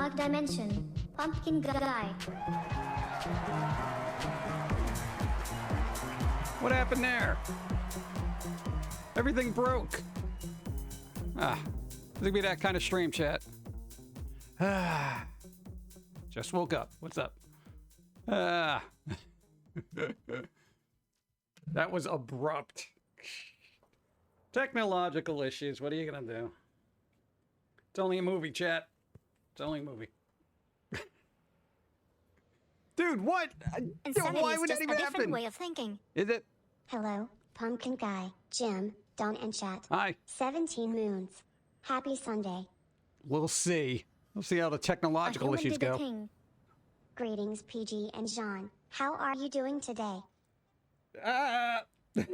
Dark Dimension. Pumpkin Guy. What happened there? Everything broke. It's gonna be that kind of stream, chat. Just woke up. What's up? That was abrupt. Technological issues. What are you gonna do? It's only a movie, chat. It's only a movie. Dude, what? Why would that even happen? It's just a different way of thinking. Is it? Hello, Pumpkin Guy, Jim, Don, and chat. Hi. 17 moons. Happy Sunday. We'll see. We'll see how the technological issues go. Greetings, PG and Jean. How are you doing today?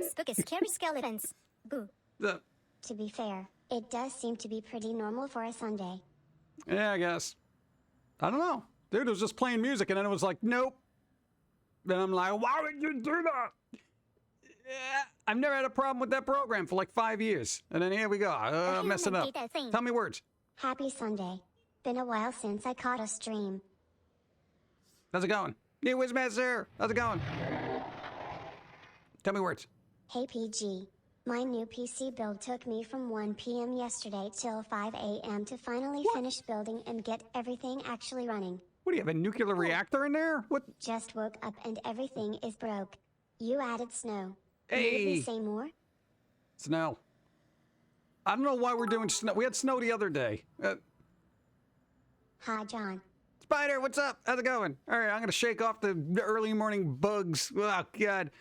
Spooky, scary skeletons. Boo. To be fair, it does seem to be pretty normal for a Sunday. Yeah, I guess. I don't know. Dude, it was just playing music, and then it was like, nope. Then I'm like, why would you do that? Yeah, I've never had a problem with that program for like 5 years. And then here we go. Messing up. Tell me words. Happy Sunday. Been a while since I caught a stream. How's it going? Hey, Wizmaster. How's it going? Tell me words. Hey, PG. My new PC build took me from 1 p.m. yesterday till 5 a.m. to finally finish building and get everything actually running. What do you have, a nuclear reactor in there? What? Just woke up and everything is broke. You added snow. Hey. Need me say more? Snow. I don't know why we're doing snow. We had snow the other day. Hi, John. Spider, what's up? How's it going? All right, I'm going to shake off the early morning bugs. Oh, God.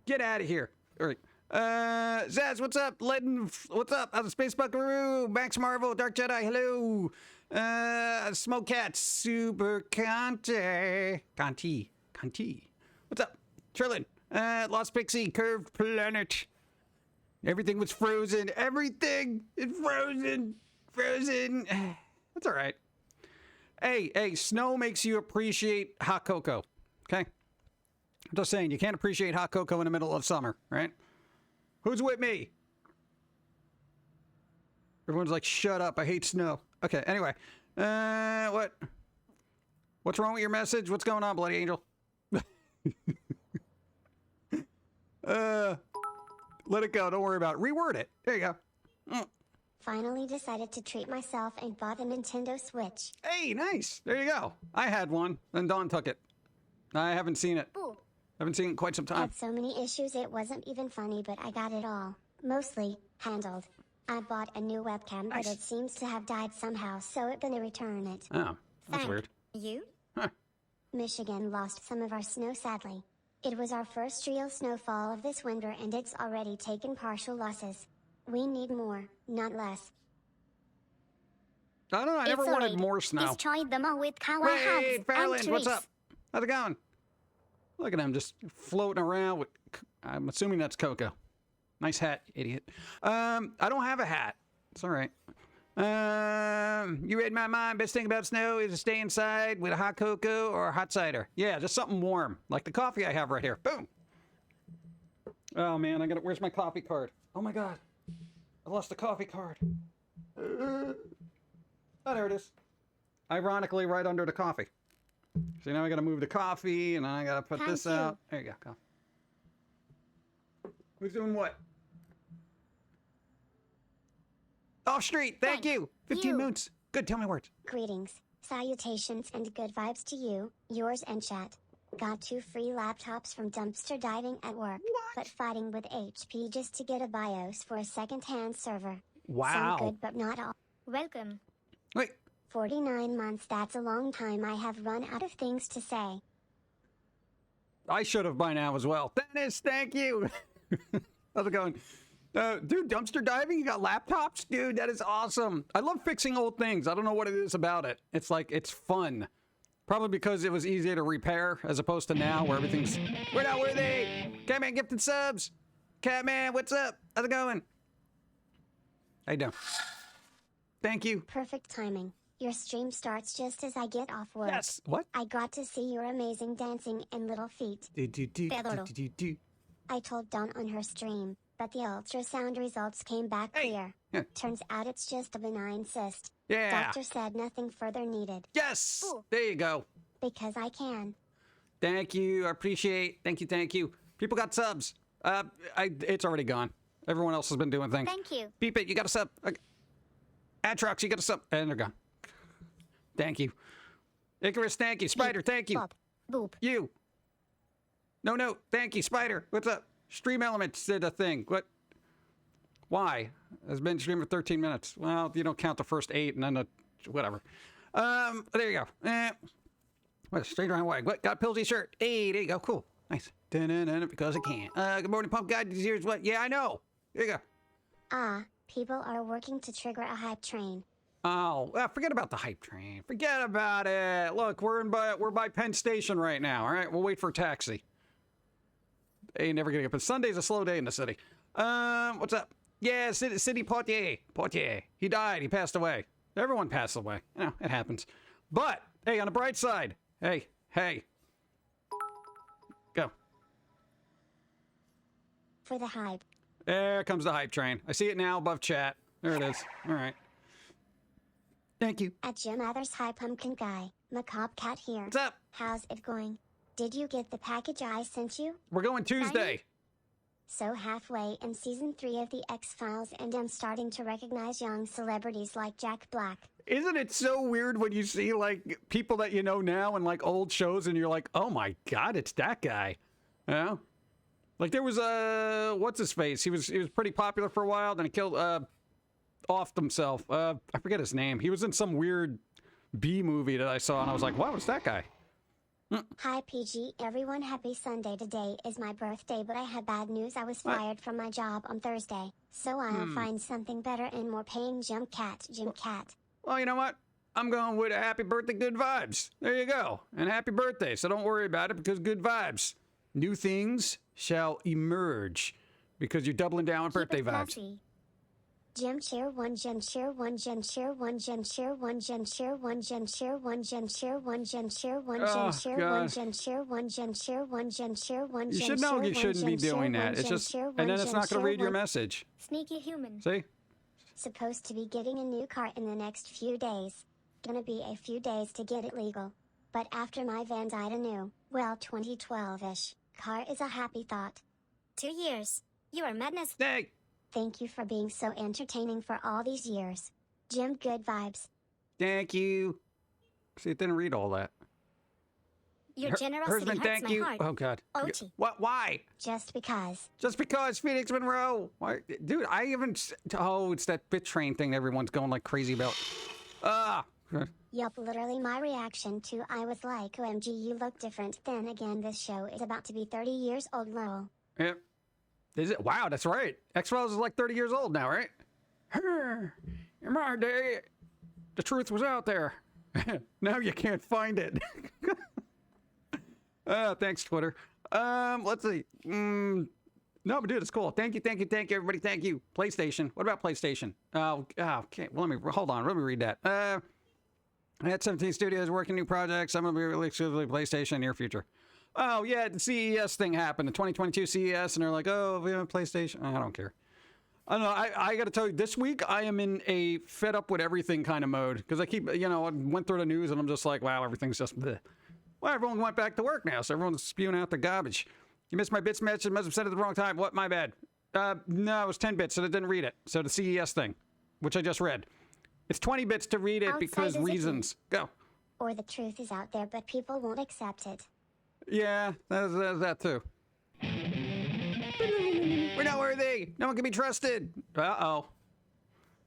Get out of here. All right. Zaz, what's up? Ledden, what's up? How's the Space Buckaroo? Max Marvel, Dark Jedi, hello. Smoke Cat, Super Conti. What's up? Trillin, Lost Pixie, Curved Planet. Everything was frozen. Everything is frozen. Frozen. That's all right. Hey, snow makes you appreciate hot cocoa. Okay? I'm just saying, you can't appreciate hot cocoa in the middle of summer, right? Who's with me? Everyone's like, shut up, I hate snow. Okay, anyway. What's wrong with your message? What's going on, Bloody Angel? Let it go, don't worry about it. Reword it. There you go. Finally decided to treat myself and bought a Nintendo Switch. Hey, nice. There you go. I had one, and Dawn took it. I haven't seen it. Ooh. Haven't seen it in quite some time. Had so many issues it wasn't even funny, but I got it all. Mostly handled. I bought a new webcam, but it seems to have died somehow, so I'm gonna return it. Oh, that's weird. You? Huh. Michigan lost some of our snow, sadly. It was our first real snowfall of this winter, and it's already taken partial losses. We need more, not less. I don't know, I never wanted more snow. Destroy them all with cow Wait, Fairland, what's up? How's it going? Look at him just floating around with, I'm assuming that's Coco. Nice hat, idiot. I don't have a hat. It's all right. You read my mind. Best thing about snow is to stay inside with a hot cocoa or a hot cider. Yeah, just something warm, like the coffee I have right here. Boom. Oh man, where's my coffee card? Oh my God, I lost the coffee card. Oh, there it is. Ironically, right under the coffee. So now I gotta move the coffee, and I gotta put this out. There you go. Who's doing what? Off street, thank you. 15 moons. Good, tell me words. Greetings, salutations, and good vibes to you, yours and chat. Got 2 free laptops from dumpster diving at work, but fighting with HP just to get a BIOS for a second-hand server. Wow. Some good, but not all. Welcome. Wait. 49 months, that's a long time. I have run out of things to say. I should have by now as well. Dennis, thank you. How's it going? Dude, dumpster diving? You got laptops? Dude, that is awesome. I love fixing old things. I don't know what it is about it. It's like, it's fun. Probably because it was easier to repair as opposed to now where everything's... We're not worthy! Catman gifted subs! Catman, what's up? How's it going? How you doing? Thank you. Perfect timing. Your stream starts just as I get off work. Yes. What? I got to see your amazing dancing and little feet. I told Dawn on her stream, but the ultrasound results came back Hey. clear. Yeah. Turns out it's just a benign cyst. Yeah. Doctor said nothing further needed. Yes. Ooh. There you go. Because I can. Thank you. I appreciate. Thank you. Thank you. People got subs. It's already gone. Everyone else has been doing things. Thank you. Beep it. You got a sub. Atrox, you got a sub. And they're gone. Thank you. Icarus, thank you. Spider, thank you. Bob. Boop. You. No. Thank you. Spider, what's up? Stream Elements did a thing. What? Why? It's been streaming for 13 minutes. Well, you don't count the first 8 and then the whatever. There you go. What? Straight around way. What? Got Pilsey shirt. Hey, there you go. Cool. Nice. Dun-dun-dun, because I can. Good morning, Pump Guy. Here's what? Yeah, I know. There you go. People are working to trigger a hype train. Oh, forget about the hype train. Forget about it. Look, we're by Penn Station right now. All right, we'll wait for a taxi. Ain't never gonna get. But Sunday's a slow day in the city. What's up? Yeah, City Portier. He died. He passed away. Everyone passed away. You know, it happens. But hey, on the bright side, hey, go. For the hype. There comes the hype train. I see it now above chat. There it is. All right. Thank you. At Jim Others, hi Pumpkin Guy. Macabre Cat here. What's up? How's it going? Did you get the package I sent you? We're going Tuesday. So halfway in season 3 of the X-Files, and I'm starting to recognize young celebrities like Jack Black. Isn't it so weird when you see like people that you know now in like old shows and you're like, oh my God, it's that guy. You know? Like there was what's his face? He was pretty popular for a while, then he killed offed himself. I forget his name. He was in some weird B movie that I saw and I was like, wow, it's that guy. Hi PG, everyone, happy Sunday. Today is my birthday, but I have bad news. I was fired from my job on Thursday. So I'll find something better and more paying. Jim Cat. Well, you know what? I'm going with a happy birthday, good vibes. There you go. And happy birthday. So don't worry about it because good vibes. New things shall emerge because you're doubling down on birthday Keep it vibes. classy. Jim Chair 1 Jim Chair 1 Jim Chair 1 Jim Chair 1 Jim Chair 1 Jim Chair 1 Jim Chair 1 Jim Chair 1 Jim Chair 1 Jim Chair 1 Jim Chair 1 Jim Chair 1 You Jim should know Chair you 1 shouldn't be Jim Chair doing 1 that. It's Jim just, Chair and 1 then it's Jim not going to Chair read your 1. message. Sneaky human. See? Supposed to be getting a new car in the next few days. Gonna be a few days to get it legal. But after my van died, a new, well, 2012-ish, car is a happy thought. 2 years. You are madness. Hey, Thank you for being so entertaining for all these years. Jim, good vibes. thank you. See, it didn't read all that. Your Her- generosity Hershman, hurts thank my you. heart. Oh, God. Ouchie. What? Why? Just because. Just because Phoenix Monroe. Why? Dude, I haven't. Oh, it's that bit train thing that everyone's going like crazy about. Ah. Yup, literally my reaction to I was like, OMG, you look different. Then again, this show is about to be 30 years old, lol. Yep. Is it? Wow, that's right. X-Files is like 30 years old now, right? In my day, the truth was out there. Now you can't find it. Thanks, Twitter. Let's see. No, but dude, it's cool. Thank you, everybody. Thank you. PlayStation. What about PlayStation? Okay. Well, hold on. Let me read that. I had 17 studios working new projects. I'm going to be really exclusively PlayStation in the near future. Oh, yeah, the CES thing happened, the 2022 CES, and they're like, oh, we have a PlayStation. I don't care. I don't know. I got to tell you, this week I am in a fed up with everything kind of mode because I keep, I went through the news and I'm just like, wow, everything's just bleh. Well, everyone went back to work now, so everyone's spewing out the garbage. You missed my bits message, must have said it at the wrong time. What? My bad. No, it was 10 bits, so I didn't read it. So the CES thing, which I just read. It's 20 bits to read it Outside because is a reasons. Go. Or the truth is out there, but people won't accept it. Yeah, there's that too. We're not worthy. No one can be trusted. Uh-oh.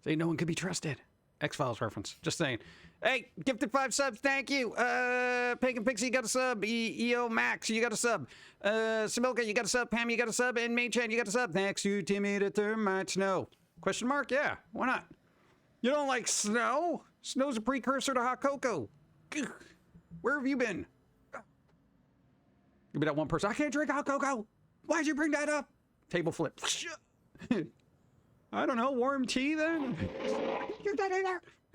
See, no one can be trusted. X-Files reference. Just saying. Hey, gifted 5 subs. Thank you. Pagan Pixie, you got a sub. EO Max, you got a sub. Samilka, you got a sub. Pam, you got a sub. And Maychan, you got a sub. Thanks to Timmy the Thermite Snow. Question mark? Yeah, why not? You don't like snow? Snow's a precursor to hot cocoa. Gah. Where have you been? You'll be that one person. I can't drink hot cocoa. Why'd you bring that up? Table flip. I don't know. Warm tea then?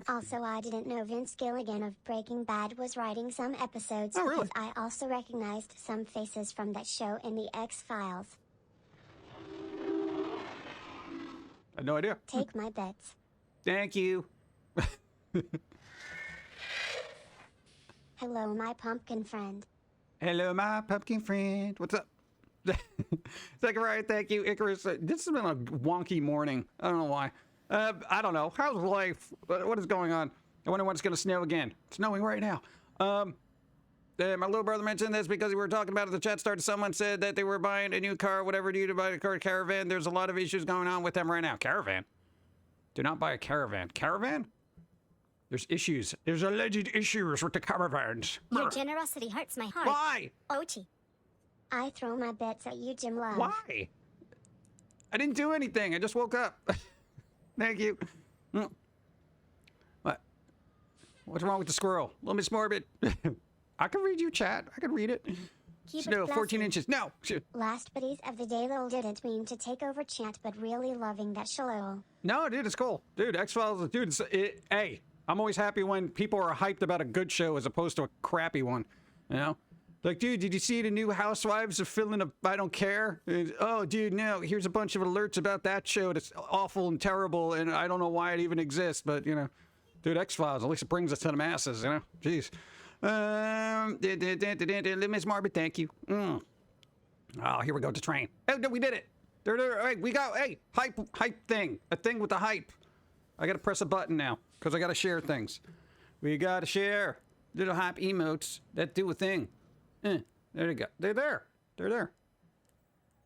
Also, I didn't know Vince Gilligan of Breaking Bad was writing some episodes Oh, really? because I also recognized some faces from that show in the X-Files. I had no idea. Take my bets. Thank you. Hello, my pumpkin friend. Hello, my pumpkin friend. What's up? Zachariah, thank you. Icarus, this has been a wonky morning. I don't know why. I don't know. How's life? What is going on? I wonder when it's going to snow again. It's snowing right now. My little brother mentioned this because we were talking about it. The chat started. Someone said that they were buying a new car, whatever do you to buy a car, caravan. There's a lot of issues going on with them right now. Caravan? Do not buy a caravan. Caravan? There's issues. There's alleged issues with the caravans. Your generosity hurts my heart. Why? Ochi. I throw my bets at you, Jim Love. Why? I didn't do anything. I just woke up. Thank you. What? What's wrong with the squirrel? Little Miss Morbid. I can read you, chat. I can read it. Keep Snow, it 14 classy. inches. No. Last buddies of the day, lol, didn't mean to take over chat, but really loving that show. No, dude, it's cool. Dude, X-Files, dude, hey, I'm always happy when people are hyped about a good show as opposed to a crappy one, you know? Like, dude, did you see the new Housewives of filling a I don't care? Oh, dude, no, here's a bunch of alerts about that show that's awful and terrible, and I don't know why it even exists, but, you know, dude, X-Files, at least it brings us to the masses, you know? Jeez. Miss Marbit, thank you. Oh, here we go, the train. Oh, no, we did it. There, hey, we got, hey, hype thing. A thing with the hype. I gotta press a button now, because I gotta share things. We gotta share little hype emotes that do a thing. There you go. They're there. They're there.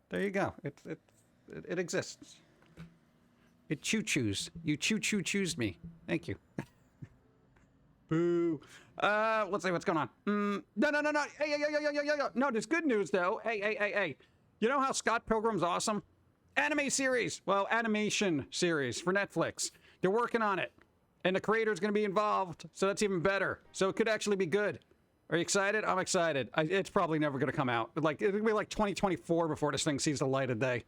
There you go. It exists. It choo-choos. You choo-choo-choos me. Thank you. Boo. Let's see what's going on. No. Hey. No, there's good news, though. Hey. You know how Scott Pilgrim's awesome? Anime series. Well, animation series for Netflix. They're working on it. And the creator's going to be involved, so that's even better. So it could actually be good. Are you excited? I'm excited. It's probably never going to come out. Like, it'll be like 2024 before this thing sees the light of day.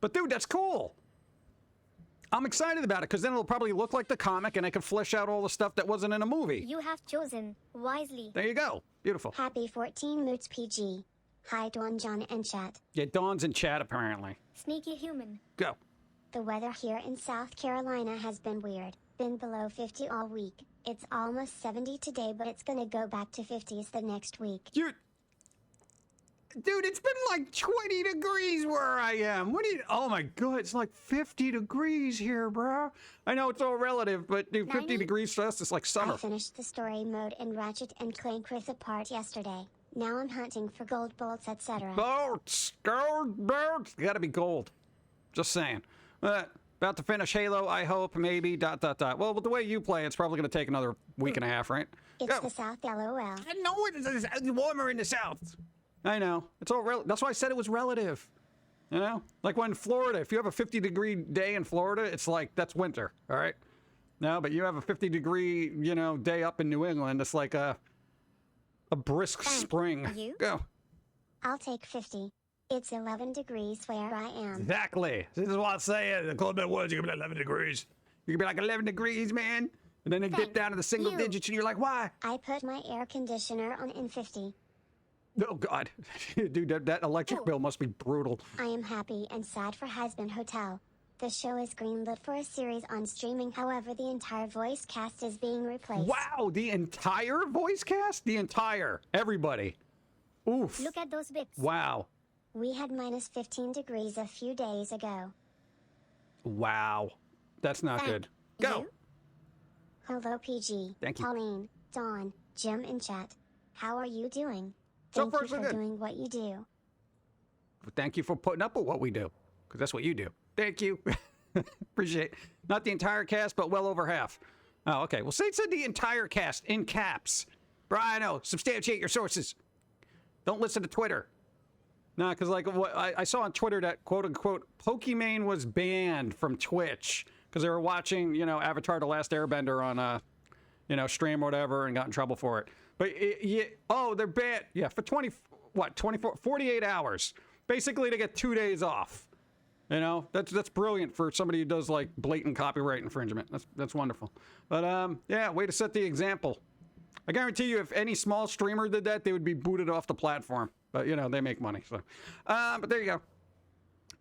But, dude, that's cool. I'm excited about it, because then it'll probably look like the comic, and I can flesh out all the stuff that wasn't in a movie. You have chosen wisely. There you go. Beautiful. Happy 14 Moots PG. Hi, Dawn, John, and chat. Yeah, Dawn's in chat, apparently. Sneaky human. Go. The weather here in South Carolina has been weird. Been below 50 all week. It's almost 70 today, but it's gonna go back to 50s the next week. Dude, it's been like 20 degrees where I am. Oh my god, it's like 50 degrees here, bro. I know it's all relative, but dude, 50 90? degrees to us is like summer. I finished the story mode in Ratchet and Clank Rift Apart yesterday. Now I'm hunting for gold bolts, etc. Gold bolts. Gotta be gold. Just saying. About to finish Halo, I hope, maybe, ... Well, with the way you play, it's probably gonna take another week and a half, right? It's Go. the South, LOL. I know it's warmer in the South. I know. It's all that's why I said it was relative. You know? Like when Florida, if you have a 50-degree day in Florida, it's like, that's winter, all right? No, but you have a 50-degree, day up in New England, it's like a brisk spring. You? Go. I'll take 50. It's 11 degrees where I am. Exactly. This is what I'm saying. The cold bed was, you can be like 11 degrees. You can be like 11 degrees, man. And then it get Thank down to the single you. digits, and you're like, why? I put my air conditioner on in 50. Oh, God. Dude, that electric bill must be brutal. I am happy and sad for Husband Hotel. The show is greenlit for a series on streaming, however the entire voice cast is being replaced. Wow, the entire voice cast? The entire. Everybody. Oof. Look at those bits. Wow. We had minus 15 degrees a few days ago. Wow. That's not Thank good. Go. you. Hello PG, Thank you. Pauline, Dawn, Jim in chat. How are you doing? So Thank far, you so for good. doing what you do. Thank you for putting up with what we do, because that's what you do. Thank you. Appreciate it. Not the entire cast, but well over half. Oh, okay. Well, say it said the entire cast in caps. Brian, substantiate your sources. Don't listen to Twitter. No, because like what I saw on Twitter that quote unquote Pokimane was banned from Twitch because they were watching, Avatar: The Last Airbender on stream or whatever and got in trouble for it. But they're banned. Yeah, for 48 hours. Basically to get 2 days off. That's brilliant for somebody who does like blatant copyright infringement. That's wonderful. But yeah, way to set the example. I guarantee you if any small streamer did that, they would be booted off the platform. But, they make money, so. But there you go.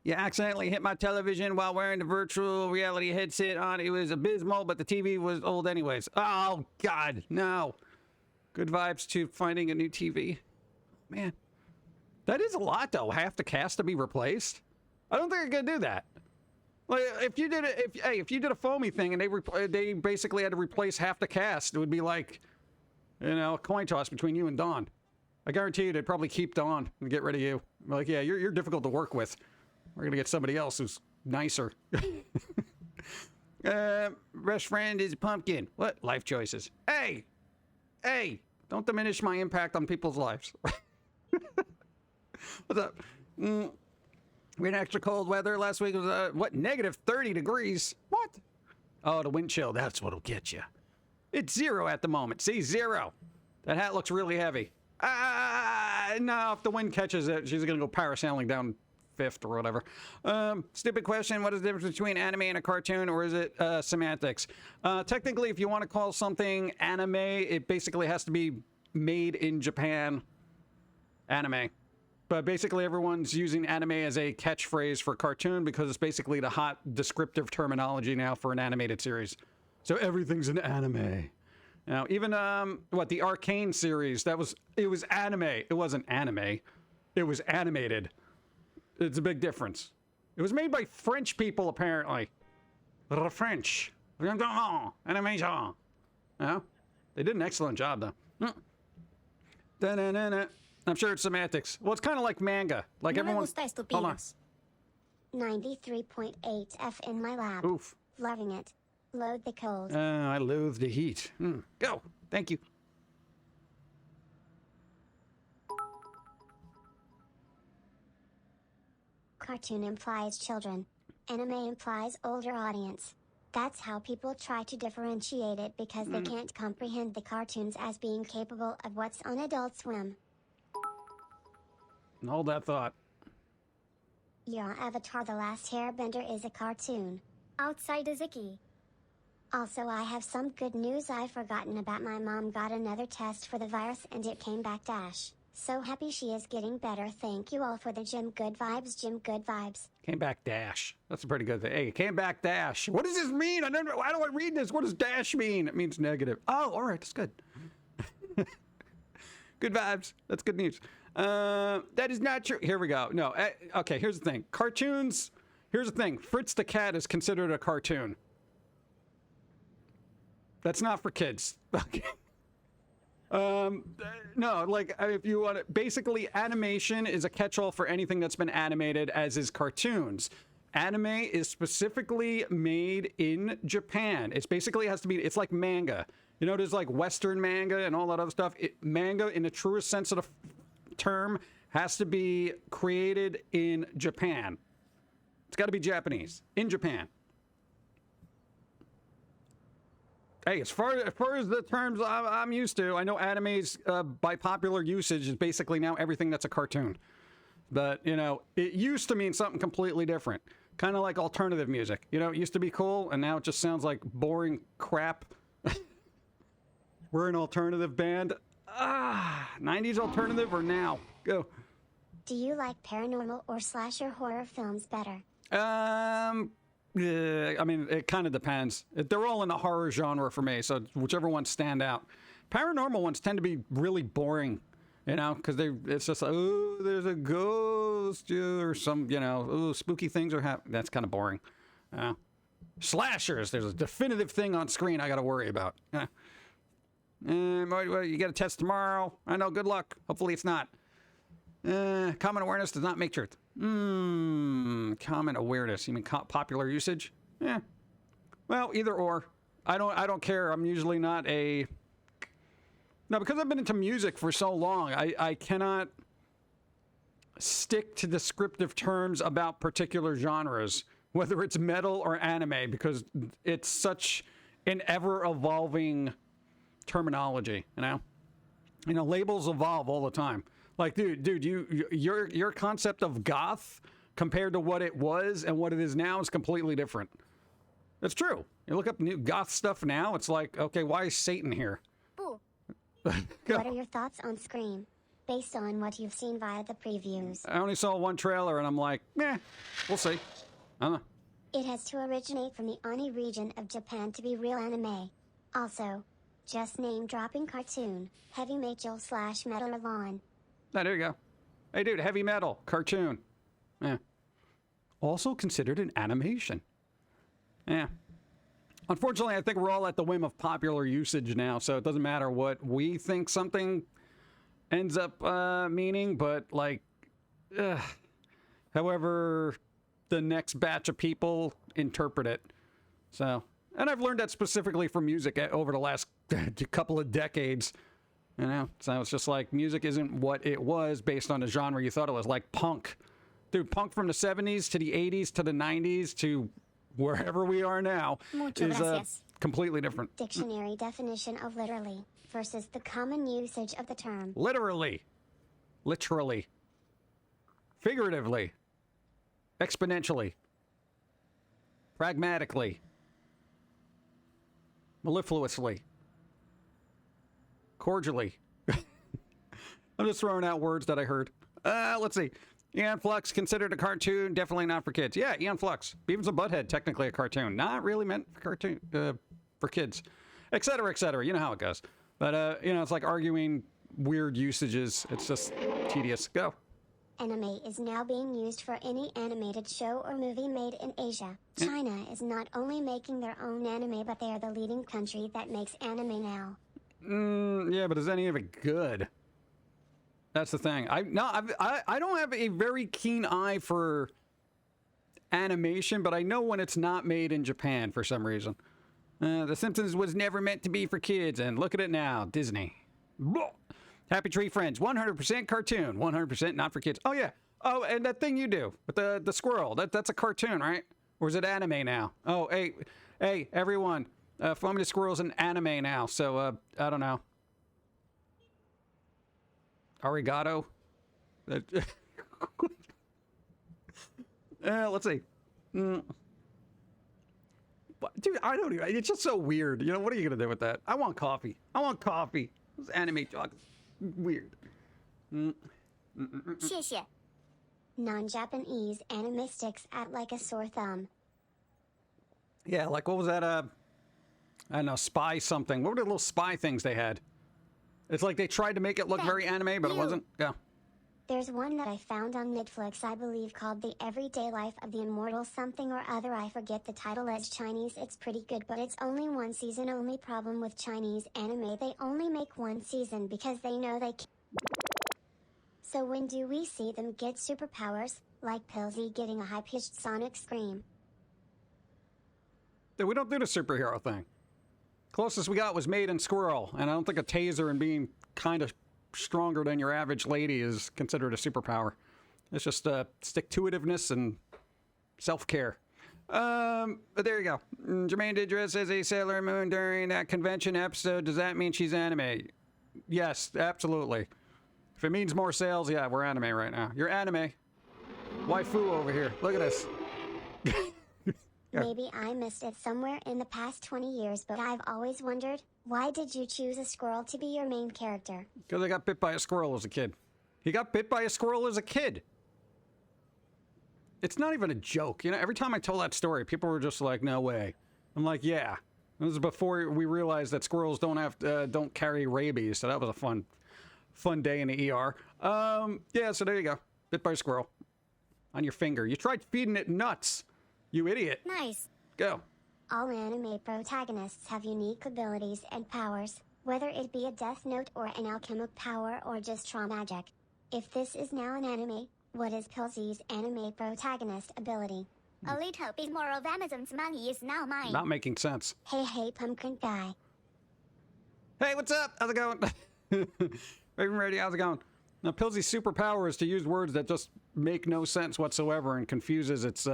You accidentally hit my television while wearing the virtual reality headset on. It was abysmal, but the TV was old anyways. Oh, God, no. Good vibes to finding a new TV. Man, that is a lot, though. Half the cast to be replaced. I don't think I could do that. Like, if you did it, if you did a foamy thing and they basically had to replace half the cast, it would be like, you know, a coin toss between you and Dawn. I guarantee you they'd probably keep Dawn and get rid of you. Like, yeah, you're difficult to work with. We're gonna get somebody else who's nicer. Best friend is Pum'Kin. What? Life choices. Hey! Don't diminish my impact on people's lives. What's up? We had extra cold weather last week. It was, what, negative 30 degrees? What? Oh, the wind chill. That's what'll get you. It's 0 at the moment. See, 0. That hat looks really heavy. No, if the wind catches it, she's gonna go parasailing down 5th or whatever. Stupid question. What is the difference between anime and a cartoon, or is it semantics? Technically, if you want to call something anime, it basically has to be made in Japan anime. But basically, everyone's using anime as a catchphrase for cartoon because it's basically the hot descriptive terminology now for an animated series. So everything's an anime. Now, even the Arcane series, it was anime. It wasn't anime. It was animated. It's a big difference. It was made by French people, apparently. The French. Animation. Yeah? They did an excellent job, though. Da-na-na-na. I'm sure it's semantics. Well, it's kind of like manga. Like everyone. Hold on. 93.8 F in my lab. Oof. Loving it. Load the cold. I loathe the heat. Go. Thank you. Cartoon implies children. Anime implies older audience. That's how people try to differentiate it because they can't comprehend the cartoons as being capable of what's on Adult Swim. Hold that thought. Yeah, Avatar The Last Airbender is a cartoon. Outside is icky. Also, I have some good news I've forgotten about. My mom got another test for the virus and it came back dash. So happy she is getting better. Thank you all for the Jim Good Vibes, Jim Good Vibes. Came back dash. That's a pretty good thing. Hey, came back dash. What does this mean? Why do I read this? What does dash mean? It means negative. Oh, all right. That's good. Good vibes. That's good news. That is not true. Here we go. No. Okay, here's the thing. Cartoons. Here's the thing. Fritz the Cat is considered a cartoon. That's not for kids. Okay. No, like if you want to, basically animation is a catch-all for anything that's been animated, as is cartoons. Anime is specifically made in Japan. It's basically has to be, it's like manga. You know, there's like Western manga and all that other stuff. Manga, in the truest sense of the term, has to be created in Japan. It's got to be Japanese, in Japan. Hey, as far as the terms I'm used to, I know anime's, by popular usage, is basically now everything that's a cartoon. But, you know, it used to mean something completely different. Kind of like alternative music. You know, it used to be cool, and now it just sounds like boring crap. We're an alternative band. 90s alternative or now? Go. Do you like paranormal or slasher horror films better? Yeah, I mean, it kind of depends. They're all in the horror genre for me, so whichever ones stand out. Paranormal ones tend to be really boring, you know, because it's just like, oh, there's a ghost or some, you know, oh, spooky things are happening. That's kind of boring. Slashers, there's a definitive thing on screen I got to worry about. You got a test tomorrow. I know, good luck. Hopefully it's not. Common awareness does not make truth. Common awareness. You mean popular usage? Yeah. Well, either or. I don't care. I'm usually not a... No, because I've been into music for so long, I cannot stick to descriptive terms about particular genres, whether it's metal or anime, because it's such an ever-evolving terminology, you know? You know, labels evolve all the time. Like, dude, your concept of goth compared to what it was and what it is now is completely different. It's true. You look up new goth stuff now, it's like, okay, why is Satan here? Boo. What are your thoughts on Scream? based on what you've seen via the previews. I only saw one trailer and I'm like, meh, we'll see. I don't know. It has to originate from the Ani region of Japan to be real anime. Also, just name-dropping cartoon, heavy metal/metal Ravon. Ah, there you go. Hey, dude, heavy metal, cartoon. Yeah. Also considered an animation. Yeah. Unfortunately, I think we're all at the whim of popular usage now, so it doesn't matter what we think something ends up meaning, but like, however the next batch of people interpret it. So, and I've learned that specifically from music over the last couple of decades. You know, so it's just like music isn't what it was based on the genre you thought it was. Like punk. Dude, punk from the 70s to the 80s to the 90s to wherever we are now is completely different. Dictionary definition of literally versus the common usage of the term. Literally. Literally. Figuratively. Exponentially. Pragmatically. Mellifluously. Cordially. I'm just throwing out words that I heard. Let's see. Aeon Flux considered a cartoon, definitely not for kids. Yeah, Aeon Flux. Beavis and Butthead, technically a cartoon. Not really meant for cartoon for kids. Et cetera, et cetera. You know how it goes. But, you know, it's like arguing weird usages. It's just tedious. Go. Anime is now being used for any animated show or movie made in Asia. China is not only making their own anime, but they are the leading country that makes anime now. Yeah, but is any of it good? That's the thing. I don't have a very keen eye for animation, but I know when it's not made in Japan for some reason. The Simpsons was never meant to be for kids, and look at it now, Disney. Blah. Happy Tree Friends, 100% cartoon, 100% not for kids. Oh yeah. Oh, and that thing you do with the squirrel, that's a cartoon, right? Or is it anime now? Oh, hey, everyone, Flaming Squirrel's an anime now, so I don't know. Arigato. Let's see. Dude, I don't even. It's just so weird. You know, what are you gonna do with that? I want coffee. I want coffee. This anime talk is weird. 谢谢. Non-Japanese anime sticks out like a sore thumb. Yeah, like what was that? I don't know, spy something. What were the little spy things they had? It's like they tried to make it look very anime, but it wasn't. Yeah. There's one that I found on Netflix, I believe, called The Everyday Life of the Immortal something or other. I forget the title. It's Chinese. It's pretty good, but it's only one season. Only problem with Chinese anime, they only make one season because they know they can't. So when do we see them get superpowers, like Pilsey getting a high-pitched sonic scream? We don't do the superhero thing. Closest we got was Maid and Squirrel, and I don't think a taser and being kind of stronger than your average lady is considered a superpower. It's just stick-to-itiveness and self-care. But there you go. Jermaine did dress as a Sailor Moon during that convention episode. Does that mean she's anime? Yes, absolutely. If it means more sales, yeah, we're anime right now. You're anime. Waifu over here. Look at this. Maybe I missed it somewhere in the past 20 years, but I've always wondered, why did you choose a squirrel to be your main character? Because I got bit by a squirrel as a kid. He got bit by a squirrel as a kid. It's not even a joke. You know, every time I told that story, people were just like, no way. I'm like, yeah. This was before we realized that squirrels don't carry rabies, so that was a fun day in the ER. Yeah, so there you go. Bit by a squirrel. On your finger. You tried feeding it nuts. You idiot. Nice. Go. All anime protagonists have unique abilities and powers, whether it be a death note or an alchemic power or just trauma magic. If this is now an anime, what is Pilsey's anime protagonist ability? A little bit more of Amazon's money is now mine. Not making sense. Hey, Pum'Kin guy. Hey, what's up? How's it going? Raven Radio, how's it going? Now, Pilsey's superpower is to use words that just make no sense whatsoever and confuses its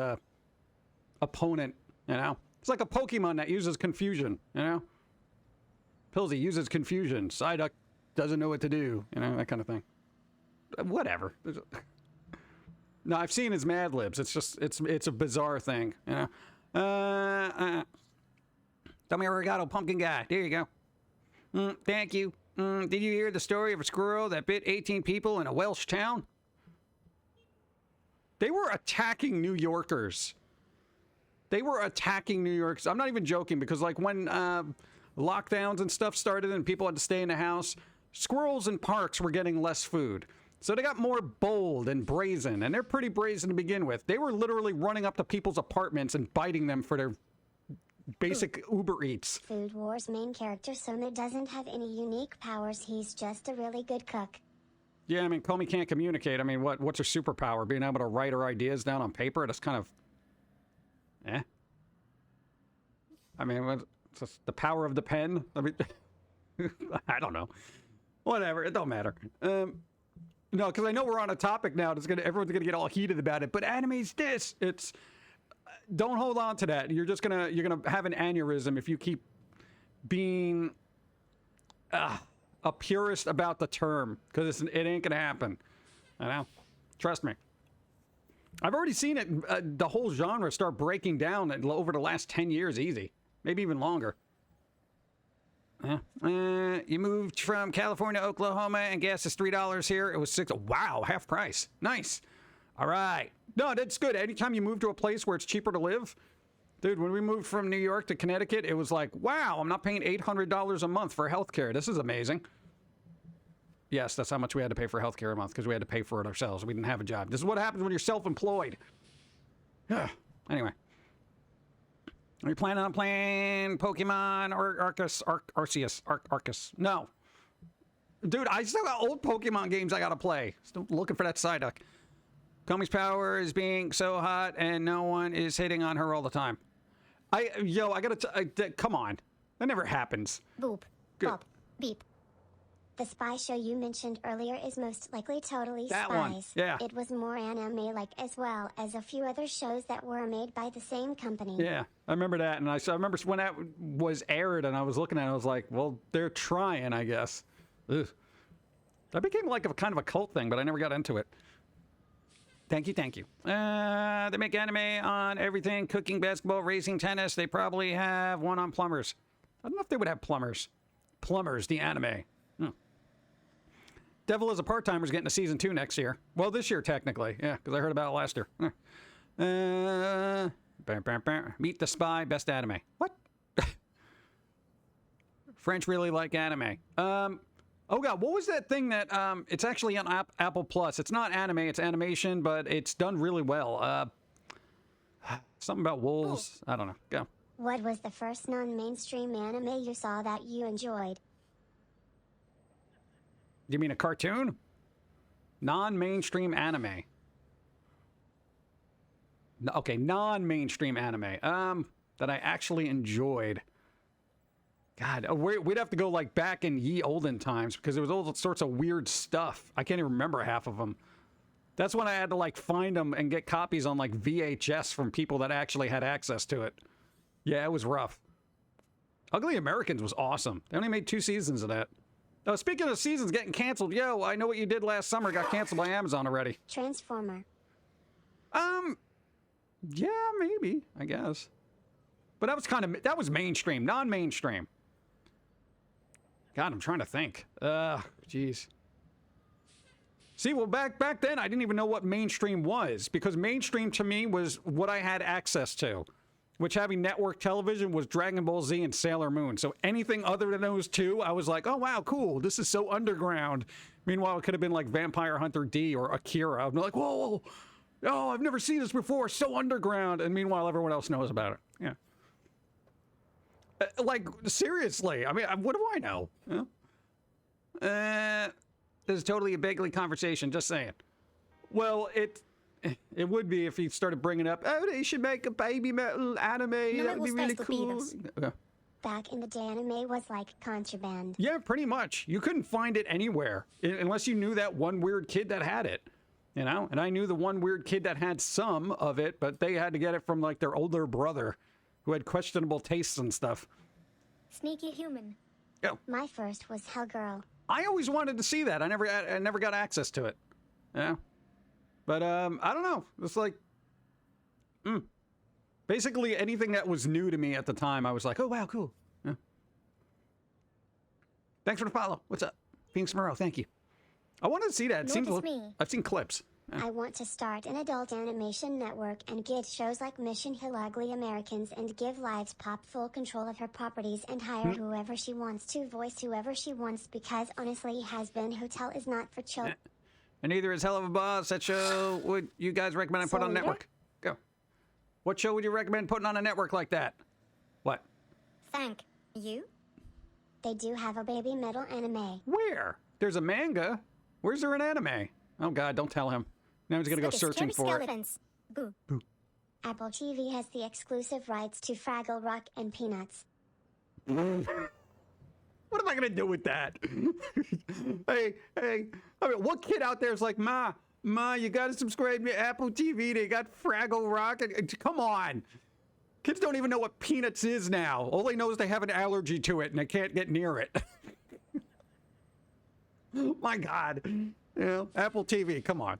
opponent, you know? It's like a Pokemon that uses confusion, you know? Pilsey uses confusion. Psyduck doesn't know what to do, you know, that kind of thing. Whatever. No, I've seen his Mad Libs. It's just, it's a bizarre thing, you know? Tell me arigato, pumpkin guy. There you go. Thank you. Did you hear the story of a squirrel that bit 18 people in a Welsh town? They were attacking New Yorkers. They were attacking New Yorkers. I'm not even joking, because like when lockdowns and stuff started and people had to stay in the house, squirrels in parks were getting less food. So they got more bold and brazen, and they're pretty brazen to begin with. They were literally running up to people's apartments and biting them for their basic Uber Eats. Food Wars main character Soma doesn't have any unique powers, he's just a really good cook. Yeah, I mean, Comey can't communicate. I mean, what's her superpower? Being able to write her ideas down on paper? That's kind of... I mean, what's just the power of the pen? I mean, I don't know. Whatever, it don't matter. No, because I know we're on a topic now that's everyone's gonna get all heated about it. But anime's this. It's don't hold on to that. You're gonna have an aneurysm if you keep being a purist about the term, because it ain't gonna happen. I know. Trust me. I've already seen it. The whole genre start breaking down over the last 10 years, easy, maybe even longer. You moved from California to Oklahoma and gas is $3 here. It was $6. Wow, half price. Nice. All right. No, that's good. Anytime you move to a place where it's cheaper to live. Dude, when we moved from New York to Connecticut, it was like, wow, I'm not paying $800 a month for healthcare. This is amazing. Yes, that's how much we had to pay for healthcare a month, because we had to pay for it ourselves. We didn't have a job. This is what happens when you're self-employed. Anyway. Are you planning on playing Pokemon or Arceus? No. Dude, I still got old Pokemon games I gotta play. Still looking for that Psyduck. Comey's power is being so hot and no one is hitting on her all the time. I gotta come on. That never happens. Boop. Good. Bop. Beep. The spy show you mentioned earlier is most likely totally That spies. one, yeah. It was more anime-like, as well as a few other shows that were made by the same company. Yeah, I remember that, and I remember when that was aired, and I was looking at it, I was like, well, they're trying, I guess. Ugh. That became like a kind of a cult thing, but I never got into it. Thank you. They make anime on everything: cooking, basketball, racing, tennis. They probably have one on plumbers. I don't know if they would have plumbers. Plumbers, the anime. Devil is a Part-Timer's getting a season 2 next year. Well, this year, technically. Yeah, because I heard about it last year. Meet the Spy, best anime. What? French really like anime. Oh, God, what was that thing that... it's actually on Apple Plus. It's not anime, it's animation, but it's done really well. Something about wolves. I don't know. Go. What was the first non-mainstream anime you saw that you enjoyed? You mean a cartoon? Non-mainstream anime. Okay, non-mainstream anime. That I actually enjoyed. God, we'd have to go like back in ye olden times, because there was all sorts of weird stuff. I can't even remember half of them. That's when I had to like find them and get copies on like VHS from people that actually had access to it. Yeah, it was rough. Ugly Americans was awesome. They only made 2 seasons of that. Oh, speaking of seasons getting canceled, yo, I know what you did last summer got canceled by Amazon already. Transformer. Yeah, maybe, I guess. But that was mainstream, non-mainstream. God, I'm trying to think. Jeez. See, well, back then, I didn't even know what mainstream was, because mainstream to me was what I had access to, which, having network television, was Dragon Ball Z and Sailor Moon. So anything other than those two, I was like, oh, wow, cool. This is so underground. Meanwhile, it could have been like Vampire Hunter D or Akira. I'd be like, whoa, oh, I've never seen this before. So underground. And meanwhile, everyone else knows about it. Yeah. Like, seriously. I mean, what do I know? This is totally a Begley conversation. Just saying. Well, it would be if he started bringing up, oh, they should make a baby metal anime. That would be really cool. Okay. Back in the day, anime was like contraband. Yeah, pretty much. You couldn't find it anywhere unless you knew that one weird kid that had it, you know? And I knew the one weird kid that had some of it, but they had to get it from like their older brother who had questionable tastes and stuff. Sneaky human. Yeah. My first was Hellgirl. I always wanted to see that. I never got access to it. Yeah. But, I don't know. It's like, basically anything that was new to me at the time, I was like, oh, wow, cool. Yeah. Thanks for the follow. What's up? Phoenix Moreau, thank you. I wanted to see that. It seems Notice me. I've seen clips. I want to start an adult animation network and get shows like Mission Hill Ugly Americans and give Lives Pop full control of her properties and hire whoever she wants to voice whoever she wants because honestly, Has Been Hotel is not for children. And neither is Hell of a Boss. That show would you guys recommend I put on a network? Go. What show would you recommend putting on a network like that? What? Thank you. They do have a baby metal anime. Where? There's a manga. Where's there an anime? Oh God, don't tell him. Now he's gonna go Look at searching scary for it. skeletons. Boo. Apple TV has the exclusive rights to Fraggle Rock and Peanuts. What am I gonna do with that? hey, I mean, what kid out there is like, Ma, you gotta subscribe to Apple TV. They got Fraggle Rock. Come on. Kids don't even know what Peanuts is now. All they know is they have an allergy to it and they can't get near it. My God. You know, Apple TV, come on.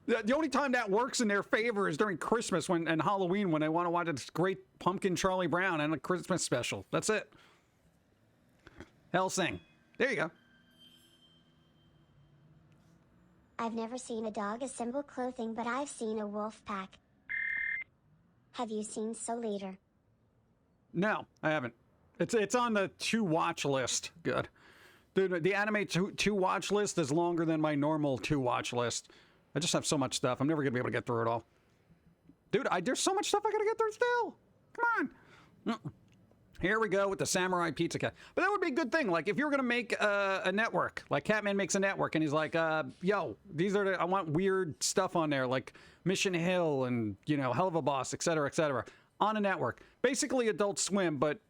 The only time that works in their favor is during Christmas and Halloween when they want to watch this great Pumpkin Charlie Brown and a Christmas special. That's it. Hellsing. There you go. I've never seen a dog assemble clothing, but I've seen a wolf pack. Have you seen Soul Eater? No, I haven't. It's on the to-watch list. Good. Dude, the anime to-watch list is longer than my normal to-watch list. I just have so much stuff. I'm never going to be able to get through it all. Dude, there's so much stuff I got to get through still. Come on. Here we go with the Samurai Pizza Cat. But that would be a good thing. Like, if you were going to make a network, like Catman makes a network, and he's like, yo, these are I want weird stuff on there, like Mission Hill and, you know, Hell of a Boss, etc., on a network. Basically Adult Swim, but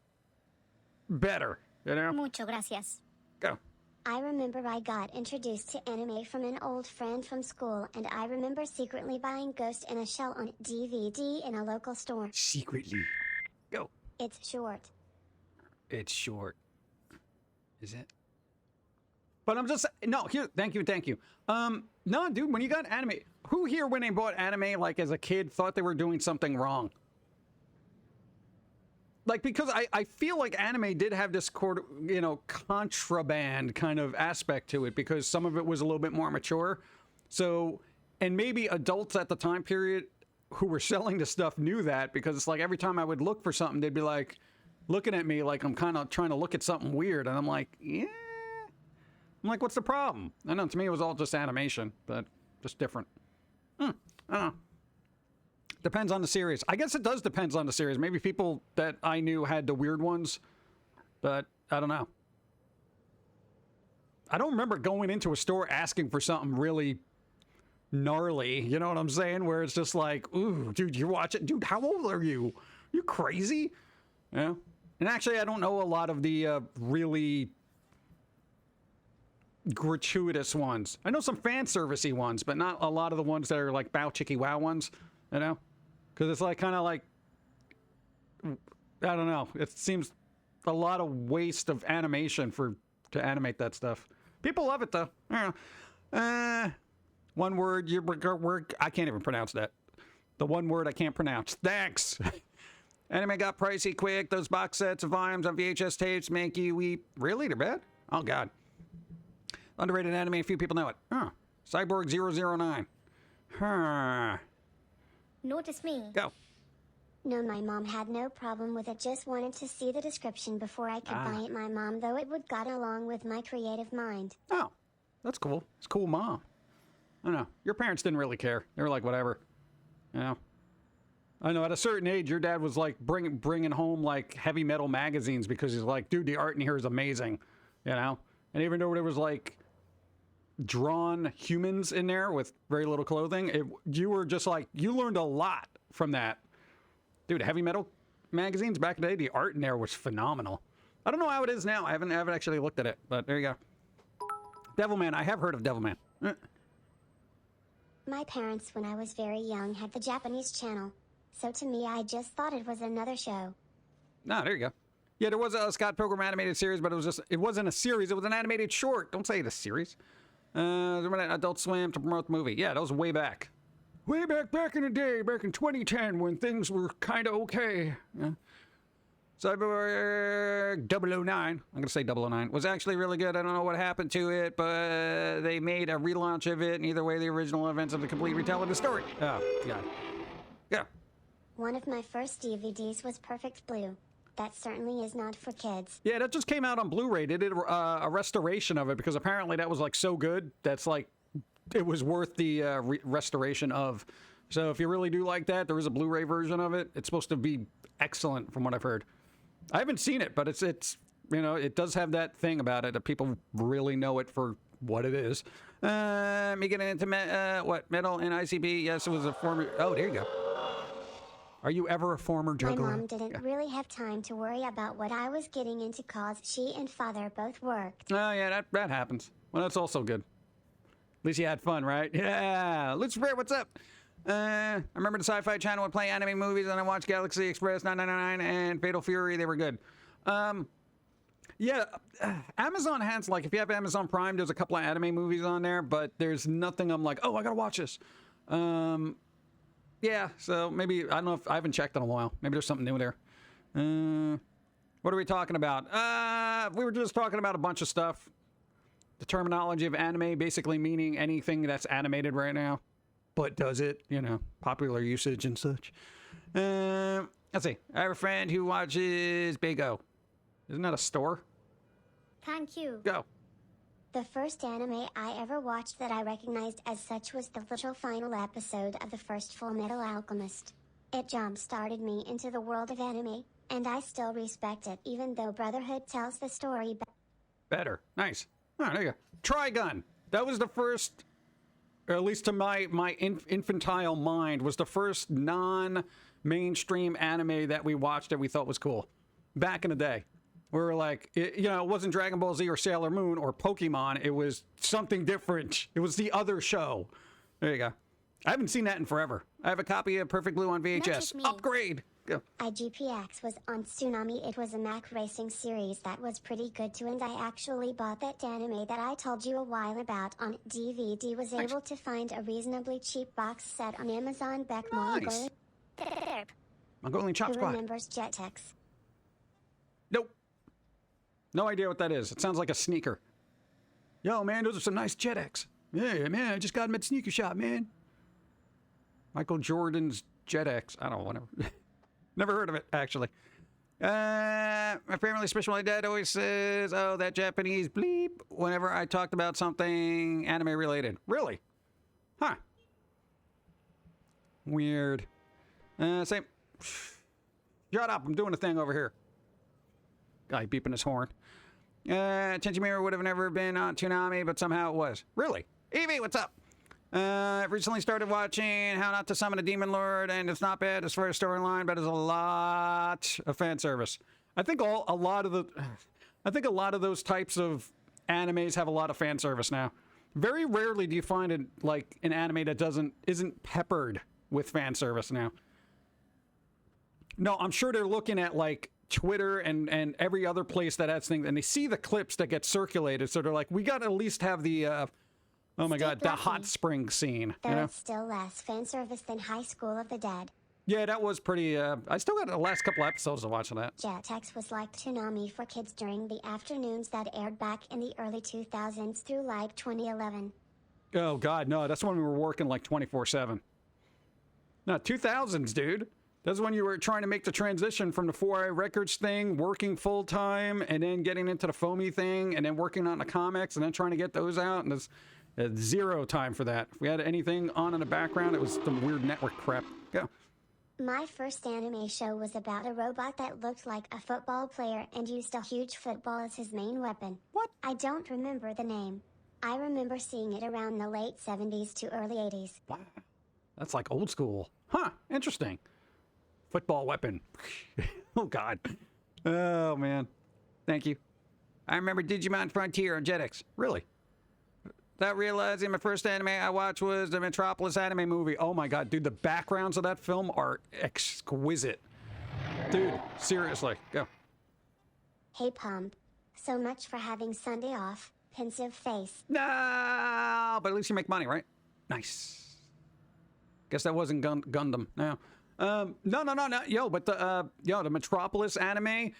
better, you know? Mucho gracias. Go. I remember I got introduced to anime from an old friend from school, and I remember secretly buying Ghost in a Shell on DVD in a local store. Secretly. Go. It's short. It's short. Is it? But I'm just no. Here, thank you. No, dude. When you got anime, who here when they bought anime, like as a kid, thought they were doing something wrong? Like, because I feel like anime did have this, you know, contraband kind of aspect to it because some of it was a little bit more mature. So, and maybe adults at the time period who were selling the stuff knew that because it's like every time I would look for something, they'd be like looking at me like I'm kind of trying to look at something weird. And I'm like, yeah. I'm like, what's the problem? I know, to me it was all just animation, but just different. I don't know. Depends on the series. I guess it does depend on the series. Maybe people that I knew had the weird ones, but I don't know. I don't remember going into a store asking for something really gnarly, you know what I'm saying? Where it's just like, ooh, dude, you watch it. Dude, how old are you? You crazy? Yeah. And actually, I don't know a lot of the really gratuitous ones. I know some fan servicey ones, but not a lot of the ones that are like bow chicky wow ones, you know? Because it's like kind of like, I don't know. It seems a lot of waste of animation to animate that stuff. People love it though. I don't know. One word, I can't even pronounce that. The one word I can't pronounce. Thanks. Anime got pricey quick. Those box sets of volumes on VHS tapes make you weep. Really? They're bad? Oh God. Underrated anime, few people know it. Huh. Cyborg 009. Huh. Notice me. Go. No, my mom had no problem with it, just wanted to see the description before I could buy it. My mom, though, it would got along with my creative mind. Oh, that's cool. It's cool, Mom. I don't know. Your parents didn't really care. They were like, whatever. You know? I know, at a certain age, your dad was like bringing home like heavy metal magazines because he's like, dude, the art in here is amazing. You know? And even though there was like drawn humans in there with very little clothing, you were just like, you learned a lot from that. Dude, heavy metal magazines back in the day, the art in there was phenomenal. I don't know how it is now. I haven't actually looked at it, but there you go. Devilman, I have heard of Devilman. My parents, when I was very young, had the Japanese channel. So to me, I just thought it was another show. Ah, there you go. Yeah, there was a Scott Pilgrim animated series, but it wasn't a series. It was an animated short. Don't say it a series. Adult Swim to promote the movie. Yeah, that was way back. Way back in the day, back in 2010 when things were kind of okay. Yeah. Cyborg 009, I'm going to say 009, was actually really good. I don't know what happened to it, but they made a relaunch of it, and either way, the original events of the complete retelling of the story. Oh, God. Yeah. One of my first DVDs was Perfect Blue. That certainly is not for kids. Yeah, that just came out on Blu-ray. They did a restoration of it because apparently that was, like, so good. That's, like, it was worth the restoration of. So if you really do like that, there is a Blu-ray version of it. It's supposed to be excellent from what I've heard. I haven't seen it, but it's you know, it does have that thing about it that people really know it for what it is. Me getting into metal and ICB. Yes, it was a former. Oh, there you go. Are you ever a former juggler? My mom didn't really have time to worry about what I was getting into cause she and father both worked. Oh yeah, that happens. Well, that's also good. At least you had fun, right? Yeah. Lucifer, what's up? I remember the Sci-Fi Channel would play anime movies, and I watched Galaxy Express 999 and Fatal Fury. They were good. Yeah, Amazon has, like, if you have Amazon Prime, there's a couple of anime movies on there, but there's nothing I'm like, oh, I gotta watch this. Yeah, so maybe, I don't know if, I haven't checked in a while. Maybe there's something new there. What are we talking about? We were just talking about a bunch of stuff. The terminology of anime basically meaning anything that's animated right now. But does it? You know, popular usage and such. Let's see. I have a friend who watches Big O. Isn't that a store? Thank you. Go. The first anime I ever watched that I recognized as such was the literal final episode of the first Full Metal Alchemist. It jump-started me into the world of anime, and I still respect it even though Brotherhood tells the story better. Nice. Oh, there you go. Trigun. That was the first, or at least to my infantile mind, was the first non-mainstream anime that we watched that we thought was cool. Back in the day. We were like, you know, it wasn't Dragon Ball Z or Sailor Moon or Pokemon. It was something different. It was the other show. There you go. I haven't seen that in forever. I have a copy of Perfect Blue on VHS. Upgrade. Go. IGPX was on Tsunami. It was a Mac racing series that was pretty good too, and I actually bought that anime that I told you a while about on DVD. Was able to find a reasonably cheap box set on Amazon. Back nice. Mongolian Chop Who Squad. remembers Jetix? Nope. No idea what that is. It sounds like a sneaker. Yo, man, those are some nice Jetix. Yeah, man, I just got them at Sneaker Shop, man. Michael Jordan's Jetix. I don't know, whatever. Never heard of it, actually. My family, especially my dad, always says, oh, that Japanese bleep, whenever I talked about something anime-related. Really? Huh. Weird. Same. Shut up, I'm doing a thing over here. Guy beeping his horn. Chenji Mirror would have never been on Toonami, but somehow it was. Really? Evie, what's up? Recently started watching How Not to Summon a Demon Lord, and it's not bad as far as storyline, but there's a lot of fan service. I think a lot of those types of animes have a lot of fan service now. Very rarely do you find it like an anime that isn't peppered with fan service now. No, I'm sure they're looking at like Twitter and every other place that has things, and they see the clips that get circulated, so they're like, we got to at least have the oh my God, the hot spring scene. Though it's still less fan service than High School of the Dead. Yeah, that was pretty, I still got the last couple episodes of watching that. Jetix was like Toonami for kids during the afternoons that aired back in the early 2000s through like 2011. Oh God, no, that's when we were working like 24/7. No, 2000s, dude. That's when you were trying to make the transition from the 4i Records thing, working full-time, and then getting into the Foamy thing, and then working on the comics, and then trying to get those out, and there's zero time for that. If we had anything on in the background, it was some weird network crap. Go. My first anime show was about a robot that looked like a football player and used a huge football as his main weapon. What? I don't remember the name. I remember seeing it around the late 70s to early 80s. Wow. That's like old school. Huh, interesting. Football weapon. Oh, God. Oh, man. Thank you. I remember Digimon Frontier on Jetix. Really? Without realizing my first anime I watched was the Metropolis anime movie. Oh, my God. Dude, the backgrounds of that film are exquisite. Dude, seriously. Go. Hey, Pump. So much for having Sunday off. Pensive face. No, but at least you make money, right? Nice. Guess that wasn't Gundam. No. No. Yo, but the Metropolis anime,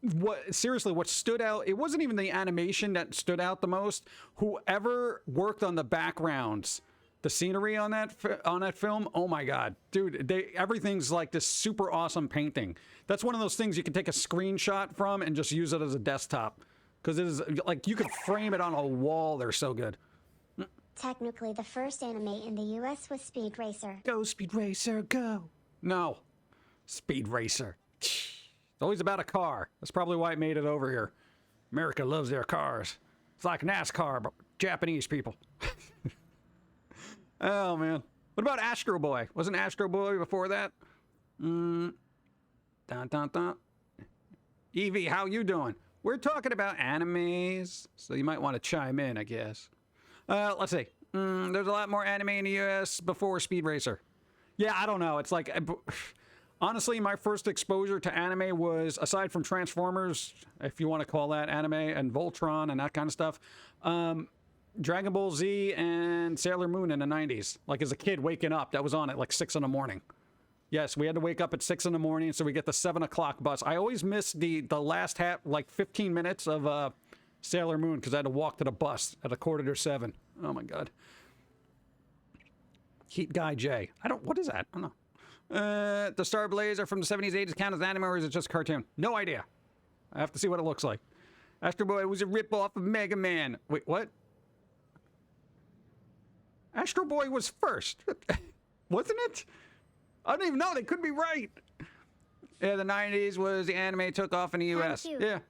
what stood out, it wasn't even the animation that stood out the most. Whoever worked on the backgrounds, the scenery on that film, oh my god, dude, everything's like this super awesome painting. That's one of those things you can take a screenshot from and just use it as a desktop, because it is like you could frame it on a wall. They're so good. Technically, the first anime in the US was Speed Racer. Go, Speed Racer, go. No. Speed Racer. It's always about a car. That's probably why it made it over here. America loves their cars. It's like NASCAR, but Japanese people. Oh, man. What about Astro Boy? Wasn't Astro Boy before that? Dun, dun, dun. Evie, how you doing? We're talking about animes, so you might want to chime in, I guess. Let's see. There's a lot more anime in the US before Speed Racer. Yeah, I don't know. It's like, honestly, my first exposure to anime was, aside from Transformers, if you want to call that anime, and Voltron and that kind of stuff, Dragon Ball Z and Sailor Moon in the 90s. Like, as a kid waking up, that was on at like 6 in the morning. Yes, we had to wake up at 6 in the morning, so we get the 7 o'clock bus. I always missed the last half, like 15 minutes of Sailor Moon, because I had to walk to the bus at 6:45. Oh my god. Heat Guy J. What is that? I don't know. The Star Blazer from the 70s, 80s count as anime, or is it just a cartoon? No idea. I have to see what it looks like. Astro Boy was a rip-off of Mega Man. Wait, what? Astro Boy was first. Wasn't it? I don't even know. They could be right. Yeah, the 90s was the anime took off in the US. Yeah.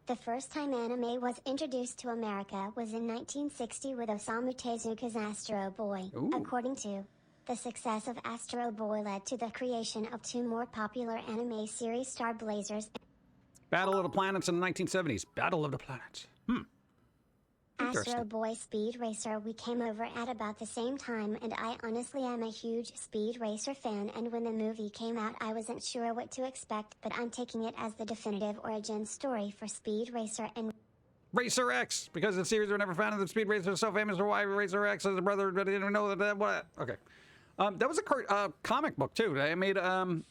The first time anime was introduced to America was in 1960 with Osamu Tezuka's Astro Boy. Ooh. According to the success of Astro Boy led to the creation of 2 more popular anime series, Star Blazers. Battle of the Planets in the 1970s. Battle of the Planets. Astro Boy Speed Racer. We came over at about the same time, and I honestly am a huge Speed Racer fan, and when the movie came out I wasn't sure what to expect, but I'm taking it as the definitive origin story for Speed Racer and Racer X, because the series were never found, and the Speed Racer is so famous for why Racer X is a brother, but I didn't know that. What? Okay. That was a comic book, too. They made a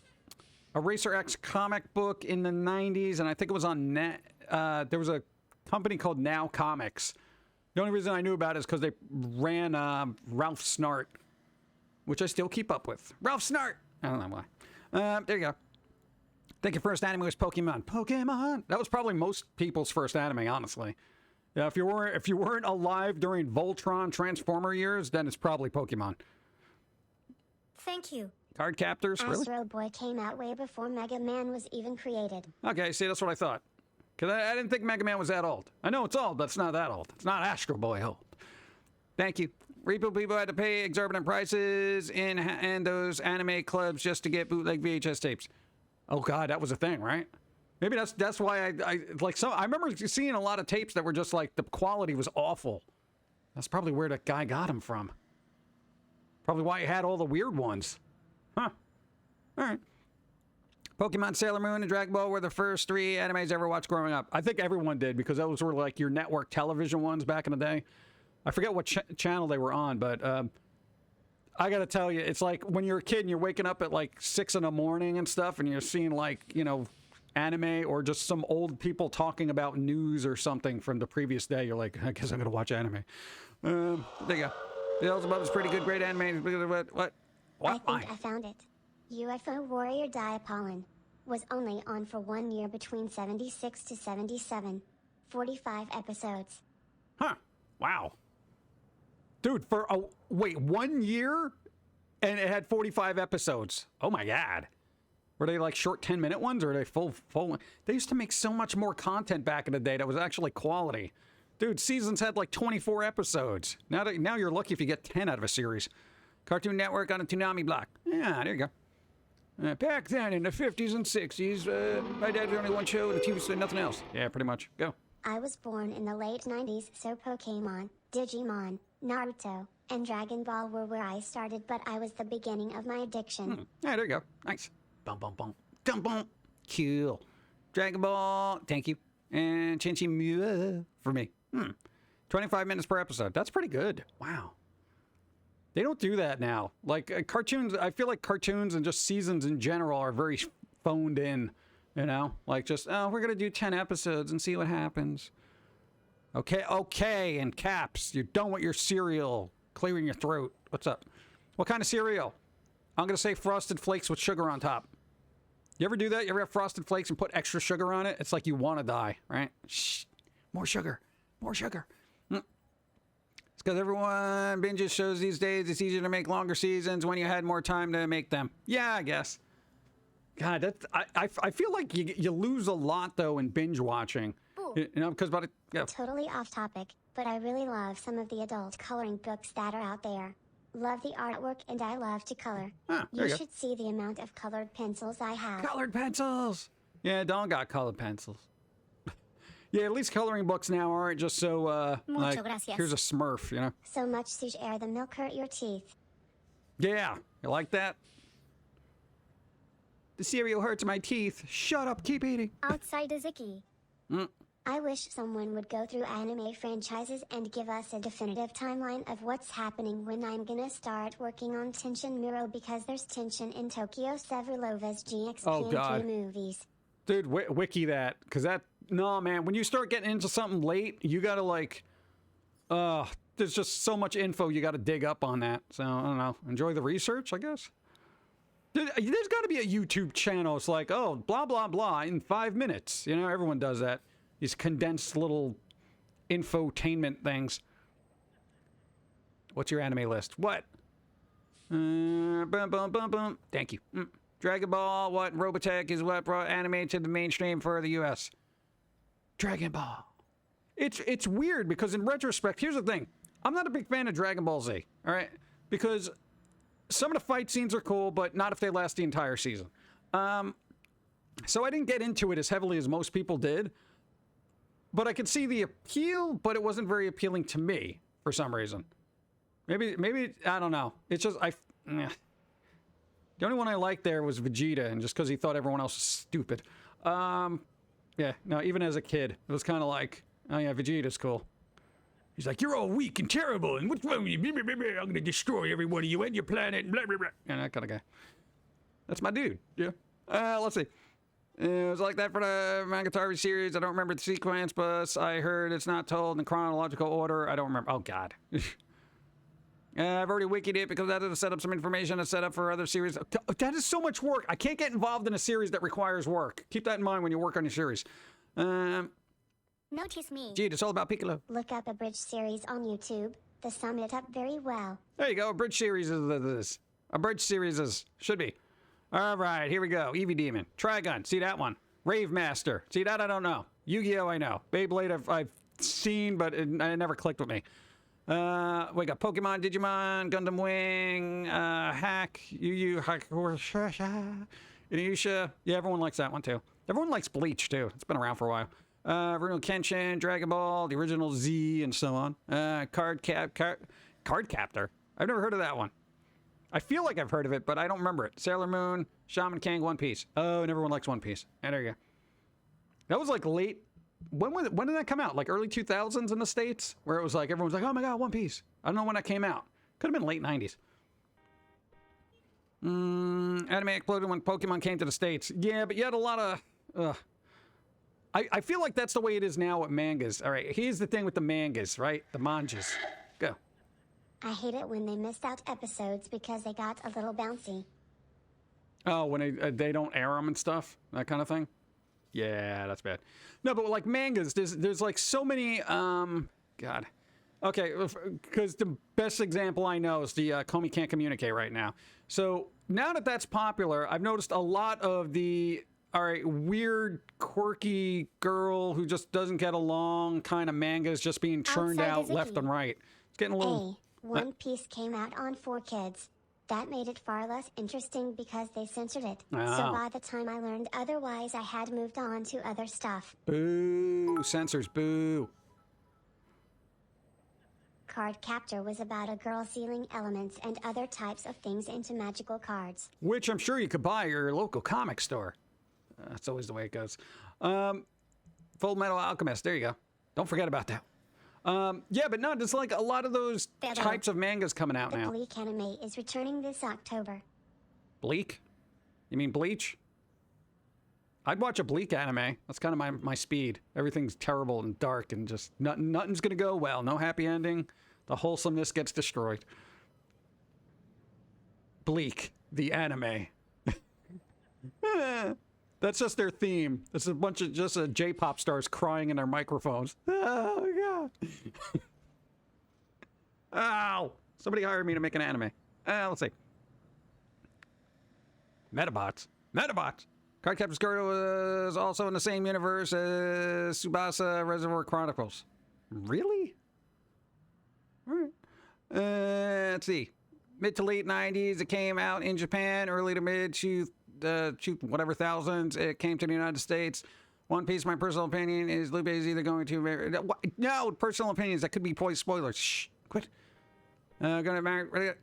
Racer X comic book in the 90s, and I think it was on net. There was a company called Now Comics. The only reason I knew about it is because they ran Ralph Snart, which I still keep up with. Ralph Snart! I don't know why. There you go. I think your first anime was Pokemon. Pokemon! That was probably most people's first anime, honestly. Yeah, if you weren't alive during Voltron Transformer years, then it's probably Pokemon. Thank you. Card Captors? Really? Astro Boy came out way before Mega Man was even created. Okay, see, that's what I thought. Because I didn't think Mega Man was that old. I know it's old, but it's not that old. It's not Astro Boy old. Thank you. Repo people had to pay exorbitant prices in those anime clubs just to get bootleg VHS tapes. Oh god, that was a thing, right? Maybe that's why I remember seeing a lot of tapes that were just like the quality was awful. That's probably where that guy got them from. Probably why he had all the weird ones. Huh. All right. Pokemon, Sailor Moon, and Dragon Ball were the first 3 animes I ever watched growing up. I think everyone did, because those were like your network television ones back in the day. I forget what channel they were on, but I gotta tell you, it's like when you're a kid and you're waking up at like 6 in the morning and stuff, and you're seeing like, anime or just some old people talking about news or something from the previous day. You're like, I guess I'm gonna watch anime. There you go. Beelzebub is pretty good, great anime. What? I think I found it. UFO Warrior Diapolin was only on for 1 year between 76 to 77. 45 episodes. Huh. Wow. Dude, for 1 year? And it had 45 episodes. Oh my god. Were they like short 10-minute ones, or are they full? They used to make so much more content back in the day that was actually quality. Dude, seasons had like 24 episodes. Now you're lucky if you get 10 out of a series. Cartoon Network on a Toonami block. Yeah, there you go. Back then in the 50s and 60s, my dad had only one show and the TV said nothing else. Yeah, pretty much. Go. I was born in the late 90s, so Pokemon, Digimon, Naruto, and Dragon Ball were where I started, but I was the beginning of my addiction. Yeah, there you go. Nice. Bum, bum, bum. Dum, bum. Cool. Dragon Ball, thank you. And Chinchi Mua for me. 25 minutes per episode. That's pretty good. Wow. They don't do that now. Like cartoons, I feel like cartoons and just seasons in general are very phoned in, you know? Like just, oh, we're going to do 10 episodes and see what happens. Okay, in caps. You're done with your cereal. Clearing your throat. What's up? What kind of cereal? I'm going to say Frosted Flakes with sugar on top. You ever do that? You ever have Frosted Flakes and put extra sugar on it? It's like you want to die, right? Shh. More sugar. More sugar. It's because everyone binges shows these days. It's easier to make longer seasons when you had more time to make them. Yeah, I guess. God, that's, I feel like you lose a lot, though, in binge watching. You know, because about it... Yeah. Totally off topic, but I really love some of the adult coloring books that are out there. Love the artwork and I love to color. There You should see the amount of colored pencils I have. Colored pencils! Yeah, Dawn got colored pencils. Yeah, at least coloring books now aren't just so, like, gracias. here's a Smurf, you know? So much suge air the milk hurt your teeth. Yeah, you like that? The cereal hurts my teeth. Shut up, keep eating. Outside is icky. I wish someone would go through anime franchises and give us a definitive timeline of what's happening when I'm gonna start working on Tenshin Muro because there's tension in Tokyo Severova's GXP movies. Dude, wiki that, because that... No, man, when you start getting into something late, you gotta, like... there's just so much info you gotta dig up on that. So, I don't know. Enjoy the research, I guess? There's gotta be a YouTube channel. It's like, oh, blah, blah, blah, in 5 minutes. You know, everyone does that. These condensed little infotainment things. What's your anime list? What? Bum, bum, bum, bum. Thank you. Dragon Ball, what? Robotech is what brought anime to the mainstream for the US. Dragon Ball. It's weird because in retrospect, here's the thing. I'm not a big fan of Dragon Ball Z, all right? Because some of the fight scenes are cool, but not if they last the entire season. So I didn't get into it as heavily as most people did. But I could see the appeal, but it wasn't very appealing to me for some reason. Maybe I don't know. It's just The only one I liked there was Vegeta, and just because he thought everyone else was stupid. Yeah, no, even as a kid, it was kind of like, oh yeah, Vegeta's cool. He's like, you're all weak and terrible, and what's wrong with you? I'm gonna destroy every one of you and your planet, and blah, blah, blah. And that kind of guy. That's my dude, yeah. Let's see. It was like that for the Mangatari series. I don't remember the sequence, but I heard it's not told in chronological order. I don't remember. Oh, God. I've already wikied it because that is to set up some information to set up for other series. That is so much work. I can't get involved in a series that requires work. Keep that in mind when you work on your series. Notice me. Gee, it's all about Piccolo. Look up a bridge series on YouTube. They sum it up very well. There you go. A bridge series is this. A bridge series is. Should be. All right, here we go. Eevee Demon. Trigun. See that one. Rave Master. See that? I don't know. Yu-Gi-Oh! I know. Beyblade I've seen, but it never clicked with me. We got Pokemon, Digimon, Gundam Wing, Hack, Yu-Yu, Hakusha, Inuyasha. Yeah, everyone likes that one too. Everyone likes Bleach too. It's been around for a while. Rurouni Kenshin, Dragon Ball, the original Z, and so on. Card Captor. I've never heard of that one. I feel like I've heard of it, but I don't remember it. Sailor Moon, Shaman King, One Piece. Oh, and everyone likes One Piece. And there you go. That was like late. When did that come out? Like early 2000s in the States? Where it was like, everyone's like, oh my God, One Piece. I don't know when that came out. Could have been late 90s. Anime exploded when Pokemon came to the States. Yeah, but you had a lot of... I feel like that's the way it is now with mangas. All right, here's the thing with the mangas, right? The mangas. Go. I hate it when they missed out episodes because they got a little bouncy. Oh, when they don't air them and stuff? That kind of thing? Yeah, that's bad. No, but like mangas, there's like so many, God. Okay, because the best example I know is the Comey Can't Communicate right now. So now that that's popular, I've noticed a lot of the, all right, weird, quirky girl who just doesn't get along kind of mangas just being churned out left and right. It's getting a little... One Piece came out on 4Kids. That made it far less interesting because they censored it. Oh. So by the time I learned otherwise, I had moved on to other stuff. Boo. Censors, boo. Card Captor was about a girl sealing elements and other types of things into magical cards. Which I'm sure you could buy at your local comic store. That's always the way it goes. Full Metal Alchemist, there you go. Don't forget about that. Yeah, but no, there's like a lot of those Better. types of mangas coming out The now. Bleak anime is returning this October. Bleak? You mean Bleach? I'd watch a Bleak anime. That's kind of my speed. Everything's terrible and dark and just nothing's gonna go well. No happy ending. The wholesomeness gets destroyed. Bleak, the anime. That's just their theme. It's a bunch of just J-pop stars crying in their microphones. Oh, God. Ow. Somebody hired me to make an anime. Let's see. Metabots. Metabots. Cardcaptor Skirtle was also in the same universe as Tsubasa Reservoir Chronicles. Really? All right. Let's see. Mid to late 90s, it came out in Japan. Early to mid whatever thousands, it came to the United States. One Piece, my personal opinion, is Lupe is either going to... No, personal opinions. That could be spoilers. Shh, quit. Gonna marry...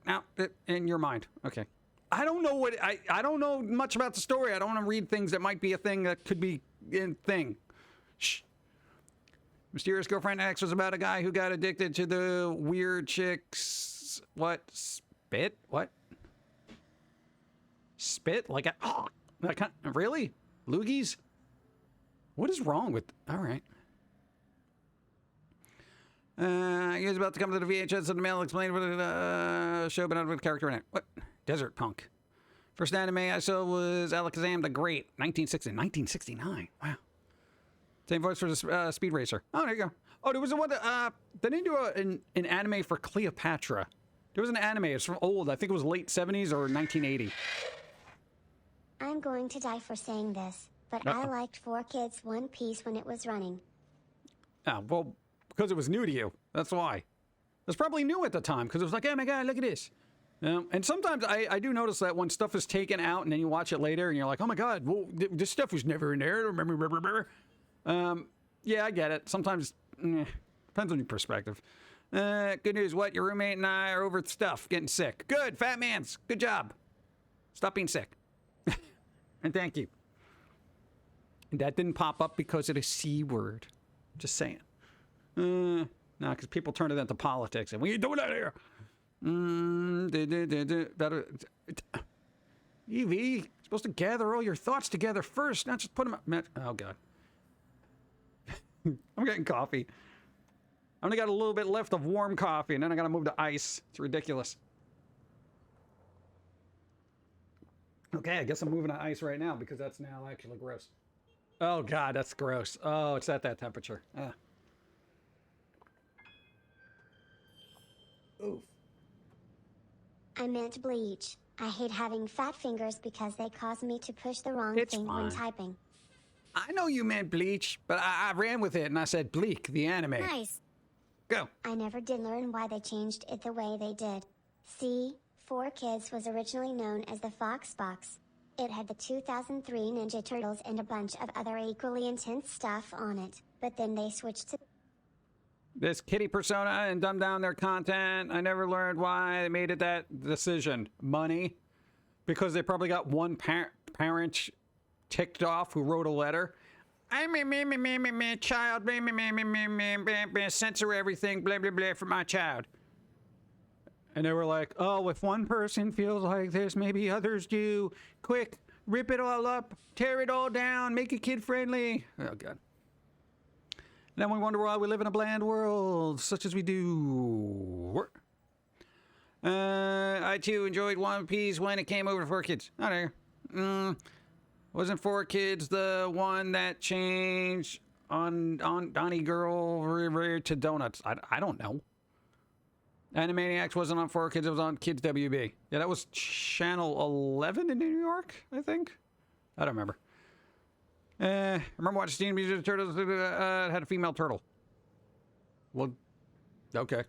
Now, in your mind. Okay. I don't know what... I don't know much about the story. I don't want to read things that might be a thing that could be a thing. Shh. Mysterious Girlfriend X was about a guy who got addicted to the weird chicks... What? Spit? What? Spit? Like a... Oh, that kind, really? Loogies? What is wrong with... All right. He was about to come to the VHS and the mail explained what the show, but not with character in it. What? Desert Punk. First anime I saw was Alakazam the Great, 1969. Wow. Same voice for the Speed Racer. Oh, there you go. Oh, there was a one that... they didn't do an anime for Cleopatra. There was an anime. It's from old. I think it was late 70s or 1980. I'm going to die for saying this, but I liked 4 Kids One Piece when it was running. Oh, well, because it was new to you. That's why. It was probably new at the time, because it was like, oh my God, look at this. And sometimes I do notice that when stuff is taken out and then you watch it later and you're like, oh my God, well, this stuff was never in there. Yeah, I get it. Sometimes, depends on your perspective. Good news, what? Your roommate and I are over stuff, getting sick. Good, fat mans. Good job. Stop being sick. And thank you. And that didn't pop up because of the C word. Just saying. No, because people turn it into politics. And we ain't doing that here. Evie, supposed to gather all your thoughts together first, not just put them up. Oh, God. I'm getting coffee. I only got a little bit left of warm coffee, and then I got to move to ice. It's ridiculous. Okay, I guess I'm moving to ice right now because that's now actually gross. Oh, God, that's gross. Oh, it's at that temperature. Oof. I meant bleach. I hate having fat fingers because they cause me to push the wrong It's thing fine. when typing. I know you meant Bleach, but I ran with it and I said Bleak, the anime. Nice. Go. I never did learn why they changed it the way they did. See, 4 Kids was originally known as the Fox Box. It had the 2003 Ninja Turtles and a bunch of other equally intense stuff on it, but then they switched to This kitty persona and dumb down their content. I never learned why they made it that decision. Money. Because they probably got one parent ticked off who wrote a letter. I'm a child, censor everything, blah, blah, blah, for my child. And they were like, oh, if one person feels like this, maybe others do. Quick, rip it all up, tear it all down, make it kid-friendly. Oh, God. And then we wonder why we live in a bland world, such as we do. I, too, enjoyed One Piece when it came over to 4 Kids. Oh, there. Wasn't 4 Kids the one that changed on Donnie Girl to Donuts? I don't know. Animaniacs wasn't on 4 Kids, it was on Kids WB. Yeah, that was Channel 11 in New York, I think. I don't remember. I remember watching Steam Music Turtles, had a female turtle. Well, okay.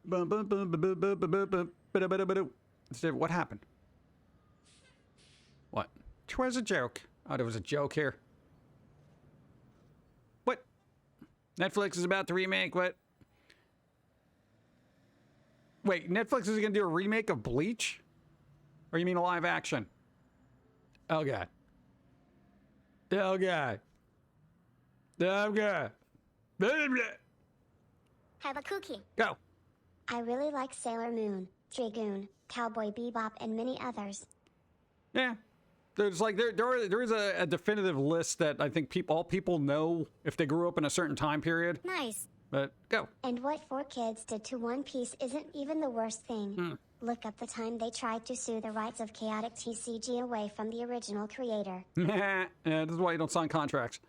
What happened? What? 'Twas a joke. Oh, there was a joke here. What? Netflix is about to remake what? Wait, Netflix is going to do a remake of Bleach? Or you mean a live action? Oh, God. Oh, God. Oh, God. Have a cookie. Go. I really like Sailor Moon, Dragoon, Cowboy Bebop, and many others. Yeah. There's like there is a definitive list that I think all people know if they grew up in a certain time period. Nice. But go. And what 4Kids did to One Piece isn't even the worst thing. Look up the time they tried to sue the rights of chaotic TCG away from the original creator. Yeah, this is why you don't sign contracts.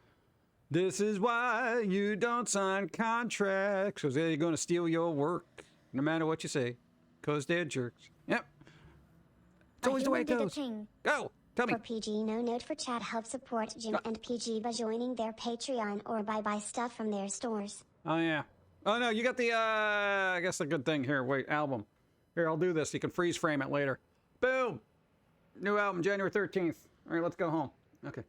This is why you don't sign contracts, because they're going to steal your work, no matter what you say, because they're jerks. Yep. It's always the way it goes. Go. Tell me. For PG, no note for chat, help support Jim and PG by joining their Patreon or buy stuff from their stores. Oh, yeah. Oh, no, you got the, I guess the good thing here. Wait, album. Here, I'll do this. You can freeze frame it later. Boom. New album, January 13th. All right, let's go home. Okay.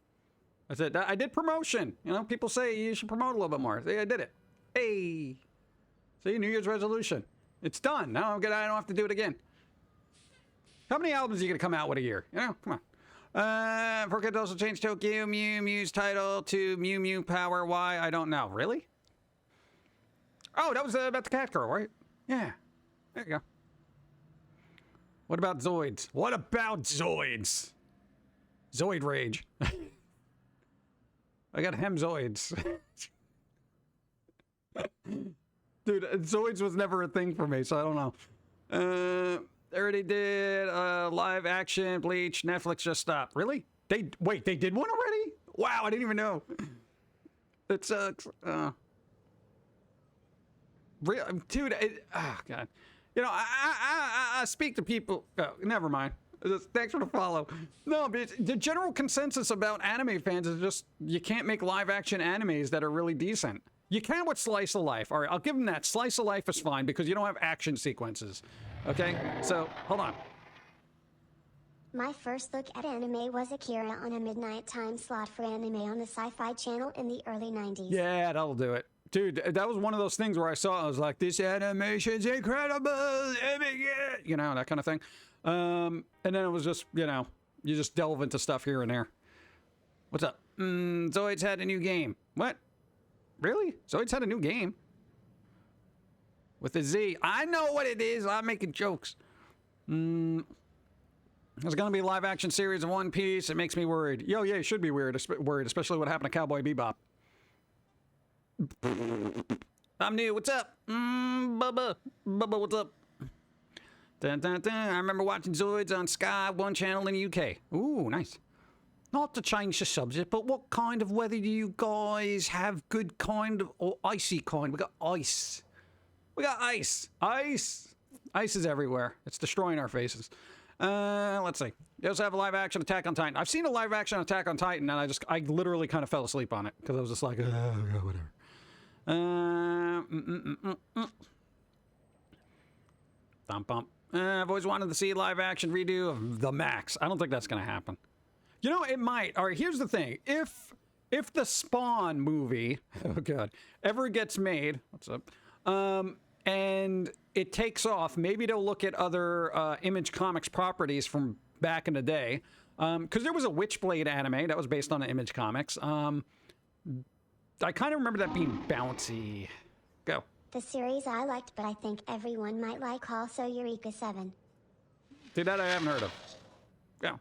That's it. I did promotion. You know, people say you should promote a little bit more. See, I did it. Hey. See, New Year's resolution. It's done. Now I don't have to do it again. How many albums are you going to come out with a year? You know, come on. 4Kids also changed Tokyo Mew Mew's title to Mew Mew Power. Why? I don't know. Really? Oh, that was about the cat girl, right? Yeah. There you go. What about Zoids? What about Zoids? Zoid rage. I got Hemzoids. Dude, Zoids was never a thing for me, so I don't know. They already did live action Bleach. Netflix just stopped. Really? They did one already? Wow, I didn't even know. It sucks. Dude, oh god. You know, I speak to people. Oh, never mind. Thanks for the follow. No, but the general consensus about anime fans is just you can't make live action animes that are really decent. You can with Slice of Life. All right, I'll give them that. Slice of Life is fine because you don't have action sequences. Okay, so hold on. My first look at anime was Akira on a midnight time slot for anime on the Sci-Fi Channel in the early 90s. Yeah, that'll do it. Dude, that was one of those things where I saw it, I was like, this animation's incredible, you know, that kind of thing. And then it was just, you know, you just delve into stuff here and there. What's up? Zoids had a new game. What? Really? Zoids had a new game? With a Z. I know what it is. I'm making jokes. There's gonna be a live action series of One Piece. It makes me worried. Yo, yeah, it should be worried, especially what happened to Cowboy Bebop. I'm new. What's up? Bubba, what's up? Dun, dun, dun. I remember watching Zoids on Sky One channel in the UK. Ooh, nice. Not to change the subject, but what kind of weather do you guys have? Good kind of, or icy kind? We got ice. We got ice. Ice. Ice is everywhere. It's destroying our faces. Let's see. They also have a live action Attack on Titan. I've seen a live action Attack on Titan, and I literally kind of fell asleep on it because I was just like, whatever. I've always wanted to see a live action redo of The Max. I don't think that's going to happen. You know, it might. All right, here's the thing. If the Spawn movie, oh god, ever gets made, what's up? And it takes off, maybe they'll look at other Image Comics properties from back in the day. Because there was a Witchblade anime that was based on an Image Comics. I kind of remember that being bouncy. Go. The series I liked, but I think everyone might like also Eureka 7. See, that I haven't heard of. Go.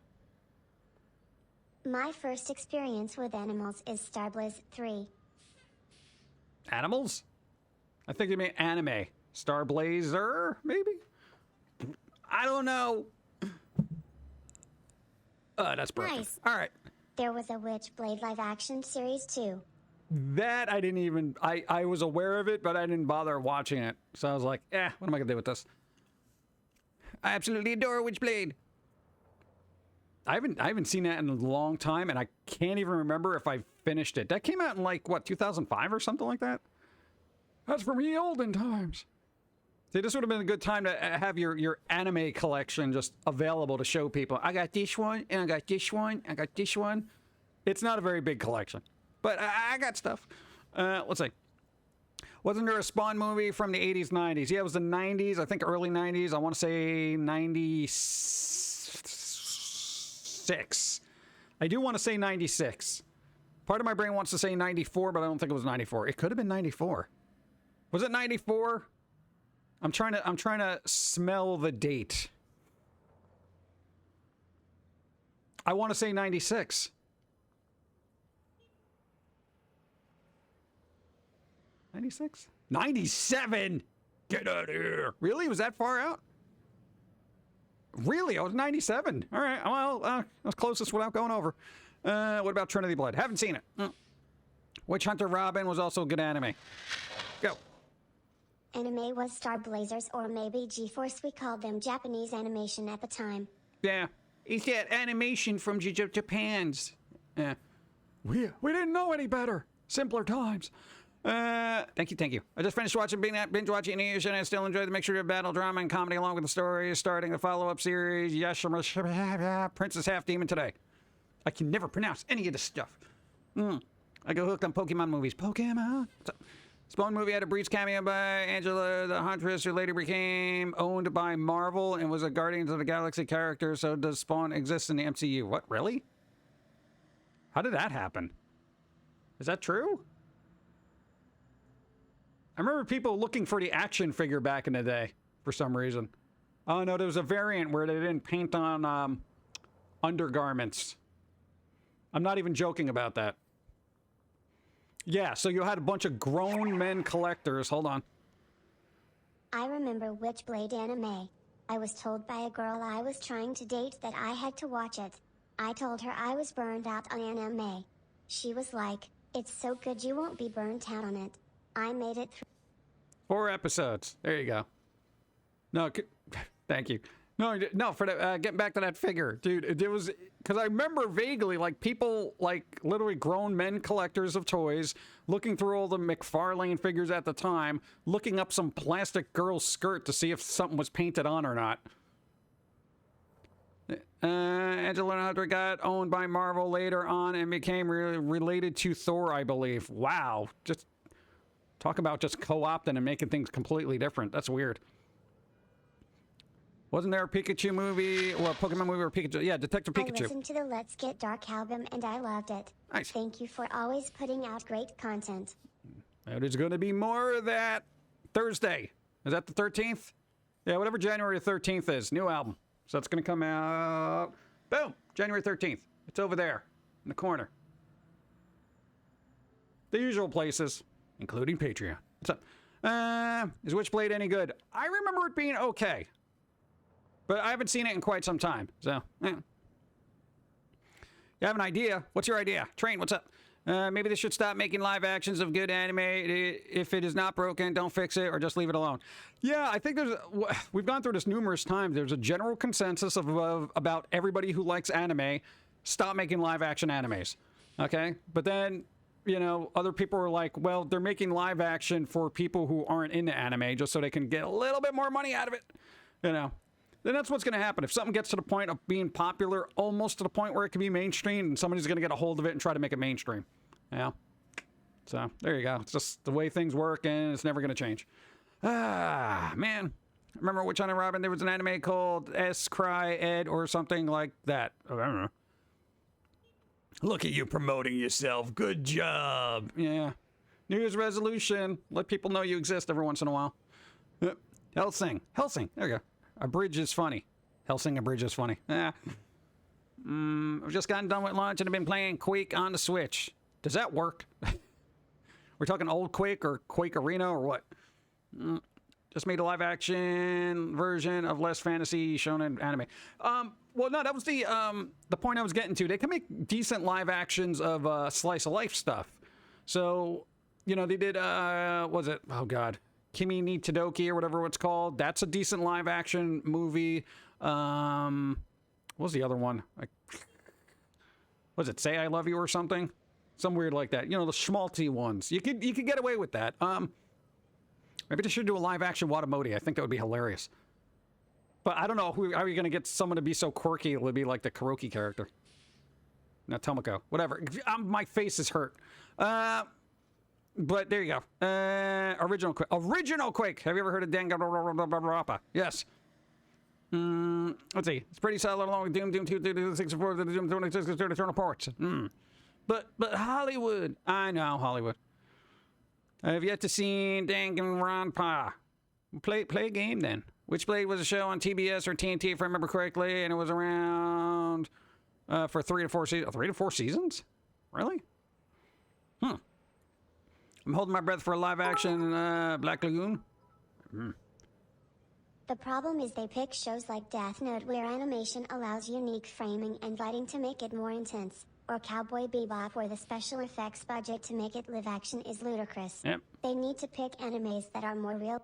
My first experience with animals is Starblaze 3. Animals? I think you mean anime. Starblazer, maybe? I don't know. That's broken. Nice. All right. There was a Witchblade live action series too. That I didn't even, I was aware of it, but I didn't bother watching it. So I was like, what am I going to do with this? I absolutely adore Witchblade. I haven't seen that in a long time, and I can't even remember if I finished it. That came out in like, what, 2005 or something like that? That's from the olden times. See, this would have been a good time to have your anime collection just available to show people. I got this one, and I got this one, I got this one. It's not a very big collection, but I got stuff. Let's see. Wasn't there a Spawn movie from the 80s, 90s? Yeah, it was the 90s, I think early 90s. I want to say 96. I do want to say 96. Part of my brain wants to say 94, but I don't think it was 94. It could have been 94. Was it 94? I'm trying to smell the date. I want to say 96. 96? 97? Get out of here. Really? Was that far out? Really? I was 97. All right. Well, I was closest without going over. What about Trinity Blood? Haven't seen it. Witch Hunter Robin was also a good anime. Go. Anime was Star Blazers, or maybe G-Force. We called them Japanese animation at the time. Yeah. It's that animation from Japan's. Yeah. We didn't know any better. Simpler times. Thank you. I just finished binge watching News, and I still enjoy the mixture of battle, drama, and comedy along with the story, starting the follow-up series, Princess Half Demon today. I can never pronounce any of this stuff. I go hooked on Pokemon movies. Pokemon? Spawn movie had a brief cameo by Angela the Huntress, who later became owned by Marvel and was a Guardians of the Galaxy character, so does Spawn exist in the MCU? What, really? How did that happen? Is that true? I remember people looking for the action figure back in the day, for some reason. Oh no, there was a variant where they didn't paint on undergarments. I'm not even joking about that. Yeah, so you had a bunch of grown men collectors. Hold on. I remember Witchblade anime. I was told by a girl I was trying to date that I had to watch it. I told her I was burned out on anime. She was like, "It's so good you won't be burnt out on it." I made it through 4 episodes. There you go. No, thank you. No, for the, getting back to that figure, dude, it was, because I remember vaguely, like, people, like, literally grown men collectors of toys, looking through all the McFarlane figures at the time, looking up some plastic girl's skirt to see if something was painted on or not. Angela Hunter got owned by Marvel later on and became related to Thor, I believe. Wow. Just talk about just co-opting and making things completely different. That's weird. Wasn't there a Pikachu movie or a Pokemon movie or Pikachu? Yeah, Detective Pikachu. I listened to the Let's Get Dark album and I loved it. Nice. Thank you for always putting out great content. There's going to be more of that Thursday. Is that the 13th? Yeah, whatever January 13th is. New album. So it's going to come out. Boom! January 13th. It's over there in the corner. The usual places, including Patreon. What's up? Is Witchblade any good? I remember it being okay. But I haven't seen it in quite some time, so, You have an idea? What's your idea? Train, what's up? Maybe they should stop making live actions of good anime. If it is not broken, don't fix it or just leave it alone. Yeah, I think we've gone through this numerous times. There's a general consensus about everybody who likes anime, stop making live action animes, okay? But then, you know, other people are like, well, they're making live action for people who aren't into anime just so they can get a little bit more money out of it, you know? Then that's what's going to happen. If something gets to the point of being popular, almost to the point where it can be mainstream, and somebody's going to get a hold of it and try to make it mainstream. Yeah. So, there you go. It's just the way things work, and it's never going to change. Ah, man. Remember Witch Hunter Robin? There was an anime called S. Cry Ed or something like that. Oh, I don't know. Look at you promoting yourself. Good job. Yeah. New Year's resolution. Let people know you exist every once in a while. Helsing. There you go. A bridge is funny. Helsing, a bridge is funny. I've just gotten done with lunch and I've been playing Quake on the Switch. Does that work? We're talking old Quake or Quake Arena or what? Just made a live action version of less fantasy shonen anime. Well, no, that was the point I was getting to. They can make decent live actions of slice of life stuff. So, you know, they did, was it? Oh, God. Kimi ni Todoki or whatever it's called. That's a decent live action movie. What was the other one? Like, was it Say I Love You or something? Some weird like that. You know, the schmaltzy ones. You could get away with that. Maybe they should do a live action Watamoti. I think that would be hilarious. But I don't know. How are you going to get someone to be so quirky it would be like the Kuroki character? Not Tomoko. Whatever. My face is hurt. But there you go. Original Quake. Have you ever heard of Danganronpa? Yes. Let's see. It's pretty solid along with Doom 2, Doom 64, Doom 26, Eternal Ports. But Hollywood. I know, Hollywood. I have yet to see Danganronpa. Play a game then. Witchblade was a show on TBS or TNT if I remember correctly, and it was around for 3 to 4 seasons. 3 to 4 seasons? Really? I'm holding my breath for a live action Black Lagoon. The problem is they pick shows like Death Note where animation allows unique framing and lighting to make it more intense, or Cowboy Bebop where the special effects budget to make it live action is ludicrous. Yep. They need to pick animes that are more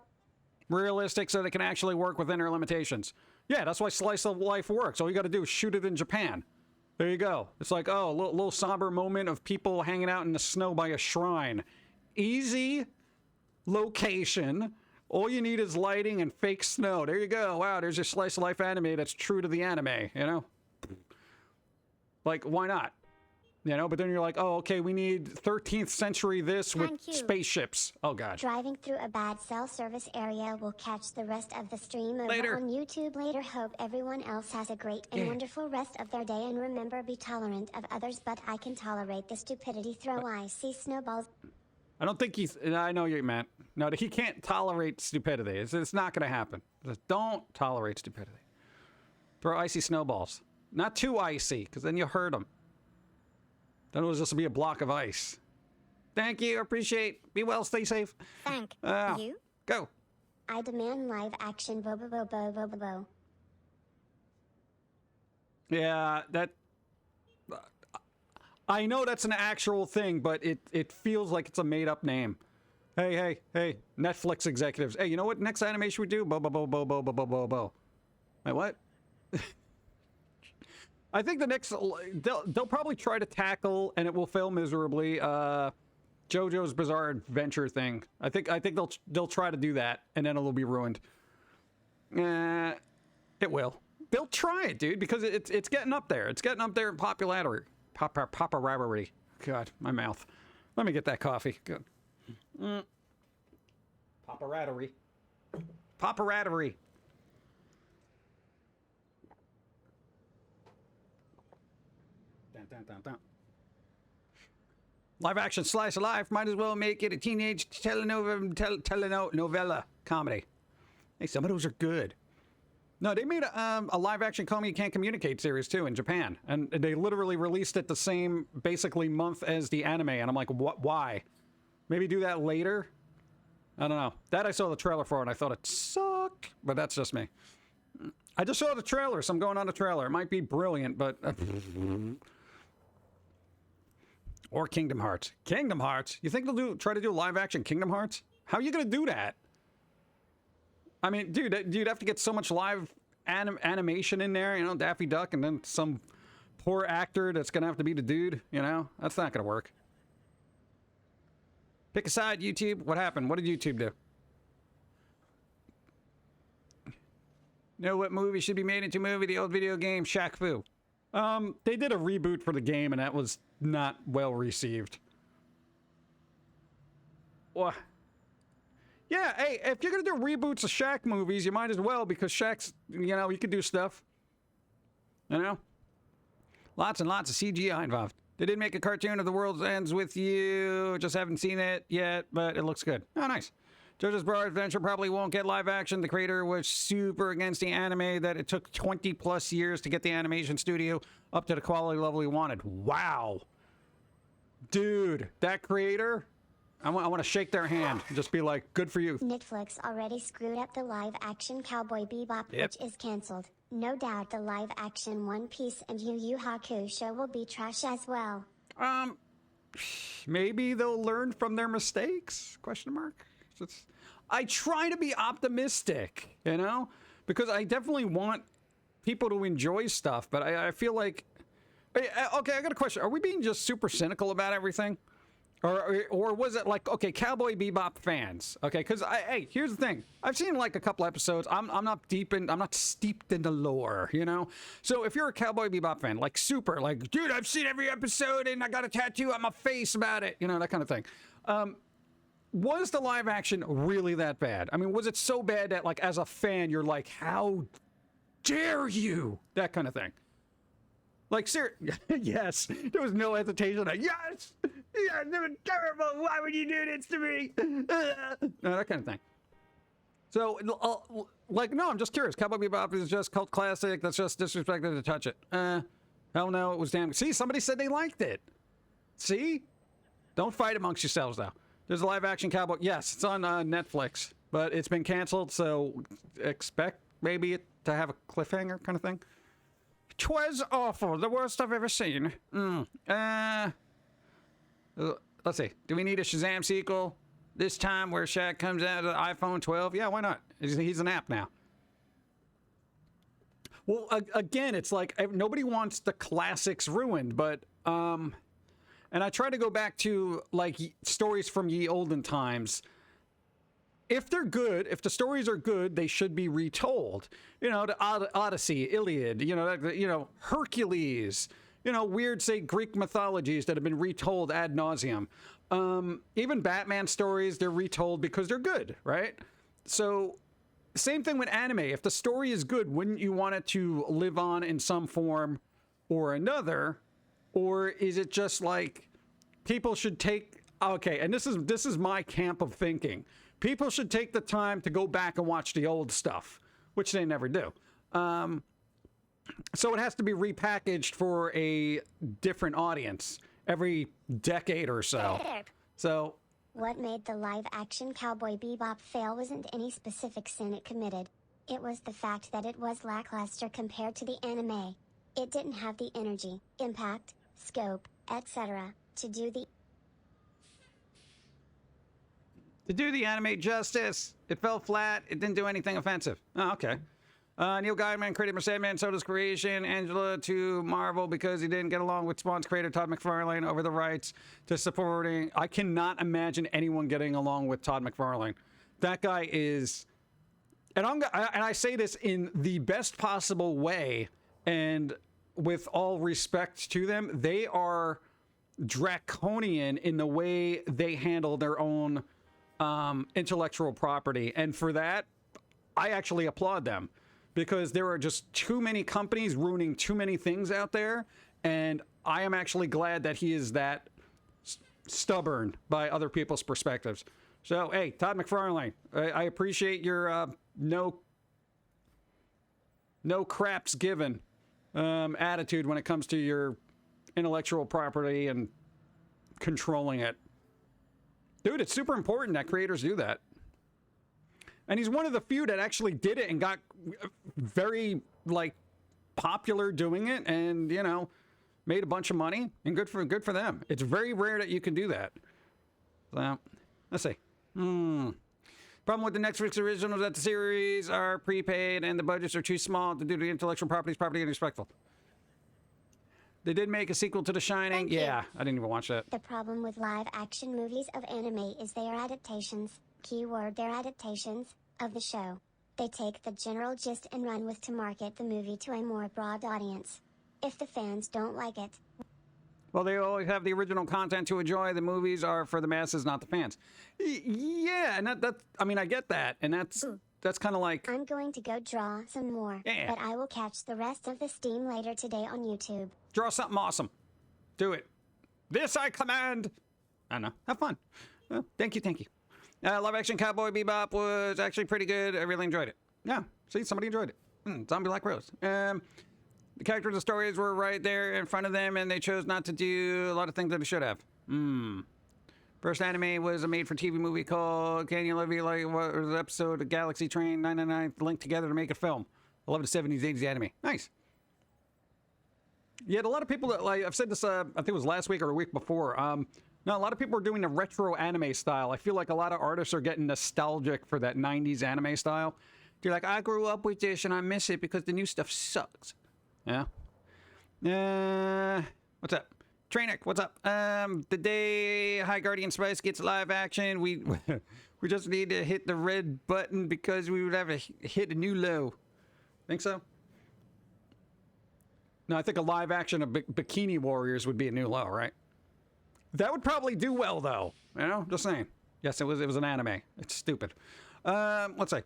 Realistic so they can actually work within their limitations. Yeah, that's why Slice of Life works. All you got to do is shoot it in Japan. There you go. It's like, oh, a little somber moment of people hanging out in the snow by a shrine. Easy location. All you need is lighting and fake snow. There you go. Wow, there's your Slice of Life anime that's true to the anime, you know? Like, why not? You know, but then you're like, oh, okay, we need 13th century this with spaceships. Oh, God. Driving through a bad cell service area will catch the rest of the stream over Later. on YouTube later. Hope everyone else has a great and wonderful rest of their day, and remember, be tolerant of others, but I can tolerate the stupidity. Throw icy snowballs. I don't think he's... I know you meant. No, he can't tolerate stupidity. It's not going to happen. Just don't tolerate stupidity. Throw icy snowballs. Not too icy, because then you hurt him. Then it was just be a block of ice. Thank you. Appreciate. Be well. Stay safe. Thank you. Go. I demand live action. Bo bo bo bo bo bo bo. Yeah, that... I know that's an actual thing, but it feels like it's a made-up name. Hey, Netflix executives. Hey, you know what next animation we do? Bo bo bo bo bo bo bo bo bo. Wait, what? I think the next... They'll probably try to tackle, and it will fail miserably, JoJo's Bizarre Adventure thing. I think they'll try to do that, and then it'll be ruined. It will. They'll try it, dude, because it's getting up there. It's getting up there in popularity. Popularity. God, my mouth. Let me get that coffee. Good. Paparattery. Paparattery. Dun, dun, dun. Live action slice of life. Might as well make it a teenage telenovela comedy. Hey, some of those are good. No, they made a live action Call Me You Can't Communicate series too in Japan, and they literally released it the same basically month as the anime, and I'm like, what? Why? Maybe do that later. I don't know. That I saw the trailer for, and I thought it sucked, but that's just me. I just saw the trailer, so I'm going on the trailer. It might be brilliant, but or Kingdom Hearts. Kingdom Hearts? You think they'll try to do live action Kingdom Hearts? How are you gonna do that? I mean, dude, you'd have to get so much live animation in there, you know, Daffy Duck, and then some poor actor that's gonna have to be the dude, you know? That's not gonna work. Pick a side, YouTube. What happened? What did YouTube do? Know what movie should be made into a movie? The old video game, Shaq Fu. They did a reboot for the game, and that was not well received. What? Yeah, hey, if you're gonna do reboots of Shaq movies, you might as well, because Shaq's, you know, he could do stuff. You know? Lots and lots of CGI involved. They did make a cartoon of The World Ends With You. Just haven't seen it yet, but it looks good. Oh, nice. JoJo's Bizarre Adventure probably won't get live action. The creator was super against the anime, that it took 20 plus years to get the animation studio up to the quality level he wanted. Wow. Dude, that creator... I want to shake their hand and just be like, good for you. Netflix already screwed up the live-action Cowboy Bebop, which is canceled. No doubt the live-action One Piece and Yu Yu Hakusho will be trash as well. Maybe they'll learn from their mistakes? Question mark. I try to be optimistic, you know, because I definitely want people to enjoy stuff, but I feel like... Okay, I got a question. Are we being just super cynical about everything? Or was it like, okay, Cowboy Bebop fans, okay? Because hey, here's the thing. I've seen like a couple episodes. I'm not steeped in the lore, you know. So if you're a Cowboy Bebop fan, like super, like, dude, I've seen every episode and I got a tattoo on my face about it, you know, that kind of thing. Was the live action really that bad? I mean, was it so bad that, like, as a fan, you're like, how dare you? That kind of thing. Like, yes, there was no hesitation. Like, yes, yeah, this was terrible. Why would you do this to me? No, that kind of thing. So, like, no, I'm just curious. Cowboy Bebop is just cult classic. That's just disrespected to touch it. Hell no, it was damn. See, somebody said they liked it. See? Don't fight amongst yourselves, though. There's a live-action cowboy. Yes, it's on Netflix, but it's been canceled, so expect maybe it to have a cliffhanger kind of thing. 'Twas awful. The worst I've ever seen. Let's see. Do we need a Shazam sequel? This time where Shaq comes out of the iPhone 12? Yeah, why not? He's an app now. Well, again, it's like nobody wants the classics ruined, but and I try to go back to like stories from ye olden times. If they're good, if the stories are good, they should be retold. You know, the Odyssey, Iliad, Hercules, weird, say, Greek mythologies that have been retold ad nauseum. Even Batman stories, they're retold because they're good, right? So, same thing with anime. If the story is good, wouldn't you want it to live on in some form or another? Or is it just like people should take... Okay, and this is my camp of thinking. People should take the time to go back and watch the old stuff, which they never do. So it has to be repackaged for a different audience every decade or so. So... What made the live-action Cowboy Bebop fail wasn't any specific sin it committed. It was the fact that it was lackluster compared to the anime. It didn't have the energy, impact, scope, etc. to do the anime justice. It fell flat. It didn't do anything offensive. Oh, okay. Neil Gaiman created Sandman, Soda's creation, Angela to Marvel because he didn't get along with Spawn's creator Todd McFarlane over the rights to supporting. I cannot imagine anyone getting along with Todd McFarlane. That guy is, and I say this in the best possible way, and with all respect to them, they are draconian in the way they handle their own intellectual property, and for that, I actually applaud them. Because there are just too many companies ruining too many things out there, and I am actually glad that he is that stubborn by other people's perspectives. So, hey, Todd McFarlane, I appreciate your no craps given attitude when it comes to your intellectual property and controlling it. Dude, it's super important that creators do that. And he's one of the few that actually did it and got very, like, popular doing it and, made a bunch of money. And good for them. It's very rare that you can do that. So, let's see. Problem with the Netflix originals that the series are prepaid and the budgets are too small to do the intellectual property and respectful. They did make a sequel to The Shining. Yeah, I didn't even watch that. The problem with live-action movies of anime is they are adaptations. Keyword, they're adaptations of the show. They take the general gist and run with to market the movie to a more broad audience. If the fans don't like it, well, they always have the original content to enjoy. The movies are for the masses, not the fans. Yeah, and I get that, and that's kind of like... I'm going to go draw some more, but I will catch the rest of the steam later today on YouTube. Draw something awesome. Do it. This I command. I don't know. Have fun. Thank you. Live-action Cowboy Bebop was actually pretty good. I really enjoyed it. Yeah, see, somebody enjoyed it. Zombie Like Rose. The characters and stories were right there in front of them, and they chose not to do a lot of things that they should have. First anime was a made-for-TV movie called Can You Love You Like what was the episode of Galaxy Train 999 linked together to make a film. I love the 70s, 80s anime. Nice. Yet a lot of people that, like, I've said this, I think it was last week or a week before, no, a lot of people are doing the retro anime style. I feel like a lot of artists are getting nostalgic for that 90s anime style. They're like, I grew up with this and I miss it because the new stuff sucks. Yeah. What's up? Trainek, what's up? The day High Guardian Spice gets live action, we just need to hit the red button because we would have to hit a new low. Think so? No, I think a live action of Bikini Warriors would be a new low, right? That would probably do well, though. Just saying. Yes, it was an anime. It's stupid. Let's see.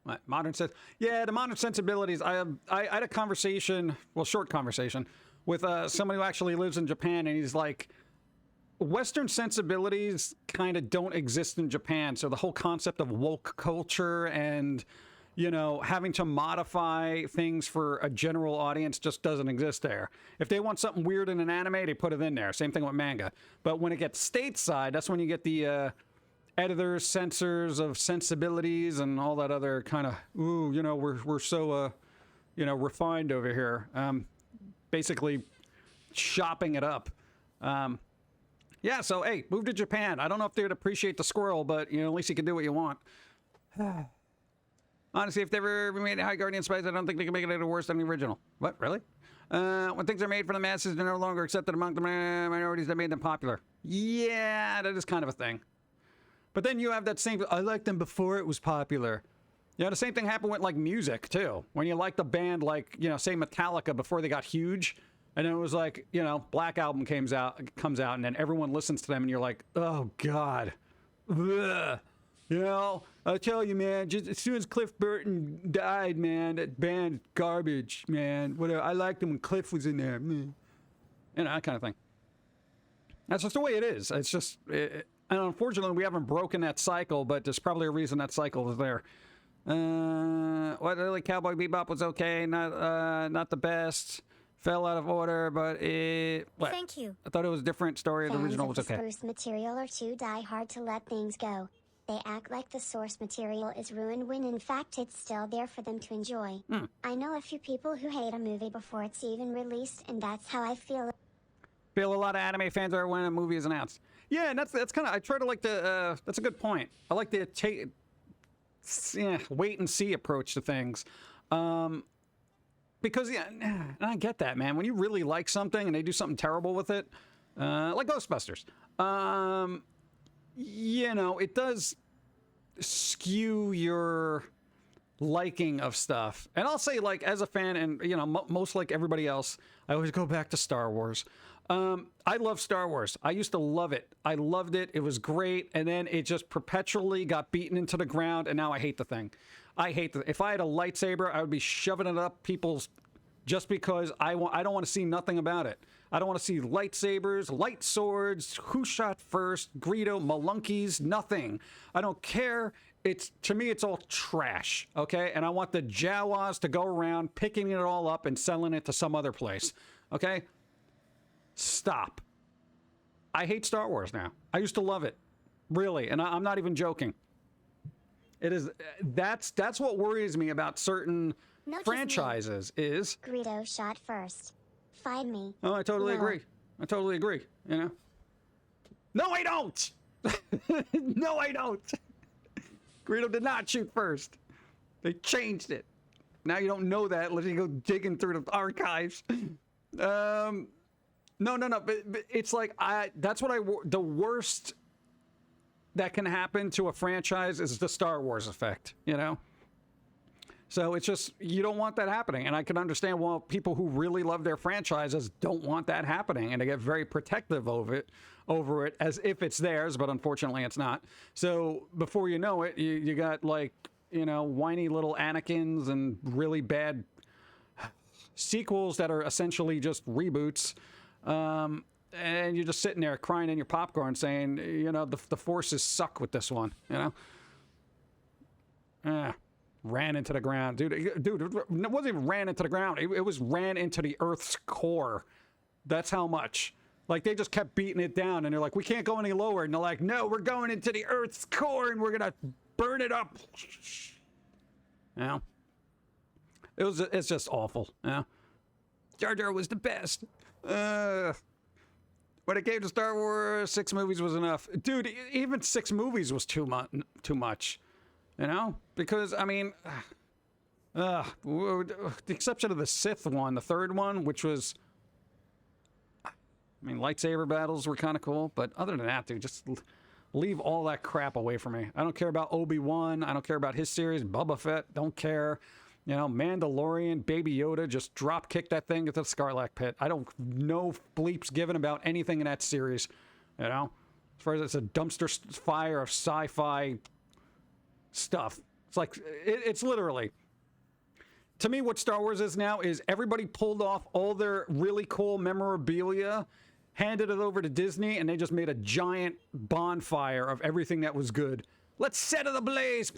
What, modern sense? Yeah, the modern sensibilities. I had a conversation, well, short conversation, with somebody who actually lives in Japan, and he's like, Western sensibilities kind of don't exist in Japan. So the whole concept of woke culture and, you know, having to modify things for a general audience just doesn't exist there. If they want something weird in an anime, they put it in there. Same thing with manga. But when it gets stateside, that's when you get the editors, censors of sensibilities and all that other kind of, ooh, you know, we're so, you know, refined over here. Basically shopping it up. Yeah, so, hey, move to Japan. I don't know if they would appreciate the squirrel, but, you know, at least you can do what you want. Honestly, if they ever made High Guardian Spice, I don't think they can make it any worse than the original. What, really? When things are made for the masses, they're no longer accepted among the minorities that made them popular. Yeah, that is kind of a thing. But then you have that same, I liked them before it was popular. You know, the same thing happened with, like, music, too. When you liked a band like, you know, say Metallica before they got huge, and then it was like, you know, Black Album comes out, and then everyone listens to them, and you're like, oh, God. Ugh. You know, I'll tell you, man, just as soon as Cliff Burton died, man, that band garbage, man. Whatever. I liked them when Cliff was in there. You know, that kind of thing. That's just the way it is. It's just, and unfortunately, we haven't broken that cycle, but there's probably a reason that cycle is there. What, really, Cowboy Bebop was okay, not the best. Fell out of order, but it... What? Thank you. I thought it was a different story. The original was okay. Fans of the source material are too die-hard to let things go. They act like the source material is ruined when in fact it's still there for them to enjoy. I know a few people who hate a movie before it's even released, and that's how I feel. Feel a lot of anime fans are when a movie is announced. Yeah, and that's kind of... I try to like the... that's a good point. I like the wait and see approach to things. Because, yeah, and I get that, man. When you really like something and they do something terrible with it, like Ghostbusters, you know, it does skew your liking of stuff. And I'll say, like, as a fan, and, you know, most like everybody else, I always go back to Star Wars. I love Star Wars. I used to love it. I loved it. It was great. And then it just perpetually got beaten into the ground, and now I hate the thing. I hate the... If I had a lightsaber, I would be shoving it up people's... Just because I don't want to see nothing about it. I don't want to see lightsabers, light swords, who shot first, Greedo, Malunkies, nothing. I don't care. To me, it's all trash, okay? And I want the Jawas to go around picking it all up and selling it to some other place, okay? Stop. I hate Star Wars now. I used to love it, really, and I'm not even joking. It is... That's what worries me about certain... franchises is... Greedo shot first. Find me. Oh, I totally agree. I totally agree, you know? No, I don't! No, I don't! Greedo did not shoot first. They changed it. Now you don't know that unless you go digging through the archives. No, but it's like, that's what the worst that can happen to a franchise is the Star Wars effect, you know? So it's just, you don't want that happening. And I can understand why people who really love their franchises don't want that happening. And they get very protective over it as if it's theirs, but unfortunately it's not. So before you know it, you got, like, you know, whiny little Anakins and really bad sequels that are essentially just reboots. And you're just sitting there crying in your popcorn saying, you know, the forces suck with this one, you know? Ran into the ground. Dude, it wasn't even ran into the ground. It was ran into the Earth's core. That's how much. Like, they just kept beating it down, and they're like, we can't go any lower. And they're like, no, we're going into the Earth's core, and we're going to burn it up. You know? It's just awful, you know? Jar Jar was the best. When it came to Star Wars, 6 movies was enough. Dude, even 6 movies was too much. You know? Because, I mean, the exception of the Sith one, the third one, which was, I mean, lightsaber battles were kind of cool, but other than that, dude, just leave all that crap away from me. I don't care about Obi-Wan. I don't care about his series. Boba Fett, don't care. You know, Mandalorian, Baby Yoda, just drop kick that thing into the Sarlacc pit. I don't know bleeps given about anything in that series, you know? As far as it's a dumpster fire of sci-fi stuff. It's like, it's literally, to me, what Star Wars is now is everybody pulled off all their really cool memorabilia, handed it over to Disney, and they just made a giant bonfire of everything that was good. Let's set it ablaze.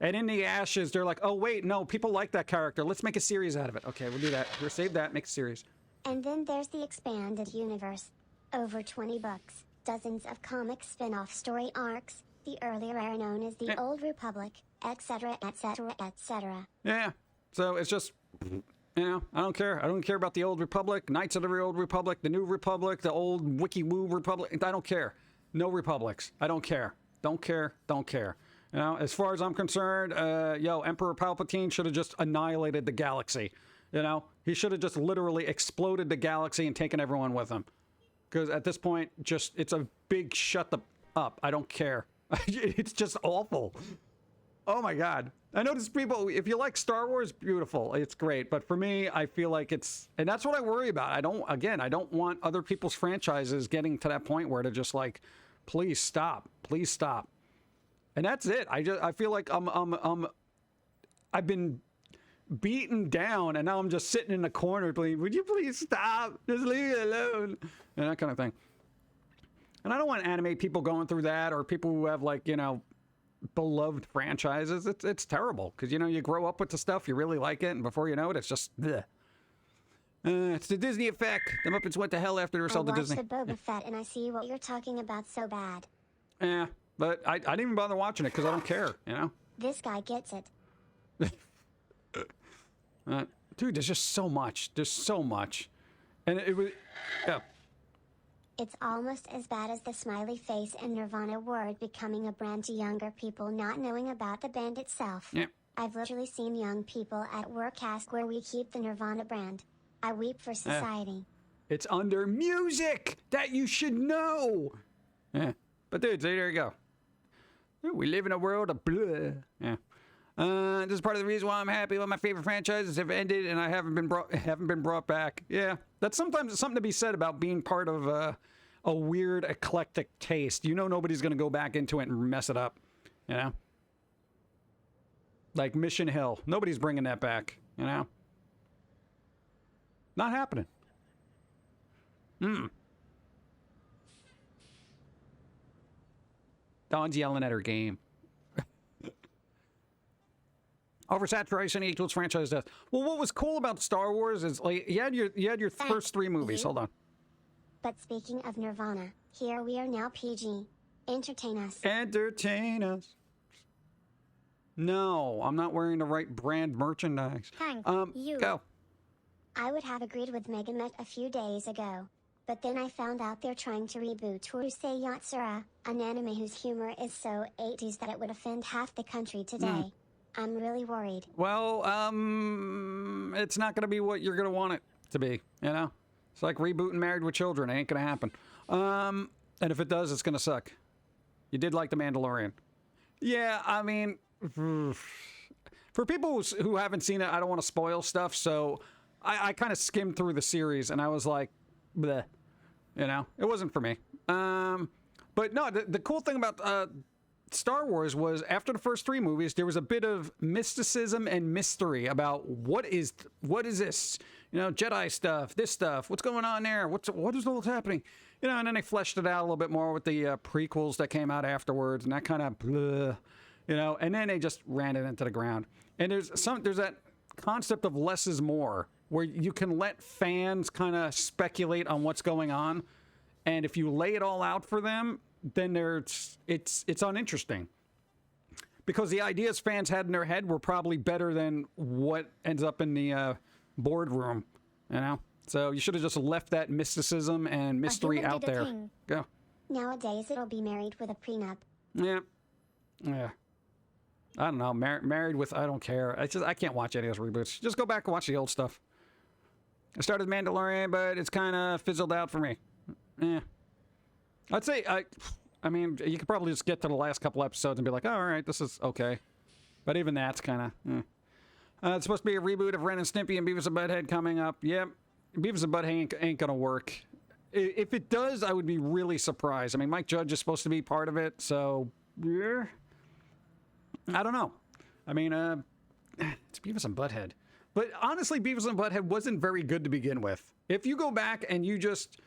And in the ashes, they're like, oh, wait, no, people like that character. Let's make a series out of it. Okay, we'll do that. We'll save that, make a series. And then there's the expanded universe. Over 20 books, dozens of comic spin-off story arcs, the earlier era known as the Old Republic, etc., etc., etc. Yeah, so it's just, you know, I don't care. I don't care about the Old Republic, Knights of the Old Republic, the New Republic, the old Wiki-Woo Republic. I don't care. No republics. I don't care. Don't care. Don't care. You know, as far as I'm concerned, Emperor Palpatine should have just annihilated the galaxy. You know, he should have just literally exploded the galaxy and taken everyone with him. Because at this point, just, it's a big shut the up. I don't care. It's just awful. Oh my God. I notice people, if you like Star Wars, beautiful. It's great. But for me, I feel like it's, and that's what I worry about. I don't want other people's franchises getting to that point where they're just like, please stop. Please stop. And that's it. I feel like I've been beaten down, and now I'm just sitting in the corner playing, would you please stop? Just leave it alone. And that kind of thing. And I don't want anime people going through that, or people who have, like, you know, beloved franchises. It's terrible, because, you know, you grow up with the stuff, you really like it, and before you know it, it's just, bleh. It's the Disney effect. The Muppets went to hell after they were sold to Disney. I watched the Boba Fett, and I see what you're talking about so bad. Yeah. But I didn't even bother watching it because I don't care, you know? This guy gets it. Dude, there's just so much. There's so much. And it was... Yeah. It's almost as bad as the smiley face and Nirvana word becoming a brand to younger people not knowing about the band itself. Yeah. I've literally seen young people at work ask where we keep the Nirvana brand. I weep for society. It's under music that you should know. Yeah. But dude, there you go. We live in a world of blah. Yeah. This is part of the reason why I'm happy when my favorite franchises have ended and I haven't been brought back. Yeah. That's sometimes something to be said about being part of a weird eclectic taste. You know nobody's going to go back into it and mess it up. You know? Like Mission Hill. Nobody's bringing that back. You know? Not happening. Dawn's yelling at her game. Oversaturation equals franchise death. Well, what was cool about Star Wars is, like, you had your first 3 movies. Hold on. But speaking of Nirvana, here we are now PG. Entertain us. Entertain us. No, I'm not wearing the right brand merchandise. Thank you. Go. I would have agreed with Megamet a few days ago. But then I found out they're trying to reboot Urusei Yatsura, an anime whose humor is so 80s that it would offend half the country today. I'm really worried. Well, it's not going to be what you're going to want it to be, you know? It's like rebooting Married with Children. It ain't going to happen. And if it does, it's going to suck. You did like The Mandalorian. Yeah, I mean, for people who haven't seen it, I don't want to spoil stuff, so I kind of skimmed through the series, and I was like, bleh. You know, it wasn't for me. But no, the cool thing about Star Wars was after the first 3 movies, there was a bit of mysticism and mystery about what is this? You know, Jedi stuff, this stuff, what's going on there? What is all happening? You know, and then they fleshed it out a little bit more with the prequels that came out afterwards, and that kind of blah, you know, and then they just ran it into the ground. And there's that concept of less is more, where you can let fans kind of speculate on what's going on, and if you lay it all out for them, then it's uninteresting. Because the ideas fans had in their head were probably better than what ends up in the boardroom, you know? So you should have just left that mysticism and mystery out there. Go. Nowadays it'll be married with a prenup. Yeah. I don't know. Married with, I don't care. I can't watch any of those reboots. Just go back and watch the old stuff. I started Mandalorian, but it's kind of fizzled out for me. Yeah. I'd say, I mean, you could probably just get to the last couple episodes and be like, oh, all right, this is okay. But even that's kind of, it's supposed to be a reboot of Ren and Stimpy and Beavis and Butthead coming up. Yep. Beavis and Butthead ain't going to work. If it does, I would be really surprised. I mean, Mike Judge is supposed to be part of it, so, yeah. I don't know. I mean, it's Beavis and Butthead. But honestly, Beavis and Butthead wasn't very good to begin with. If you go back and you just...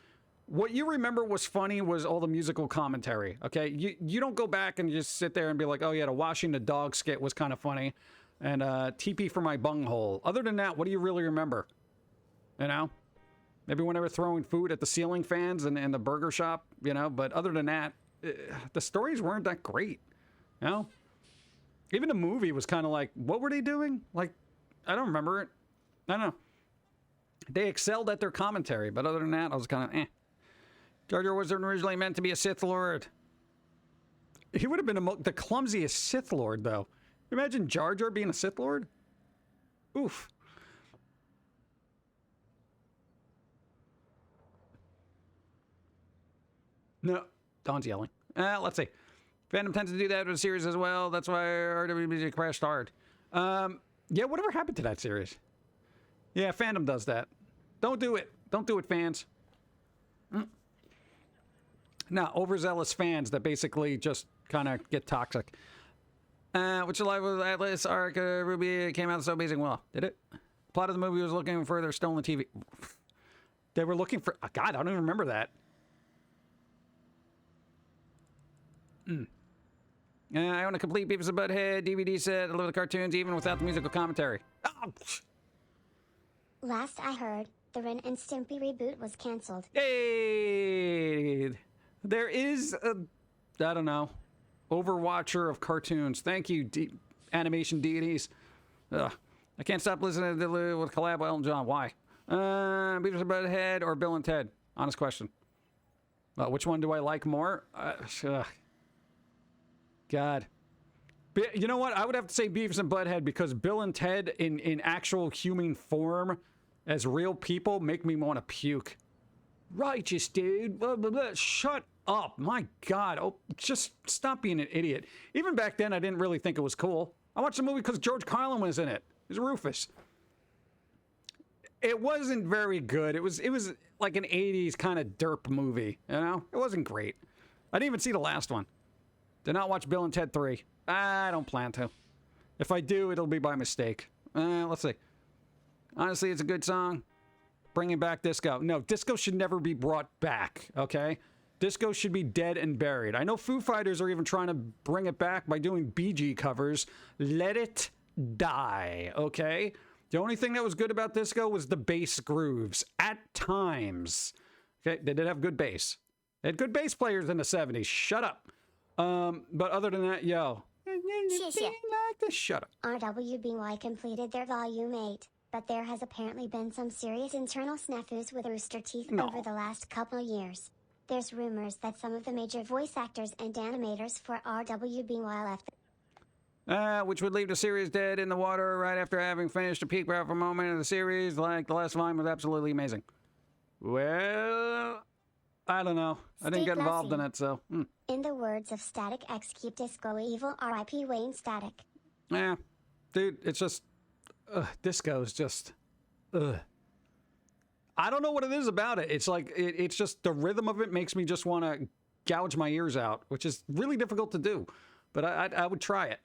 What you remember was funny was all the musical commentary, okay? You don't go back and just sit there and be like, oh yeah, the washing the dog skit was kind of funny. And TP for my bunghole. Other than that, what do you really remember? You know? Maybe when they were throwing food at the ceiling fans and the burger shop, you know? But other than that, the stories weren't that great, you know? Even the movie was kind of like, what were they doing? Like, I don't remember it. I don't know. They excelled at their commentary, but other than that, I was kind of, eh. Jar Jar wasn't originally meant to be a Sith Lord. He would have been the clumsiest Sith Lord, though. Imagine Jar Jar being a Sith Lord? Oof. No. Dawn's yelling. Let's see. Fandom tends to do that with a series as well. That's why RWBG crashed hard. Yeah, whatever happened to that series? Yeah, fandom does that. Don't do it. Don't do it, fans. No, overzealous fans that basically just kind of get toxic. Which live with Atlas arc Ruby came out so amazing. Well, did it? Plot of the movie was looking for their stolen TV. They were looking for... Oh, God, I don't even remember that. I own a complete Beavis and Butthead DVD set. I love the cartoons even without the musical commentary. Oh. Last I heard, the Ren and Stimpy reboot was canceled. Hey! There is a... I don't know. Overwatcher of cartoons. Thank you, animation deities. Ugh. I can't stop listening to with collab with Elton John. Why? Beavis and Butthead or Bill and Ted? Honest question. Which one do I like more? God. You know what? I would have to say Beavis and Butthead because Bill and Ted in actual human form as real people make me want to puke. Righteous, dude. Blah, blah, blah. Shut up. My God. Oh, just stop being an idiot. Even back then, I didn't really think it was cool. I watched the movie because George Carlin was in it. It was Rufus. It wasn't very good. It was like an 80s kind of derp movie, you know? It wasn't great. I didn't even see the last one. Did not watch Bill and Ted 3. I don't plan to. If I do, it'll be by mistake. Let's see. Honestly, it's a good song. Bringing back disco. No, disco should never be brought back, okay? Disco should be dead and buried. I know Foo Fighters are even trying to bring it back by doing BG covers. Let it die, okay? The only thing that was good about disco was the bass grooves. At times. Okay, they did have good bass. They had good bass players in the 70s. Shut up. But other than that, yo. Shut up. RWBY completed their Volume 8, but there has apparently been some serious internal snafus with Rooster Teeth over the last couple years. There's rumors that some of the major voice actors and animators for RWBY left. Which would leave the series dead in the water right after having finished a peak powerful moment of the series, like the last volume was absolutely amazing. Well, I don't know. I didn't get involved in it, so. In the words of Static X, keep disco evil, R.I.P. Wayne Static. Yeah, dude, it's just, disco is just, I don't know what it is about it. It's like, it's just, the rhythm of it makes me just want to gouge my ears out, which is really difficult to do. But I would try it.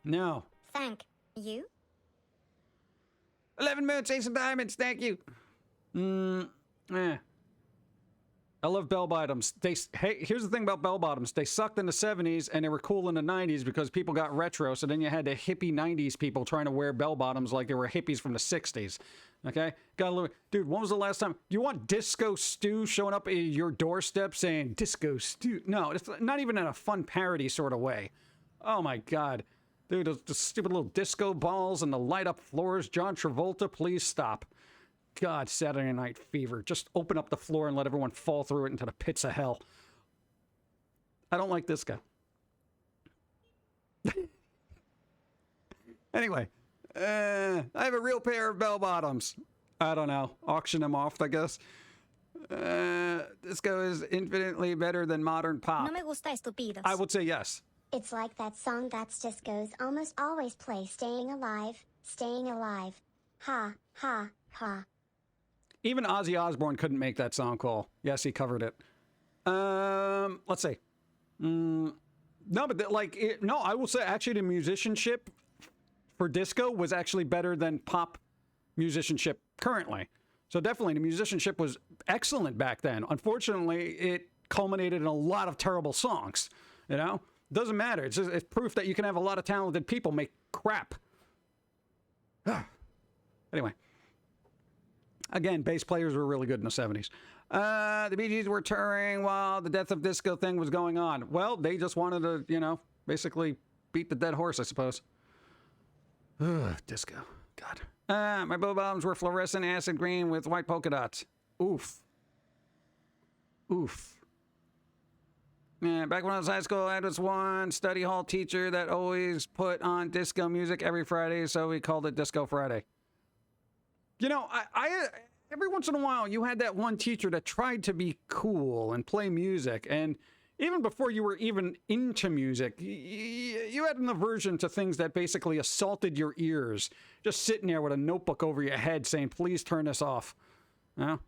No. Thank you. 11 minutes, Ace of Diamonds, thank you. I love bell bottoms. Hey, here's the thing about bell bottoms. They sucked in the 70s and they were cool in the 90s because people got retro. So then you had the hippie 90s people trying to wear bell bottoms like they were hippies from the 60s. Okay? Got a little, dude, when was the last time you want Disco Stew showing up at your doorstep saying Disco Stew? No, it's not even in a fun parody sort of way. Oh my God. Dude, the stupid little disco balls and the light up floors. John Travolta, please stop. God, Saturday Night Fever. Just open up the floor and let everyone fall through it into the pits of hell. I don't like this guy. Anyway, I have a real pair of bell bottoms. I don't know. Auction them off, I guess. Disco is infinitely better than modern pop. No me gusta estúpidos. I would say yes. It's like that song that's disco's almost always play, Staying Alive, Staying Alive. Ha, ha, ha. Even Ozzy Osbourne couldn't make that song cool. Yes, he covered it. Let's see. No, but no, I will say actually the musicianship for disco was actually better than pop musicianship currently. So definitely the musicianship was excellent back then. Unfortunately, it culminated in a lot of terrible songs. You know, doesn't matter. It's proof that you can have a lot of talented people make crap. Anyway, again, bass players were really good in the 70s. The Bee Gees were touring while the Death of Disco thing was going on. Well, they just wanted to, you know, basically beat the dead horse, I suppose. Disco. God. My bow bombs were fluorescent acid green with white polka dots. Oof. Oof. Yeah, back when I was in high school, I had this one study hall teacher that always put on disco music every Friday, so we called it Disco Friday. You know, I every once in a while, you had that one teacher that tried to be cool and play music, and even before you were even into music, you had an aversion to things that basically assaulted your ears, just sitting there with a notebook over your head saying, please turn this off. You know?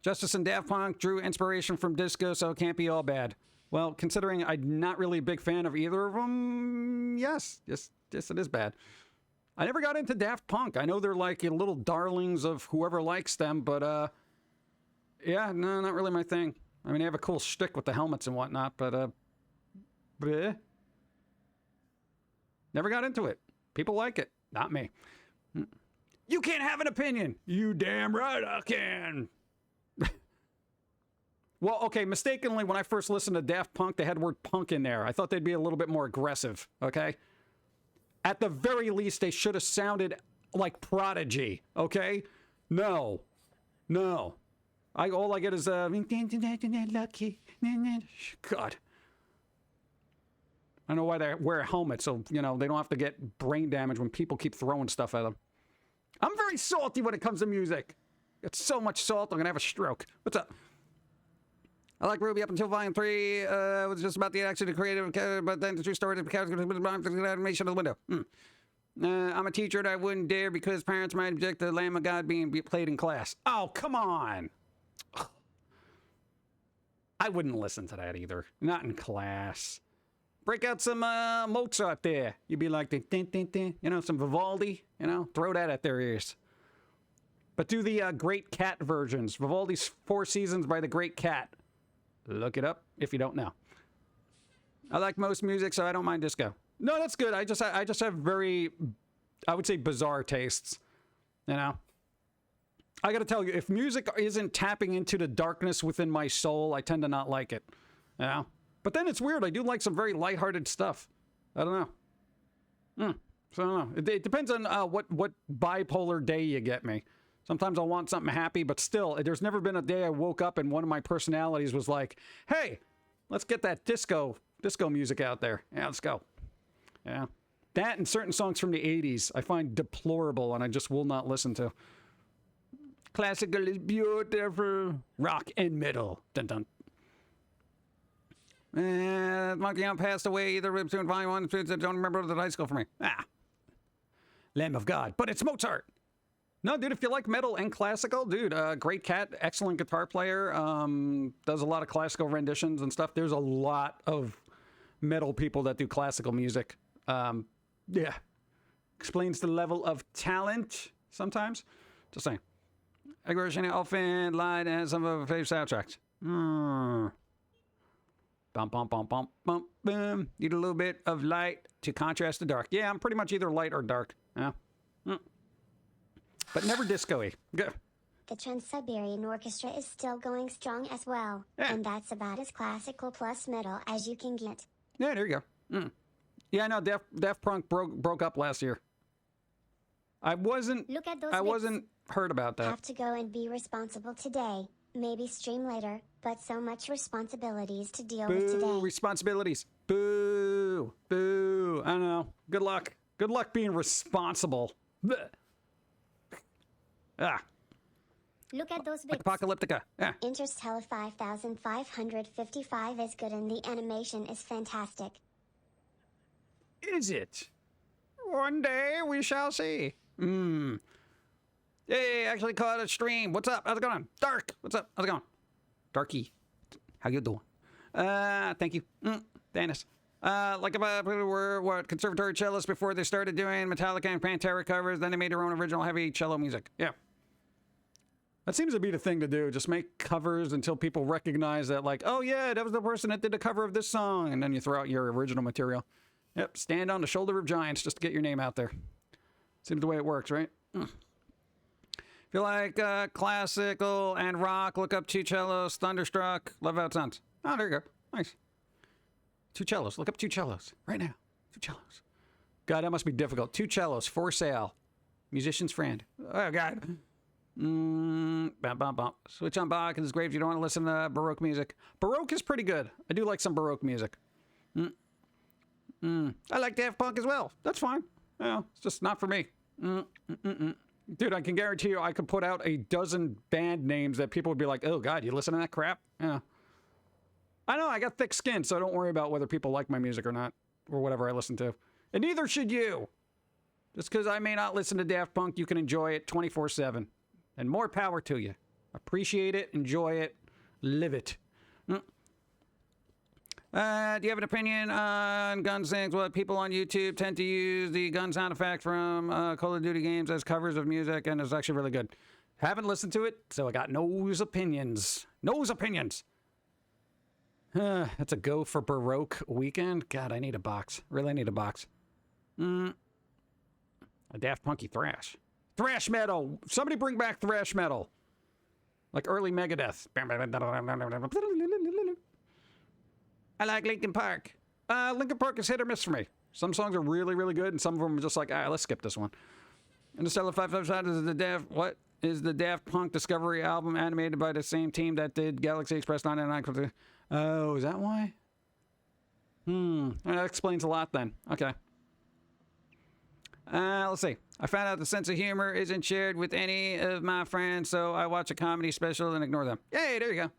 Justice and Daft Punk drew inspiration from disco, so it can't be all bad. Well, considering I'm not really a big fan of either of them, yes, it is bad. I never got into Daft Punk. I know they're like little darlings of whoever likes them, but yeah, no, not really my thing. I mean, they have a cool shtick with the helmets and whatnot, but bleh. Never got into it. People like it, not me. You can't have an opinion. You damn right I can. Well, okay, mistakenly, when I first listened to Daft Punk, they had the word punk in there. I thought they'd be a little bit more aggressive, okay? At the very least, they should have sounded like Prodigy, okay? No. All I get is, lucky. God. I don't know why they wear helmets, so, you know, they don't have to get brain damage when people keep throwing stuff at them. I'm very salty when it comes to music. It's so much salt, I'm going to have a stroke. What's up? I like Ruby up until Volume 3. It was just about the action of creative, but then the true story of the animation of the window. I'm a teacher and I wouldn't dare because parents might object to the Lamb of God being played in class. Oh, come on. I wouldn't listen to that either. Not in class. Break out some Mozart there. You'd be like, you know, some Vivaldi, you know, throw that at their ears. But do the Great Cat versions. Vivaldi's Four Seasons by the Great Cat. Look it up if you don't know. I like most music, so I don't mind disco. No, that's good. I just have very, I would say, bizarre tastes. You know? I gotta tell you, if music isn't tapping into the darkness within my soul, I tend to not like it. You know? But then it's weird. I do like some very lighthearted stuff. I don't know. So I don't know. It depends on what bipolar day you get me. Sometimes I'll want something happy, but still, there's never been a day I woke up and one of my personalities was like, hey, let's get that disco music out there. Yeah, let's go. Yeah. That and certain songs from the 80s I find deplorable and I just will not listen to. Classical is beautiful. Rock and metal. Dun dun. Monkey Hunt passed away either between Volume 1 and 2. I don't remember the high school for me. Lamb of God. But it's Mozart. No, dude, if you like metal and classical, dude, Great Cat, excellent guitar player, does a lot of classical renditions and stuff. There's a lot of metal people that do classical music. Yeah. Explains the level of talent sometimes. Just saying. Aggression, Elfin, Lied, and some of her favorite soundtracks. Bum, bum, bum, bum, bum, boom. Need a little bit of light to contrast the dark. Yeah, I'm pretty much either light or dark. Yeah. But never disco-y. Go. The Trans-Siberian Orchestra is still going strong as well. Yeah. And that's about as classical plus metal as you can get. Yeah, there you go. Yeah, I know Daft Punk broke up last year. I wasn't heard about that. Have to go and be responsible today. Maybe stream later, but so much responsibilities to deal with today. Responsibilities. Boo. Boo. I don't know. Good luck. Good luck being responsible. Blech. Look at those bits. Apocalyptica. Yeah. Interstellar 5555 is good and the animation is fantastic. Is it? One day we shall see. Hey, actually caught a stream. What's up? How's it going? Dark. What's up? How's it going? Darky. How you doing? Thank you. Dennis. Like if I were what conservatory cellists before they started doing Metallica and Pantera covers, then they made their own original heavy cello music. Yeah. That seems to be the thing to do. Just make covers until people recognize that, like, oh yeah, that was the person that did the cover of this song, and then you throw out your original material. Yep, stand on the shoulder of giants just to get your name out there. Seems the way it works, right? If you like classical and rock, look up Two Cellos, Thunderstruck, love how it sounds. Oh, there you go. Nice. Two cellos. Look up two cellos right now. Two cellos. God, that must be difficult. Two cellos for sale. Musician's friend. Oh, God. Bum, bum, bum. Switch on Bach and it's great if you don't want to listen to Baroque music. Baroque is pretty good. I do like some Baroque music. I like Daft Punk as well. That's fine. Yeah, it's just not for me. Dude, I can guarantee you I could put out a dozen band names that people would be like, oh, God, you listen to that crap? Yeah. I know, I got thick skin, so don't worry about whether people like my music or not, or whatever I listen to. And neither should you. Just because I may not listen to Daft Punk, you can enjoy it 24/7. And more power to you. Appreciate it, enjoy it, live it. Do you have an opinion on gun things? Well, people on YouTube tend to use the gun sound effect from Call of Duty games as covers of music, and it's actually really good. Haven't listened to it, so I got no's opinions. No's opinions. That's a go for Baroque weekend. God, I need a box. Really need a box. A Daft Punky thrash. Thrash metal. Somebody bring back thrash metal. Like early Megadeth. I like Linkin Park. Linkin Park is hit or miss for me. Some songs are really, really good, and some of them are just like, let's skip this one. Interstellar 555 is the Daft... What? Is the Daft Punk Discovery album animated by the same team that did Galaxy Express 999? Oh, is that why? That explains a lot then. Okay. Let's see. I found out the sense of humor isn't shared with any of my friends, so I watch a comedy special and ignore them. Yay, there you go.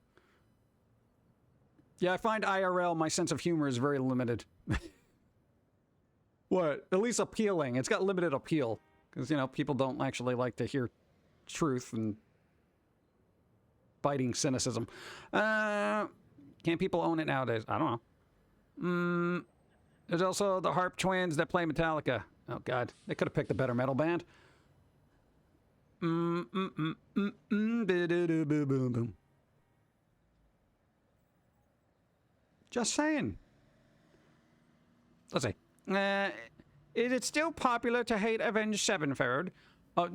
Yeah, I find IRL, my sense of humor is very limited. What? At least appealing. It's got limited appeal. Because, you know, people don't actually like to hear truth and biting cynicism. Can people own it nowadays? I don't know. There's also the Harp Twins that play Metallica. Oh, God. They could have picked a better metal band. Just saying. Let's see. Is it still popular to hate Avenged Sevenfold?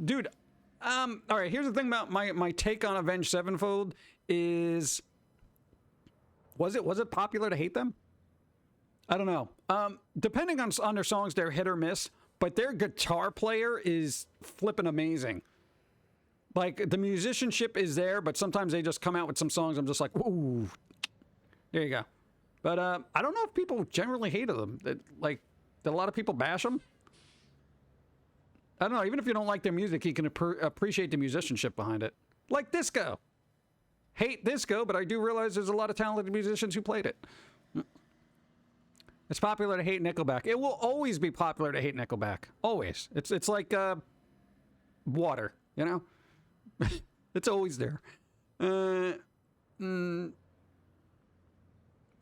Dude, all right, here's the thing about my take on Avenged Sevenfold is... Was it popular to hate them? I don't know. Depending on their songs, they're hit or miss, but their guitar player is flippin' amazing. Like, the musicianship is there, but sometimes they just come out with some songs I'm just like, ooh. There you go. But I don't know if people generally hated them. Like, did a lot of people bash them? I don't know. Even if you don't like their music, you can appreciate the musicianship behind it. Like Disco. Hate Disco, but I do realize there's a lot of talented musicians who played it. It's popular to hate Nickelback. It will always be popular to hate Nickelback. Always. It's like water, you know? It's always there.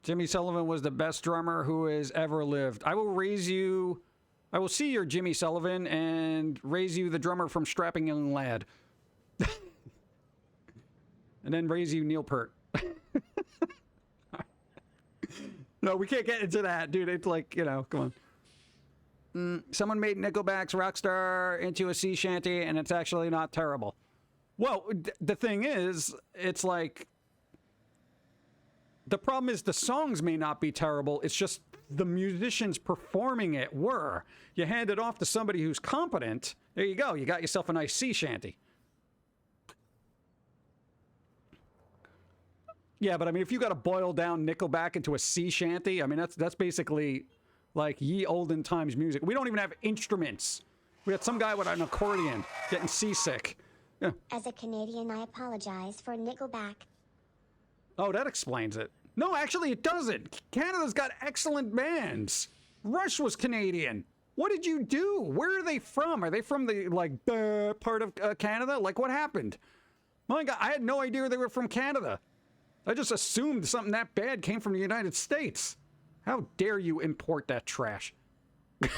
Jimmy Sullivan was the best drummer who has ever lived. I will see your Jimmy Sullivan and raise you the drummer from Strapping Young Lad. And then raise you Neil Peart. No, we can't get into that, dude. It's like, you know, come on. Someone made Nickelback's Rockstar into a sea shanty, and it's actually not terrible. Well, the thing is, it's like... The problem is the songs may not be terrible. It's just the musicians performing it were. You hand it off to somebody who's competent. There you go. You got yourself a nice sea shanty. Yeah, but I mean, if you got to boil down Nickelback into a sea shanty, I mean, that's basically like ye olden times music. We don't even have instruments. We got some guy with an accordion getting seasick. Yeah. As a Canadian, I apologize for Nickelback. Oh, that explains it. No, actually, it doesn't. Canada's got excellent bands. Rush was Canadian. What did you do? Where are they from? Are they from the, like, part of Canada? Like, what happened? My God, I had no idea they were from Canada. I just assumed something that bad came from the United States. How dare you import that trash? People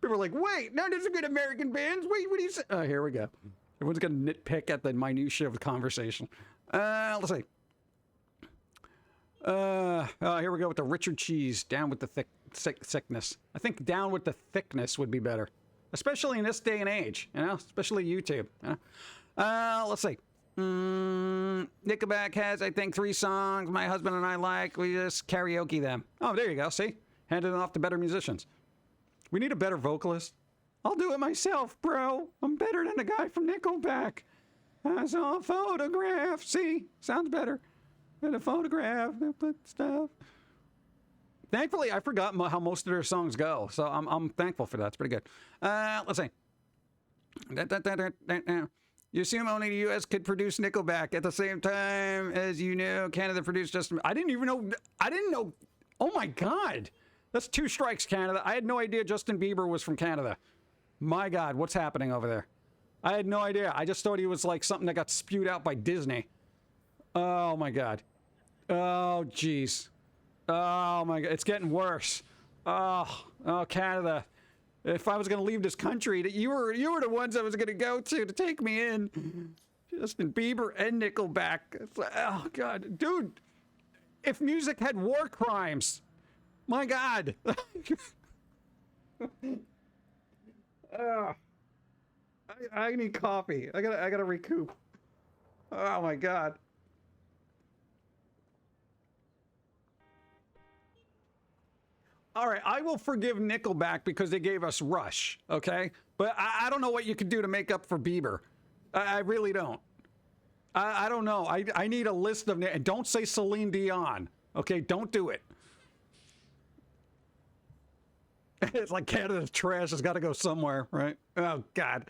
are like, wait, no, there's a good American bands. Wait, what do you say? Oh, here we go. Everyone's going to nitpick at the minutiae of the conversation. Let's see. Here we go with the Richard Cheese. Down with the thickness. I think down with the thickness would be better. Especially in this day and age, you know? Especially YouTube. You know? Let's see. Nickelback has, I think, 3 songs my husband and I like. We just karaoke them. Oh, there you go. See? Handing it off to better musicians. We need a better vocalist. I'll do it myself, bro. I'm better than the guy from Nickelback. I saw a photograph. See? Sounds better. And a photograph. Stuff. Thankfully, I forgot how most of their songs go. So I'm thankful for that. It's pretty good. Let's see. You assume only the U.S. could produce Nickelback at the same time as Canada produced Justin. I didn't know. Oh my God. That's 2 strikes, Canada. I had no idea Justin Bieber was from Canada. My God, what's happening over there? I had no idea. I just thought he was like something that got spewed out by Disney. Oh my God. Oh, jeez. Oh my God. It's getting worse. Oh, Canada. If I was going to leave this country, you were the ones I was going to go to take me in. Justin Bieber and Nickelback. It's like, oh God, dude. If music had war crimes, my God. I need coffee. I gotta recoup. Oh my God. All right, I will forgive Nickelback because they gave us Rush, okay? But I don't know what you could do to make up for Bieber. I really don't. I don't know. I need a list of... And don't say Celine Dion, okay? Don't do it. It's like Canada's trash has got to go somewhere, right? Oh, God.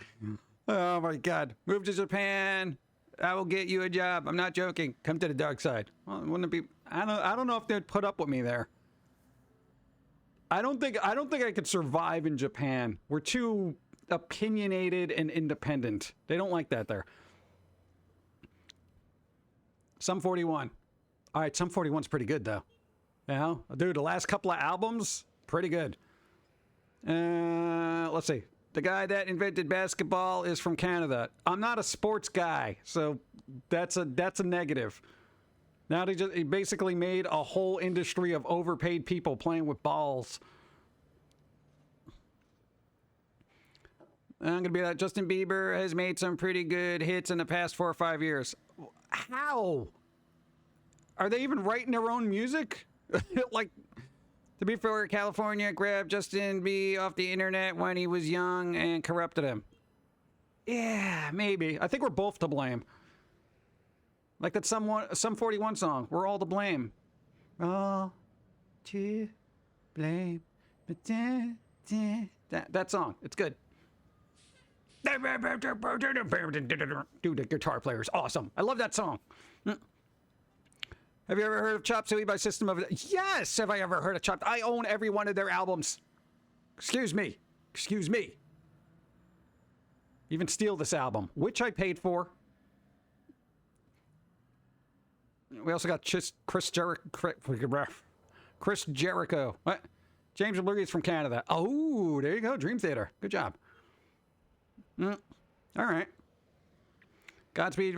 Oh, my God. Move to Japan. I will get you a job. I'm not joking. Come to the dark side. Well, wouldn't it be... I don't know if they'd put up with me there. I don't think I could survive in Japan. We're too opinionated and independent. They don't like that there. Sum 41. All right, Sum 41's pretty good though. You know, dude, the last couple of albums, pretty good. Let's see. The guy that invented basketball is from Canada. I'm not a sports guy, so that's a negative. Now he basically made a whole industry of overpaid people playing with balls. I'm going to be that Justin Bieber has made some pretty good hits in the past 4 or 5 years. How? Are they even writing their own music? Like, to be fair, California grabbed Justin B off the internet when he was young and corrupted him. Yeah, maybe. I think we're both to blame. Like that Sum 41 song. We're all to blame. All to blame. That song. It's good. Dude, the guitar player is awesome. I love that song. Have you ever heard of Chop Suey by System of... Yes! Have I ever heard of Chop... I own every one of their albums. Excuse me. Excuse me. Even steal this album, which I paid for. We also got Chris Jericho. What? James Bluey's from Canada. Oh, there you go. Dream Theater. Good job. All right. Godspeed,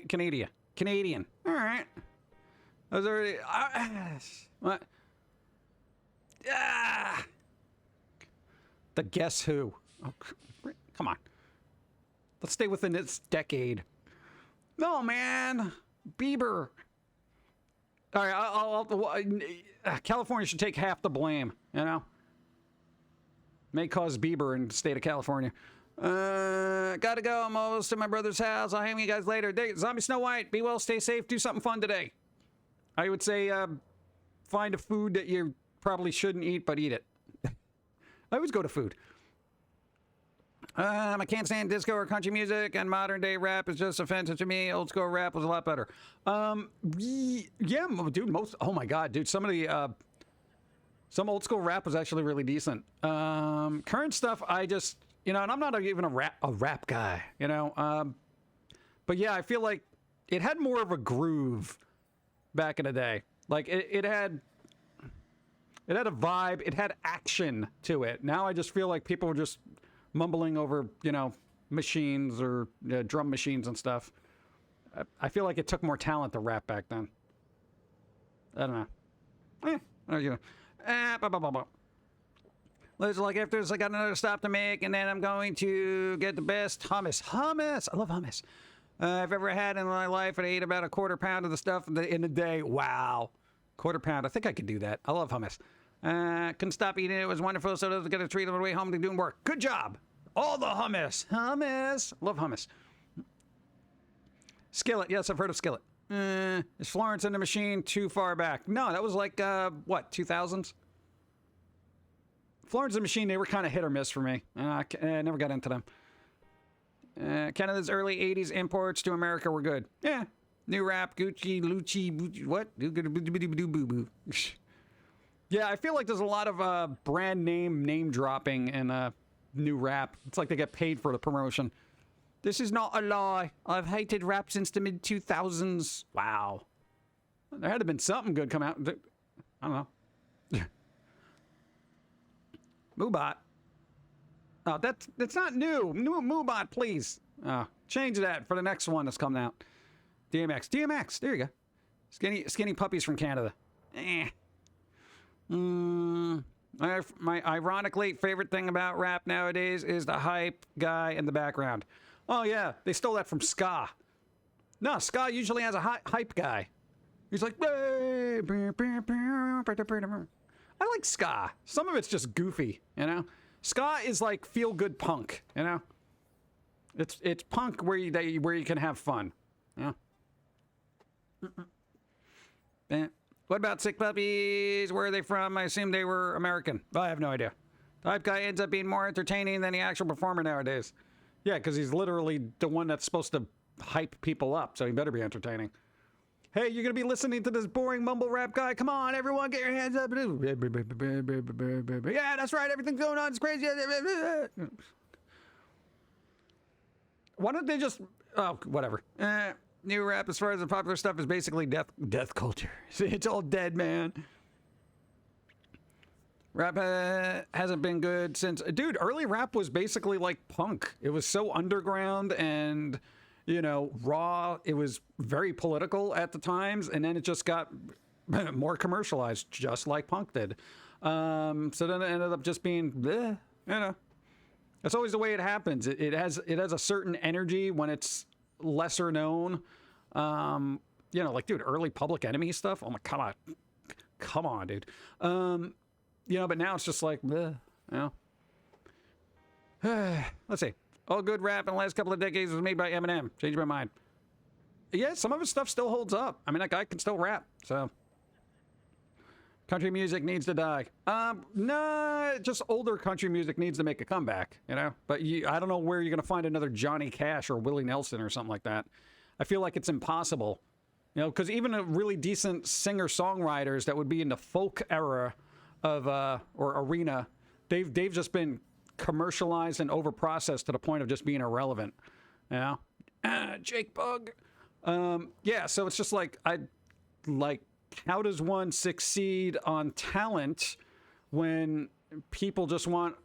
Canadian. Canadian. All right. I was already... what? The Guess Who. Oh, come on. Let's stay within this decade. No, man. Bieber. All right, California should take half the blame, you know? May cause Bieber in the state of California. Gotta go. I'm almost at my brother's house. I'll hang with you guys later. Zombie Snow White, be well, stay safe, do something fun today. I would say find a food that you probably shouldn't eat, but eat it. I always go to food. I can't stand disco or country music, and modern day rap is just offensive to me. Old school rap was a lot better. Yeah, dude, oh my God, dude, some of the, some old school rap was actually really decent. Current stuff, I just, you know, and I'm not even a rap guy, you know, but yeah, I feel like it had more of a groove back in the day. Like it had a vibe. It had action to it. Now I just feel like people are just mumbling over, you know, machines or drum machines and stuff. I feel like it took more talent to rap back then. I don't know. You know. Blah, blah, blah, blah. Looks like after this, I got another stop to make, and then I'm going to get the best hummus. Hummus! I love hummus. I've ever had in my life, and I ate about a quarter pound of the stuff in a day. Wow. Quarter pound. I think I could do that. I love hummus. Couldn't stop eating it. It was wonderful, so I was going to treat on the way home to doing work. Good job. All the hummus. Hummus. Love hummus. Skillet. Yes, I've heard of Skillet. Is Florence in the Machine too far back? No, that was like, what, 2000s? Florence and the Machine, they were kind of hit or miss for me. I never got into them. Canada's early 80s imports to America were good. Yeah. New rap, Gucci, Lucci, what? Yeah, I feel like there's a lot of brand name dropping in new rap. It's like they get paid for the promotion. This is not a lie. I've hated rap since the mid-2000s. Wow. There had to have been something good come out. I don't know. Moobot. Oh, that's not new. New Moobot, please. Change that for the next one that's coming out. DMX. DMX. There you go. Skinny puppies from Canada. My ironically favorite thing about rap nowadays is the hype guy in the background. Oh yeah, they stole that from ska. No, ska usually has a hype guy. He's like, I like ska. Some of it's just goofy, you know. Ska is like feel good punk, you know. It's punk where you can have fun, you know. What about sick puppies? Where are they from? I assume they were American. I have no idea. The hype guy ends up being more entertaining than the actual performer nowadays. Yeah, because he's literally the one that's supposed to hype people up, so he better be entertaining. Hey, you're going to be listening to this boring mumble rap guy? Come on, everyone, get your hands up. Yeah, that's right, everything's going on, it's crazy. Why don't they just... Oh, whatever. New rap, as far as the popular stuff, is basically death culture. It's all dead, man. Rap hasn't been good since... Dude, early rap was basically like punk. It was so underground and, you know, raw. It was very political at the times, and then it just got more commercialized, just like punk did. So then it ended up just being, bleh, you know. That's always the way it happens. It has a certain energy when it's lesser known. You know, like, dude, early Public Enemy stuff. Oh my, come on, dude. You know, but now it's just like, bleh, you know. Let's see. All good rap in the last couple of decades was made by Eminem. Changed my mind. Yeah, some of his stuff still holds up. I mean, that guy can still rap. So, country music needs to die. No, just older country music needs to make a comeback, you know? But I don't know where you're going to find another Johnny Cash or Willie Nelson or something like that. I feel like it's impossible. You know, because even a really decent singer-songwriters that would be in the folk era of, or arena, they've just been commercialized and overprocessed to the point of just being irrelevant. You know? Jake Bug. Yeah, so it's just like, how does one succeed on talent when people just want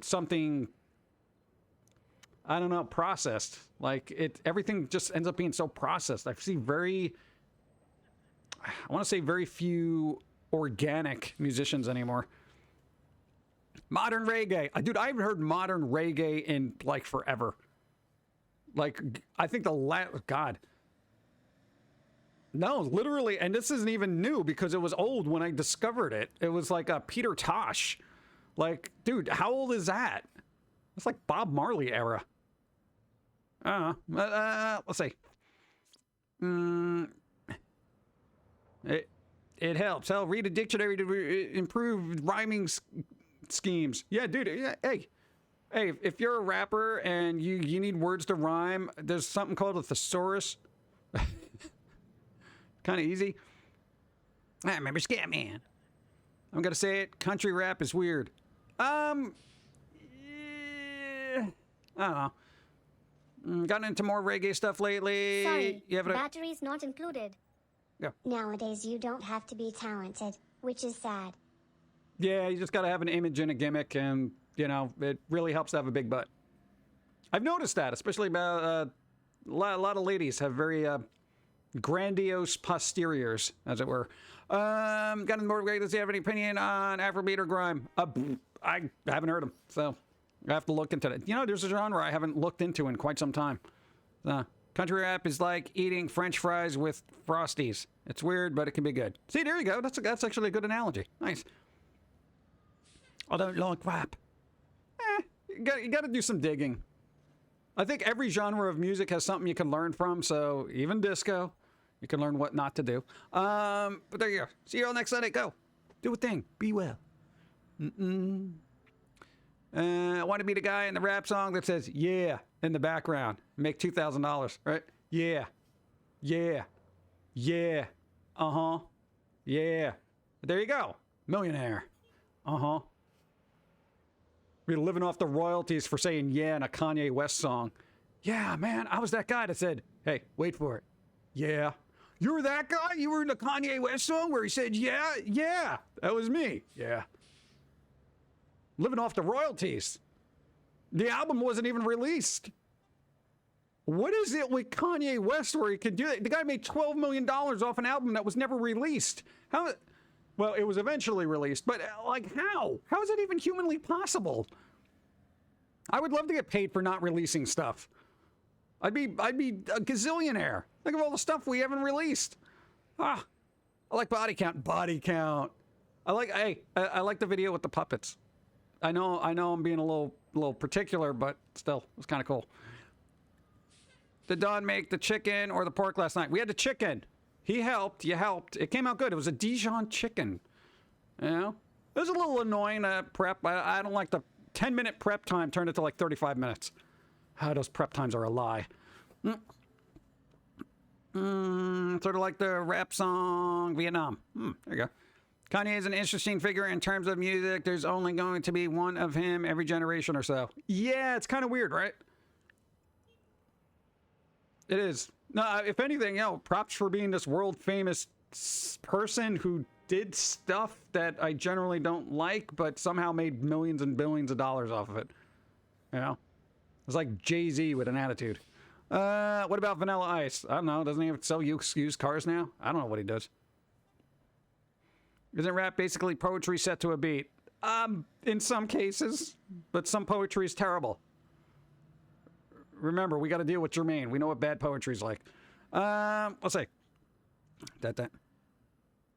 something, I don't know, processed? Like, everything just ends up being so processed. I want to say very few organic musicians anymore. Modern reggae. Dude, I haven't heard modern reggae in, like, forever. Like, I think God. No, literally, and this isn't even new because it was old when I discovered it. It was like a Peter Tosh. Like, dude, how old is that? It's like Bob Marley era. I don't know. Let's see. It helps. Hell, read a dictionary to improve rhyming schemes. Yeah, dude. Yeah, hey, if you're a rapper and you need words to rhyme, there's something called a thesaurus. Kind of easy. I remember Scatman. I'm gonna say it. Country rap is weird. Yeah, I don't know. Gotten into more reggae stuff lately. Sorry, batteries not included. Yeah. Nowadays you don't have to be talented, which is sad. Yeah, you just got to have an image and a gimmick, and, you know, it really helps to have a big butt. I've noticed that, especially about a lot of ladies have very grandiose posteriors, as it were. Got any more? Does he have any opinion on Afrobeat or grime? I haven't heard him, so I have to look into that. You know, there's a genre I haven't looked into in quite some time. Country rap is like eating French fries with Frosties. It's weird, but it can be good. See, there you go. That's actually a good analogy. Nice. I don't like rap. You got to do some digging. I think every genre of music has something you can learn from, so even disco, you can learn what not to do. But there you go. See you all next Sunday. Go. Do a thing. Be well. I want to be the guy in the rap song that says, yeah, in the background. Make $2,000, right? Yeah. Yeah. Yeah. Uh-huh. Yeah. There you go. Millionaire. Uh-huh. We're living off the royalties for saying yeah in a Kanye West song. Yeah, man, I was that guy that said, hey, wait for it. Yeah. You were that guy? You were in the Kanye West song where he said, yeah? Yeah, that was me. Yeah. Living off the royalties. The album wasn't even released. What is it with Kanye West where he can do that? The guy made $12 million off an album that was never released. How? Well, it was eventually released, but like how? How is it even humanly possible? I would love to get paid for not releasing stuff. I'd be a gazillionaire. Think of all the stuff we haven't released. I like Body Count. Body Count. I like the video with the puppets. I know I'm being a little particular, but still, it was kind of cool. Did Don make the chicken or the pork last night? We had the chicken. He helped. You helped. It came out good. It was a Dijon chicken. You know? It was a little annoying prep. I don't like the 10-minute prep time turned into like 35 minutes. Those prep times are a lie. Sort of like the rap song Vietnam. There you go. Kanye is an interesting figure in terms of music. There's only going to be one of him every generation or so. Yeah, it's kind of weird, right? It is. No, if anything, props for being this world famous person who did stuff that I generally don't like, but somehow made millions and billions of dollars off of it. You know? It's like Jay-Z with an attitude. What about Vanilla Ice? I don't know. Doesn't he sell used cars now? I don't know what he does. Isn't rap basically poetry set to a beat? In some cases, but some poetry is terrible. Remember, we got to deal with Jermaine. We know what bad poetry is like. Let's see. That.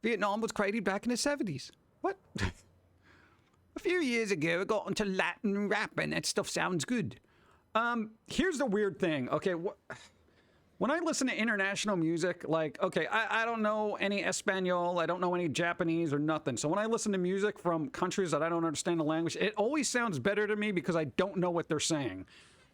Vietnam was created back in the 70s. What? A few years ago, I got into Latin rap, and that stuff sounds good. Here's the weird thing. Okay, when I listen to international music, like, okay, I don't know any Espanol, I don't know any Japanese or nothing. So when I listen to music from countries that I don't understand the language, it always sounds better to me because I don't know what they're saying.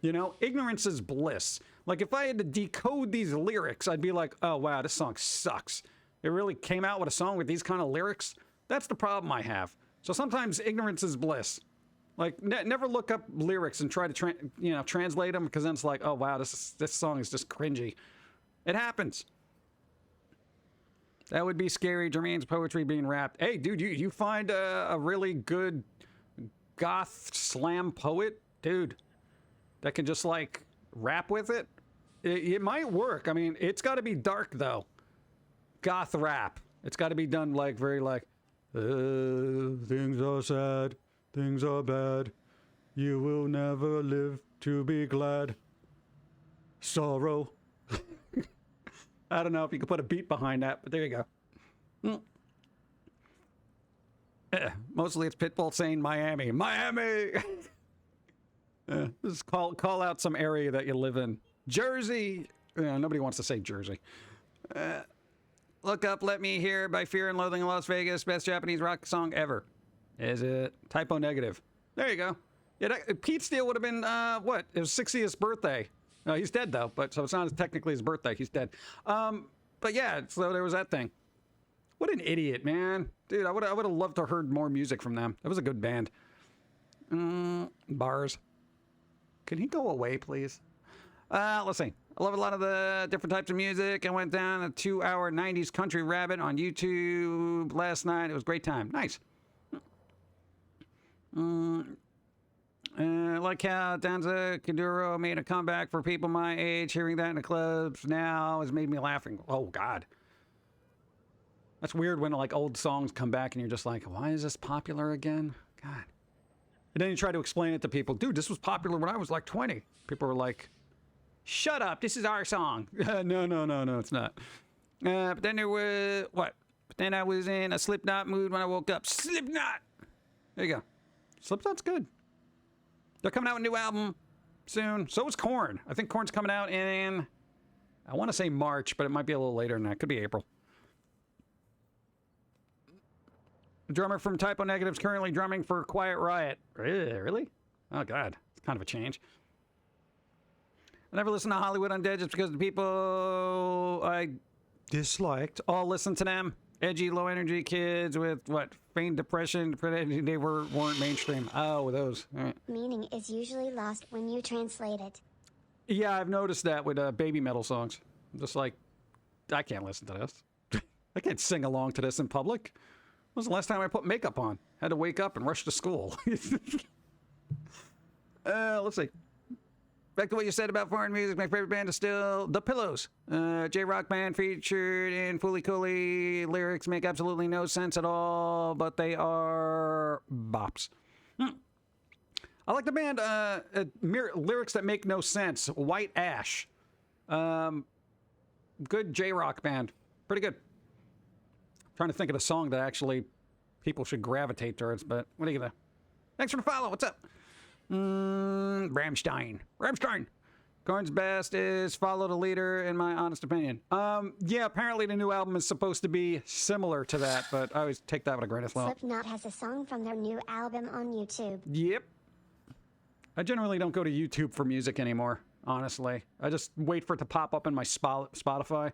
You know, ignorance is bliss. Like, if I had to decode these lyrics, I'd be like, oh, wow, this song sucks. It really came out with a song with these kind of lyrics? That's the problem I have. So sometimes ignorance is bliss. Like, never look up lyrics and try to, translate them, because then it's like, oh, wow, this song is just cringy. It happens. That would be scary. Jermaine's poetry being rapped. Hey, dude, you find a really good goth slam poet, dude, that can just, like, rap with it? It might work. I mean, it's got to be dark, though. Goth rap. It's got to be done, like, very, like, things are sad, things are bad. You will never live to be glad. Sorrow. I don't know if you could put a beat behind that, but there you go. Mostly it's Pitbull saying Miami. Miami! Just call out some area that you live in. Jersey! Nobody wants to say Jersey. Look up Let Me Hear by Fear and Loathing in Las Vegas. Best Japanese rock song ever. Is it? Typo negative. There you go. Yeah, Pete Steele would have been, what? It was 60th birthday. No, he's dead, though, so it's not technically his birthday. He's dead. But yeah, so there was that thing. What an idiot, man. Dude, I would have loved to have heard more music from them. That was a good band. Bars. Can he go away, please? Let's see. I love a lot of the different types of music. I went down a 2-hour 90s country rabbit on YouTube last night. It was a great time. Nice. Like how Danza Kuduro made a comeback for people my age. Hearing that in the clubs now has made me laughing. Oh, God. That's weird when like old songs come back and you're just like, why is this popular again? God. And then you try to explain it to people. Dude, this was popular when I was like 20. People were like, shut up, this is our song. No, it's not. But then there was, what? But then I was in a Slipknot mood when I woke up. Slipknot! There you go. Slipknot's good. They're coming out with a new album soon. So is Korn. I think Korn's coming out in, I want to say March, but it might be a little later than that. Could be April. The drummer from Typo Negative's currently drumming for Quiet Riot. Really? Oh, God. It's kind of a change. I never listened to Hollywood Undead just because the people I disliked all listened to them. Edgy, low-energy kids with, what, feigned depression. They weren't mainstream. Oh, those. All right. Meaning is usually lost when you translate it. Yeah, I've noticed that with baby metal songs. I'm just like, I can't listen to this. I can't sing along to this in public. When was the last time I put makeup on? Had to wake up and rush to school. Let's see. Back to what you said about foreign music, my favorite band is still The Pillows. J-Rock band featured in Fooly Cooly. Lyrics make absolutely no sense at all, but they are bops. I like the band lyrics that make no sense. White Ash. Good J-Rock band. Pretty good. Trying to think of a song that actually people should gravitate towards, but what do you think? Thanks for the follow. What's up? Rammstein. Korn's best is Follow the Leader, in my honest opinion. Yeah, apparently the new album is supposed to be similar to that, but I always take that with a grain of salt. Slipknot has a song from their new album on YouTube. Yep. I generally don't go to YouTube for music anymore, honestly. I just wait for it to pop up in my Spotify.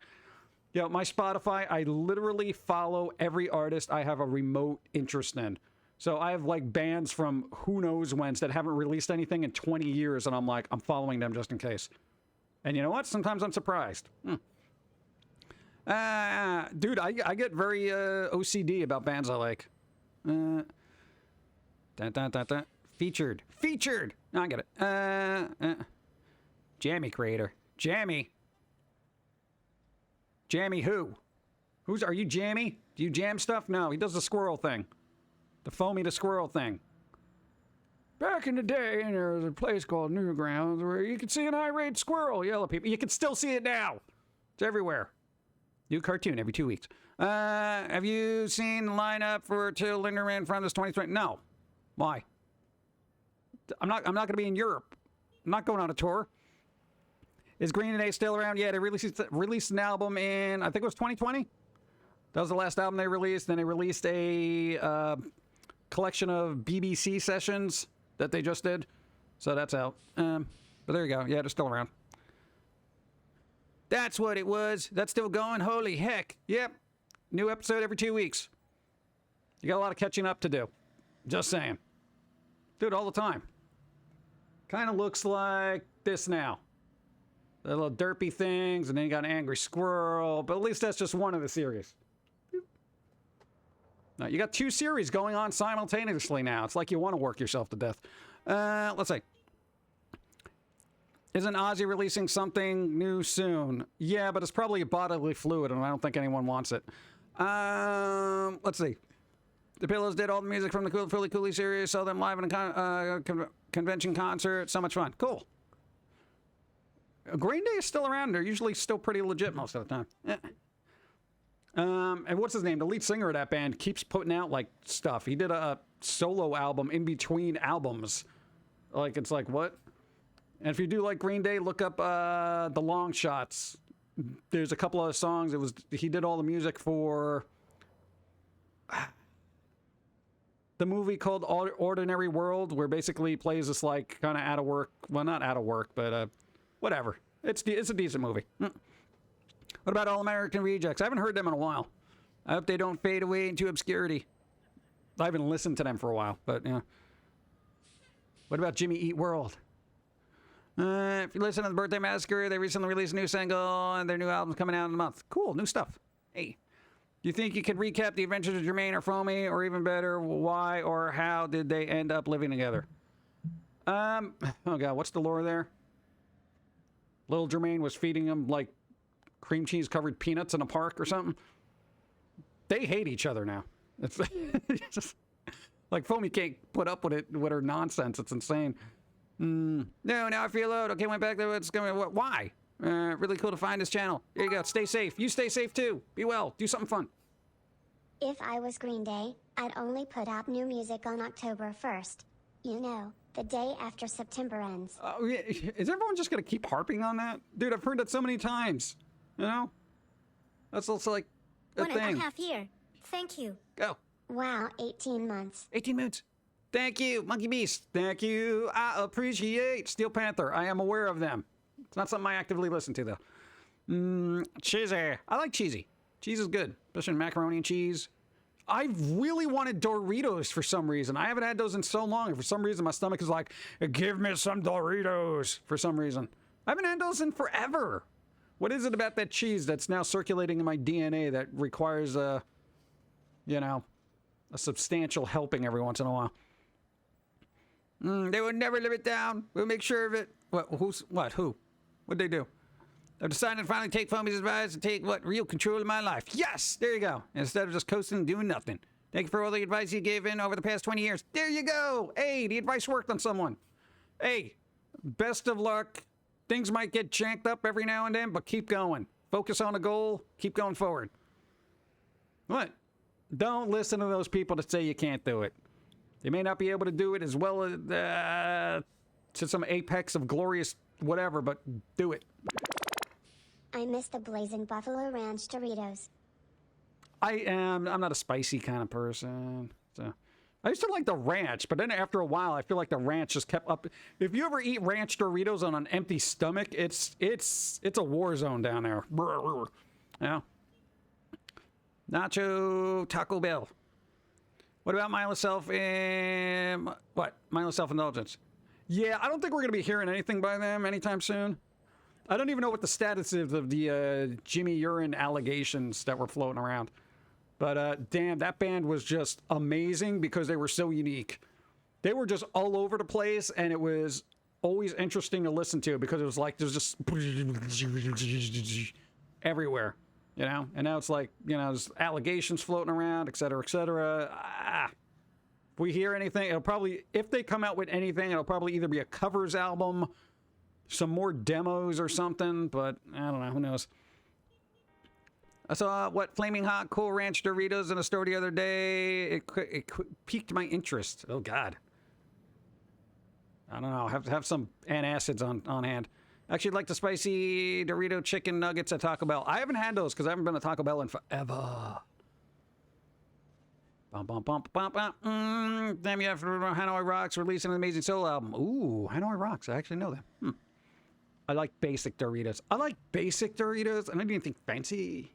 Yeah, my Spotify, I literally follow every artist I have a remote interest in. So I have like bands from who knows whence that haven't released anything in 20 years, and I'm like, I'm following them just in case. And you know what? Sometimes I'm surprised. Dude, I get very OCD about bands I like. Featured. No, I get it. Jammy creator. Jammy who? Are you Jammy? Do you jam stuff? No, he does the squirrel thing. The Foamy the Squirrel thing. Back in the day, there was a place called Newgrounds where you could see an irate squirrel yell at people. You can still see it now. It's everywhere. New cartoon every 2 weeks. Have you seen the lineup for Till Linderman from this 2020? No. Why? I'm not going to be in Europe. I'm not going on a tour. Is Green Day still around? Yeah, they released an album in, I think it was 2020. That was the last album they released. Then they released a collection of BBC sessions that they just did. So that's out. But there you go. Yeah, they're still around. That's what it was. That's still going. Holy heck. Yep. New episode every 2 weeks. You got a lot of catching up to do. Just saying. Do it all the time. Kind of looks like this now. The little derpy things, and then you got an angry squirrel. But at least that's just one of the series. Now, you got 2 series going on simultaneously now. It's like you want to work yourself to death. Let's see. Isn't Ozzy releasing something new soon? Yeah, but it's probably a bodily fluid, and I don't think anyone wants it. Let's see. The Pillows did all the music from the Fooly Cooly series, saw them live in a convention concert. So much fun. Cool. Green Day is still around. They're usually still pretty legit most of the time. Yeah. And what's his name? The lead singer of that band keeps putting out, like, stuff. He did a solo album in between albums. Like, it's like, what? And if you do like Green Day, look up The Long Shots. There's a couple of songs. He did all the music for the movie called Ordinary World, where basically he plays this, like, kind of out of work. Well, not out of work, but whatever. It's a decent movie. What about All American Rejects? I haven't heard them in a while. I hope they don't fade away into obscurity. I haven't listened to them for a while, but yeah. What about Jimmy Eat World? If you listen to the Birthday Massacre, they recently released a new single, and their new album's coming out in a month. Cool, new stuff. Hey. Do you think you could recap the adventures of Jermaine or Foamy, or even better, why or how did they end up living together? Oh god, what's the lore there? Little Jermaine was feeding him, like, cream cheese covered peanuts in a park or something. They hate each other now. It's just like Foamy can't put up with it, with her nonsense. It's insane. No, now I feel old. Okay, went back there. It's going. Why? Really cool to find this channel. There you go. Stay safe. You stay safe too. Be well. Do something fun. If I was Green Day, I'd only put out new music on October 1st. You know, the day after September ends. Yeah. Is everyone just gonna keep harping on that, dude? I've heard that so many times. You know, that's also like a thing. 1.5 years. Thank you. Go. Wow, 18 months. 18 minutes. Thank you, Monkey Beast. Thank you. I appreciate Steel Panther. I am aware of them. It's not something I actively listen to, though. Cheesy. I like cheesy. Cheese is good, especially macaroni and cheese. I really wanted Doritos for some reason. I haven't had those in so long. And for some reason, my stomach is like, give me some Doritos for some reason. I haven't had those in forever. What is it about that cheese that's now circulating in my DNA that requires you know, a substantial helping every once in a while? They would never live it down. We'll make sure of it. What? Who? What'd they do? I've decided to finally take Foamy's advice and take, real control of my life. Yes! There you go. Instead of just coasting and doing nothing. Thank you for all the advice you gave in over the past 20 years. There you go! Hey, the advice worked on someone. Hey, best of luck. Things might get janked up every now and then, but keep going. Focus on a goal. Keep going forward. What? Don't listen to those people that say you can't do it. They may not be able to do it as well as to some apex of glorious whatever, but do it. I miss the blazing Buffalo Ranch Doritos. I'm not a spicy kind of person. So I used to like the ranch, but then after a while, I feel like the ranch just kept up. If you ever eat ranch Doritos on an empty stomach, it's a war zone down there. Yeah. Nacho Taco Bell. What about mindless self-indulgence? Yeah, I don't think we're going to be hearing anything by them anytime soon. I don't even know what the status is of the Jimmy Urine allegations that were floating around. But damn, that band was just amazing because they were so unique. They were just all over the place, and it was always interesting to listen to because it was like there's just everywhere, you know? And now it's like, you know, there's allegations floating around, et cetera, et cetera. If we hear anything, it'll probably, if they come out with anything, it'll probably either be a covers album, some more demos or something, but I don't know, who knows. I saw, Flaming Hot Cool Ranch Doritos in a store the other day. It piqued my interest. Oh, God. I don't know. Have some antacids on hand. Actually, I'd like the spicy Dorito chicken nuggets at Taco Bell. I haven't had those because I haven't been to Taco Bell in forever. Damn, you have Hanoi Rocks releasing an amazing solo album. Ooh, Hanoi Rocks. I actually know them. I like basic Doritos. I don't even think fancy.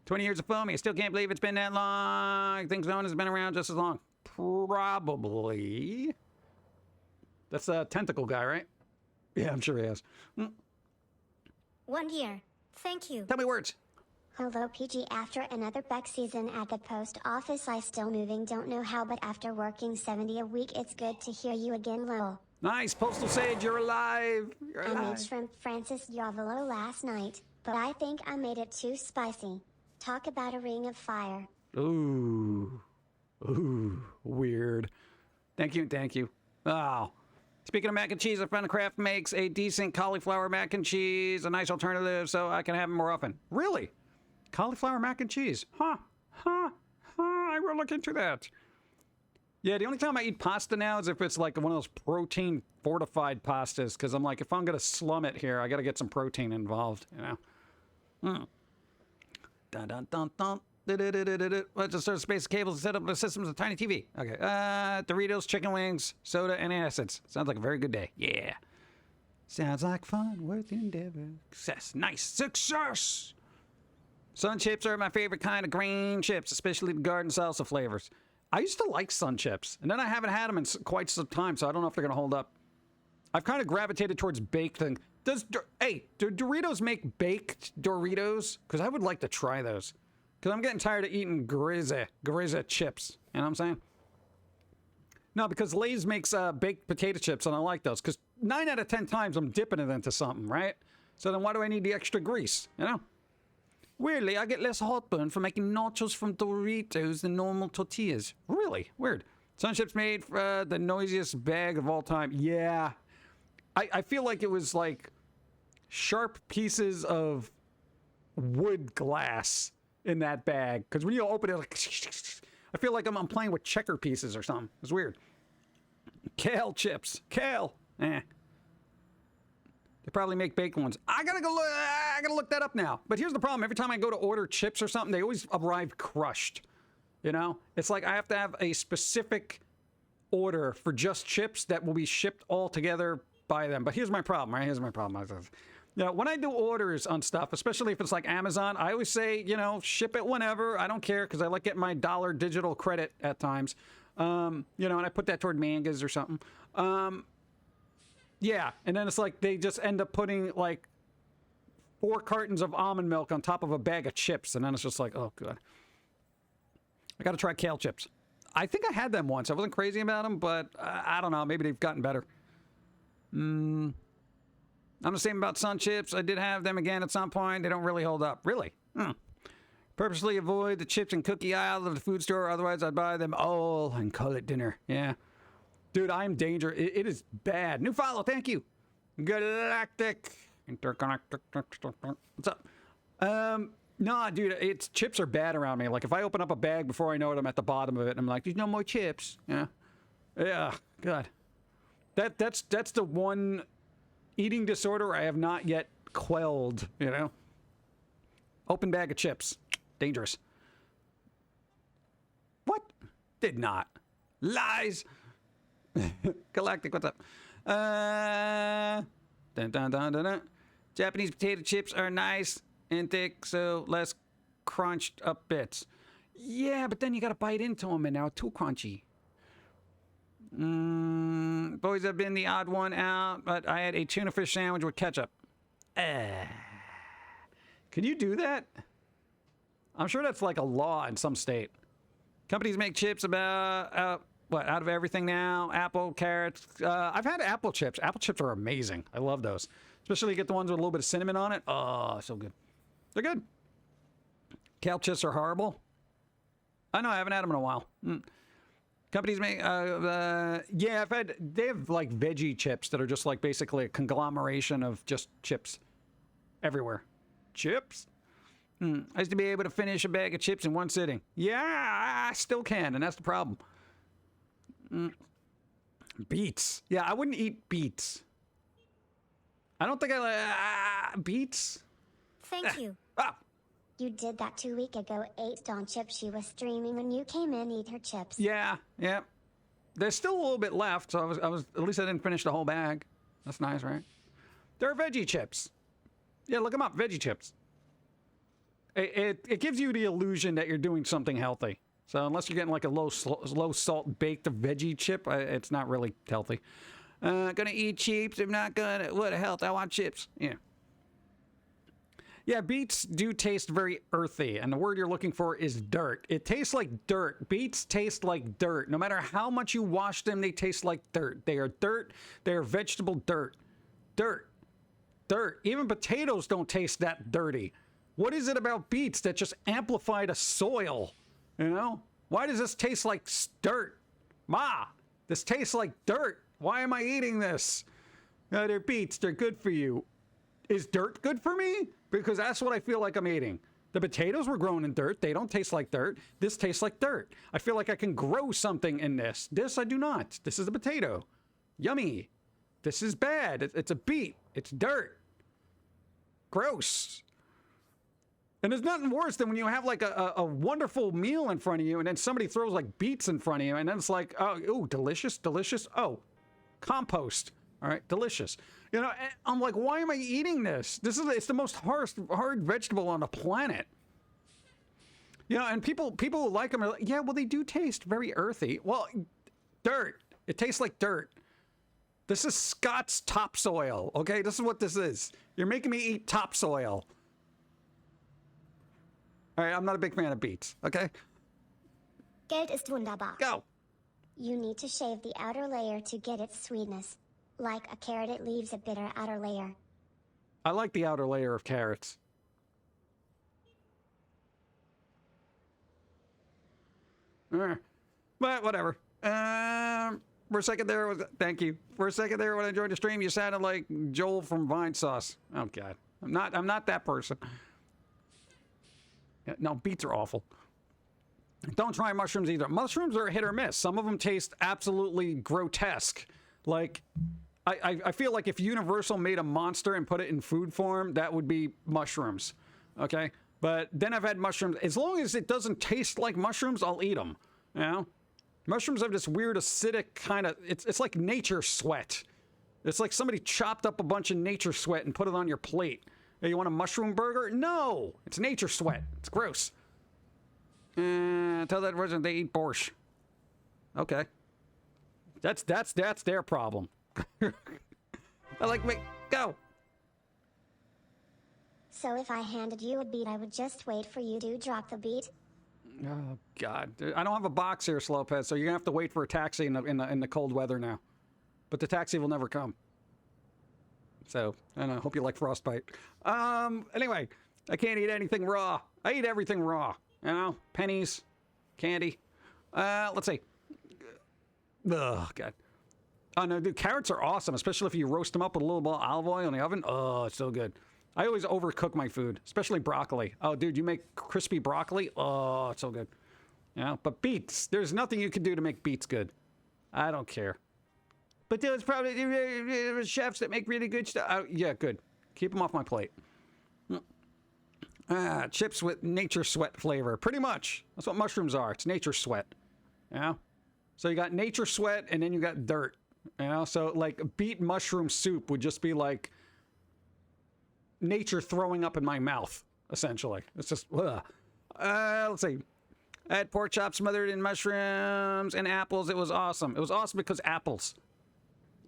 20 years of foamy. I still can't believe it's been that long. Things known has been around just as long. Probably. That's a tentacle guy, right? Yeah, I'm sure he has. 1 year. Thank you. Tell me words. Hello PG, after another back season at the post office, I still moving, don't know how, but after working 70 a week, it's good to hear you again, lol. Nice, Postal Sage, you're alive. I made shrimp Francis Yavolo last night, but I think I made it too spicy. Talk about a ring of fire. Ooh, weird. Thank you. Oh. Speaking of mac and cheese, I found Kraft makes a decent cauliflower mac and cheese, a nice alternative, so I can have them more often. Really? Cauliflower mac and cheese? Huh. I will look into that. Yeah, the only time I eat pasta now is if it's like one of those protein fortified pastas, because I'm like, if I'm going to slum it here, I got to get some protein involved, you know? Dun dun dun dun. Let's just start space cables and set up the systems of tiny TV. Okay. Doritos, chicken wings, soda, and acids. Sounds like a very good day. Yeah. Sounds like fun, worth the endeavor. Success. Nice. Success! Sun chips are my favorite kind of green chips, especially the garden salsa flavors. I used to like sun chips, and then I haven't had them in quite some time, so I don't know if they're going to hold up. I've kind of gravitated towards baked thing. Do Doritos make baked Doritos? Because I would like to try those. Because I'm getting tired of eating Grizza chips. You know what I'm saying? No, because Lay's makes baked potato chips, and I like those. Because 9 out of 10 times I'm dipping it into something, right? So then why do I need the extra grease, you know? Weirdly, I get less heartburn for making nachos from Doritos than normal tortillas. Really? Weird. Sun chips made for the noisiest bag of all time. Yeah. I feel like it was like sharp pieces of wood glass in that bag. Because when you open it, like, I feel like I'm playing with checker pieces or something. It's weird. Kale chips. Kale. Eh. They probably make baked ones. I gotta look that up now. But here's the problem. Every time I go to order chips or something, they always arrive crushed. You know? It's like I have to have a specific order for just chips that will be shipped all together by them. But here's my problem, right? Here's my problem. You know, when I do orders on stuff, especially if it's like Amazon, I always say, you know, ship it whenever. I don't care because I like getting my dollar digital credit at times. You know, and I put that toward mangas or something. Yeah, and then it's like they just end up putting like 4 cartons of almond milk on top of a bag of chips, and then it's just like, oh god. I got to try kale chips. I think I had them once. I wasn't crazy about them, but I don't know. Maybe they've gotten better. I'm the same about Sun chips. I did have them again at some point. They don't really hold up. Really? Purposely avoid the chips and cookie aisle of the food store. Otherwise, I'd buy them all and call it dinner. Yeah. Dude, I'm danger. It is bad. New follow. Thank you. Galactic. Intergalactic. What's up? Nah, dude, it's chips are bad around me. Like, if I open up a bag before I know it, I'm at the bottom of it, and I'm like, there's no more chips. Yeah. Yeah. God. That's the one eating disorder I have not yet quelled, you know? Open bag of chips. Dangerous. What? Did not. Lies. Galactic, what's up? Dun, dun, dun, dun, dun. Japanese potato chips are nice and thick, so less crunched up bits. Yeah, but then you gotta bite into them, and now too crunchy. Boys have been the odd one out, but I had a tuna fish sandwich with ketchup. Can you do that? I'm sure that's like a law in some state. Companies make chips about, out of everything now? Apple, carrots. I've had apple chips. Apple chips are amazing. I love those. Especially you get the ones with a little bit of cinnamon on it. Oh, so good. They're good. Kale chips are horrible. I know, I haven't had them in a while. Companies make, yeah, they have like veggie chips that are just like basically a conglomeration of just chips everywhere. Chips? I used to be able to finish a bag of chips in one sitting. Yeah, I still can, and that's the problem. Beets. Yeah, I wouldn't eat beets. I don't think I like beets. Thank you. Ah. You did that 2 weeks ago. Ate Dawn chips. She was streaming when you came in. Eat her chips. Yeah, yeah. There's still a little bit left, so I was at least I didn't finish the whole bag. That's nice, right? They're veggie chips. Yeah, look them up. Veggie chips. It gives you the illusion that you're doing something healthy. So unless you're getting like a low salt baked veggie chip, it's not really healthy. Gonna eat chips. I'm not gonna. What a health. I want chips. Yeah. Yeah, beets do taste very earthy, and the word you're looking for is dirt. It tastes like dirt. Beets taste like dirt. No matter how much you wash them, they taste like dirt. They are dirt. They are vegetable dirt. Dirt. Dirt. Even potatoes don't taste that dirty. What is it about beets that just amplify the soil? You know? Why does this taste like dirt? Ma, this tastes like dirt. Why am I eating this? They're beets. They're good for you. Is dirt good for me? Because that's what I feel like I'm eating. The potatoes were grown in dirt. They don't taste like dirt. This tastes like dirt. I feel like I can grow something in this. This I do not. This is a potato. Yummy. This is bad. It's a beet. It's dirt. Gross. And there's nothing worse than when you have like a wonderful meal in front of you and then somebody throws like beets in front of you and then it's like, oh, ooh, delicious, delicious. Oh, compost. All right, delicious. You know, I'm like, why am I eating this? It's the most hard vegetable on the planet. You know, and people who like them are like, yeah, well, they do taste very earthy. Well, dirt. It tastes like dirt. This is Scott's topsoil, okay? This is what this is. You're making me eat topsoil. All right, I'm not a big fan of beets, okay? Geld ist wunderbar. Go. You need to shave the outer layer to get its sweetness. Like a carrot, it leaves a bitter outer layer. I like the outer layer of carrots. But whatever. For a second there, thank you. For a second there, when I joined the stream, you sounded like Joel from Vine Sauce. Oh God, I'm not that person. Yeah, no, beets are awful. Don't try mushrooms either. Mushrooms are hit or miss. Some of them taste absolutely grotesque. Like, I feel like if Universal made a monster and put it in food form, that would be mushrooms. Okay? But then I've had mushrooms. As long as it doesn't taste like mushrooms, I'll eat them. You know? Mushrooms have this weird acidic kind of... It's like nature sweat. It's like somebody chopped up a bunch of nature sweat and put it on your plate. Hey, you want a mushroom burger? No! It's nature sweat. It's gross. Tell that person they eat borscht. Okay. That's their problem. I like, wait, go! So if I handed you a beet, I would just wait for you to drop the beet? Oh, God. I don't have a box here, Slowpez, so you're gonna have to wait for a taxi in the cold weather now. But the taxi will never come. So, I don't know, hope you like frostbite. Anyway, I can't eat anything raw. I eat everything raw. You know, pennies, candy. Let's see. Oh, God. Oh, no, dude, carrots are awesome, especially if you roast them up with a little bit of olive oil in the oven. Oh, it's so good. I always overcook my food, especially broccoli. Oh, dude, you make crispy broccoli? Oh, it's so good. Yeah, but beets, there's nothing you can do to make beets good. I don't care. But there's probably chefs that make really good stuff. Yeah, good. Keep them off my plate. Chips with nature sweat flavor. Pretty much. That's what mushrooms are. It's nature sweat. You know? So you got nature sweat and then you got dirt. You know? So like beet mushroom soup would just be like nature throwing up in my mouth, essentially. It's just, ugh. Let's see. I had pork chops smothered in mushrooms and apples. It was awesome. It was awesome because apples.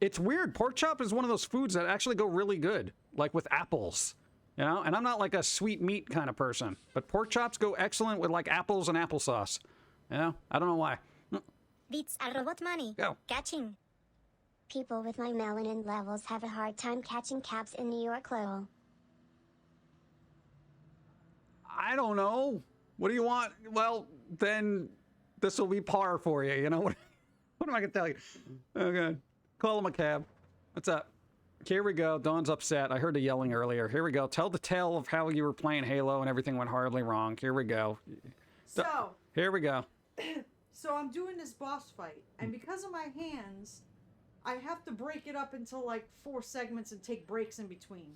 It's weird. Pork chop is one of those foods that actually go really good, like with apples. You know, and I'm not like a sweet meat kind of person, but pork chops go excellent with like apples and applesauce. You know, I don't know why. Beets are what money? Go. Catching. People with my melanin levels have a hard time catching cabs in New York lol. I don't know. What do you want? Well, then this will be par for you. You know what? What am I gonna tell you? Oh God, call him a cab. What's up? Here we go. Dawn's upset. I heard the yelling earlier. Here we go. Tell the tale of how you were playing Halo and everything went horribly wrong. Here we go. So, Here we go. so I'm doing this boss fight, and because of my hands, I have to break it up into like 4 segments and take breaks in between.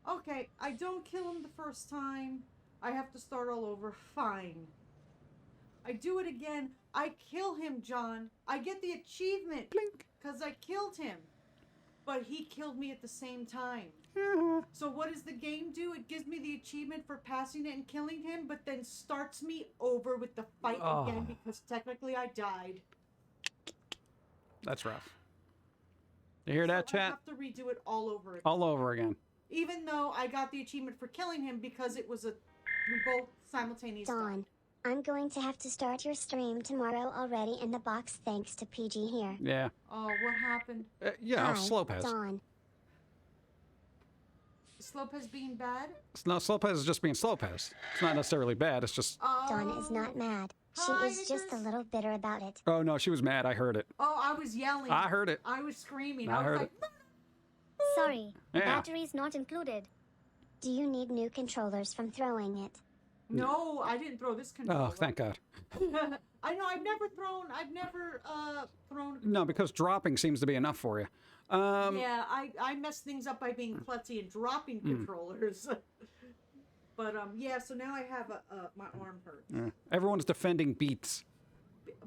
Okay, I don't kill him the first time. I have to start all over. Fine. I do it again. I kill him, John. I get the achievement because I killed him. But he killed me at the same time. So what does the game do? It gives me the achievement for passing it and killing him, but then starts me over with the fight again because technically I died. That's rough. You hear that, So I chat? have to redo it all over again. All over again. Even though I got the achievement for killing him because it was we both simultaneously. Dawn, I'm going to have to start your stream tomorrow already in the box thanks to PG here. Yeah. Oh, what happened? Yeah, Hi, Slowpez. Dawn. Slopez being bad? No, Slowpez is just being Slowpez. It's not necessarily bad. It's just... Dawn is not mad. She Hi, is just a little bitter about it. Oh, no, she was mad. I heard it. Oh, I was yelling. I heard it. I was screaming. I was heard like, Sorry. Yeah. Batteries not included. Do you need new controllers from throwing it? no, I didn't throw this controller. Oh, thank God. I know, I've never thrown No, because dropping seems to be enough for you. Yeah, I mess things up by being klutzy and dropping controllers. But yeah, so now I have my arm hurts. Everyone's defending beats.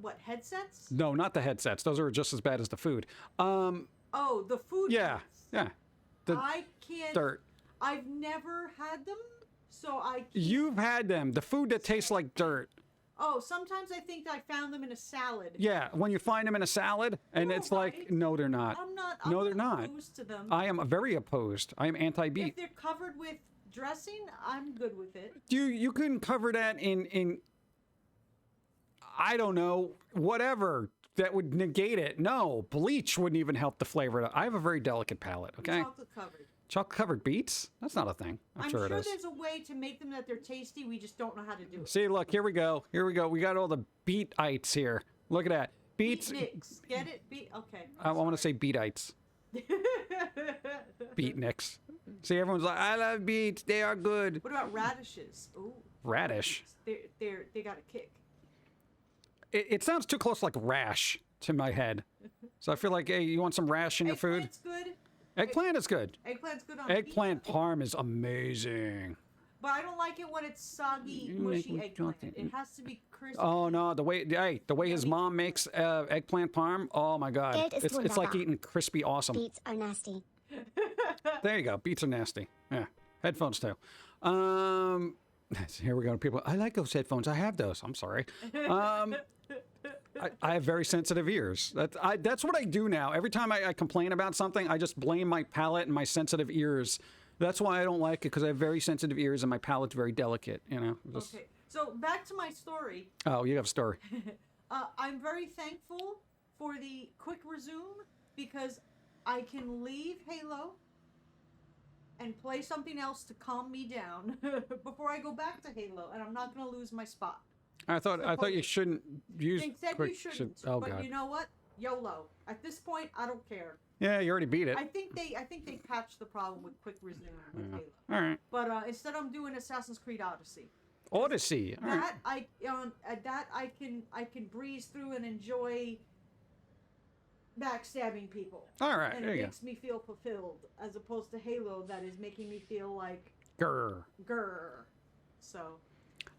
What, headsets? No, not the headsets. Those are just as bad as the food. Oh, the food. Yeah, ones. yeah. The I can't. dirt. I've never had them, so I. Can't. You've had them. The food that tastes like dirt. Oh, sometimes I think I found them in a salad. Yeah, when you find them in a salad, and They're it's all like, right. no, they're not. I'm No, they're not. opposed to them. I am very opposed. I am anti-beet. If they're covered with dressing, I'm good with it. You couldn't cover that in I don't know, whatever that would negate it. No, bleach wouldn't even help the flavor. I have a very delicate palate, okay? Chocolate covered. Chocolate covered beets? That's not a thing. I'm sure it is. there's a way to make them that they're tasty. We just don't know how to do it. See, look, here we go. Here we go. We got all the beetites here. Look at that. Beets. Beatniks. Get it? Okay. I want to say beetites. Beatniks. See, everyone's like, I love beets. They are good. What about radishes? Ooh. Radish. They got a kick. It sounds too close like rash to my head. So I feel like, hey, you want some rash in your food? Eggplant's good. Eggplant is good. Eggplant's good on Eggplant parm is amazing. But I don't like it when it's soggy, mushy eggplant. It has to be crispy. Oh no, the way his mom makes eggplant parm. Oh my god, Geld ist it's like wunderbar. eating crispy awesome. Beets are nasty. There you go. Beets are nasty. Yeah, headphones too. Here we go. People, I like those headphones. I have those. I'm sorry. I have very sensitive ears. That's what I do now. Every time I complain about something, I just blame my palate and my sensitive ears. That's why I don't like it, because I have very sensitive ears and my palate's very delicate, you know. Just... Okay, so back to my story. Oh, you have a story. I'm very thankful for the quick resume because I can leave Halo and play something else to calm me down before I go back to Halo, and I'm not going to lose my spot. I thought you shouldn't use They said quick. you shouldn't, Oh but god. you know what? YOLO. At this point, I don't care. Yeah, you already beat it. I think they patched the problem with quick resume with Halo. All right. But instead, I'm doing Assassin's Creed Odyssey. Odyssey. All right. That I can breeze through and enjoy backstabbing people. All right. And There it you go. makes me feel fulfilled, as opposed to Halo, that is making me feel like Grr. grr. So,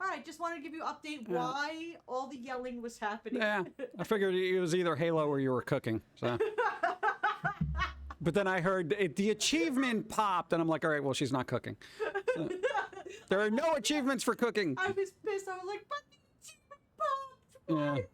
all right, just wanted to give you an update why all the yelling was happening. Yeah, I figured it was either Halo or you were cooking. So. But then I heard the achievement popped, and I'm like, all right, well, she's not cooking. So, there are no achievements for cooking. I was pissed. I was like, but the achievement popped. Yeah. Why did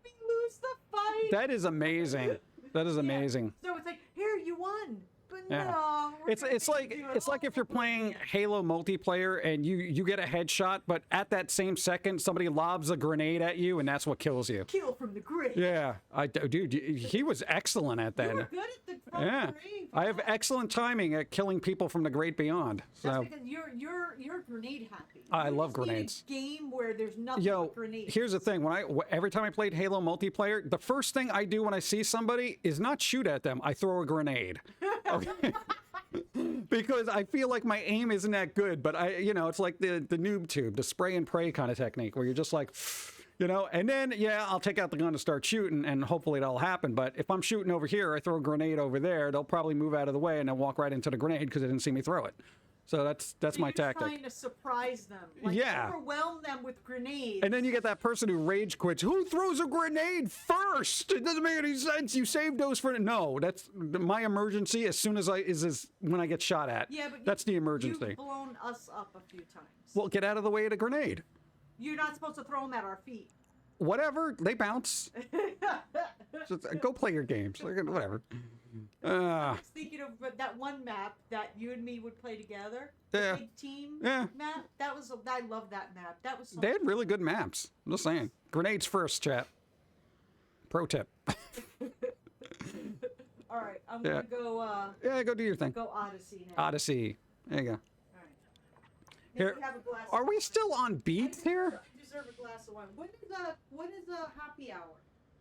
we lose the fight? That is amazing. That is Yeah. amazing. So it's like, here, you won. But Yeah. no. we're It's gonna make like you do it it's like all if you're over playing again. Halo multiplayer and you get a headshot, but at that same second somebody lobs a grenade at you and that's what kills you. Kill from the grid. Yeah, dude, he was excellent at that. You were good at the from Yeah, the grenade. I have excellent timing at killing people from the great beyond. That's So, because you're grenade happy. I You love just need a grenades. game where there's nothing yo, but grenades. here's the thing: every time I played Halo multiplayer, the first thing I do when I see somebody is not shoot at them. I throw a grenade. Okay. Because I feel like my aim isn't that good, but it's like the noob tube, the spray and pray kind of technique where you're just like, and then, I'll take out the gun and start shooting and hopefully that'll happen. But if I'm shooting over here, I throw a grenade over there, they'll probably move out of the way and then walk right into the grenade because they didn't see me throw it. So that's So my you're tactic. trying to surprise them. Like Yeah. Overwhelm them with grenades. And then you get that person who rage quits. Who throws a grenade first? It doesn't make any sense. You saved those for no. That's my emergency. As soon as is when I get shot at. Yeah, but that's the emergency. You've blown us up a few times. Well, get out of the way of the grenade. You're not supposed to throw them at our feet. Whatever, they bounce. Just, go play your games. Whatever. I was thinking of that one map that you and me would play together. Yeah. The big team Yeah. map. I love that map. That was so They had really good maps. I'm just saying. Grenades first, chat. Pro tip. All right, I'm gonna go. Yeah, go do your thing. Go Odyssey now. Odyssey. There you go. All right. Maybe Here, have a glass are of we wine. still on beats here? I deserve a glass of wine. When is the happy hour?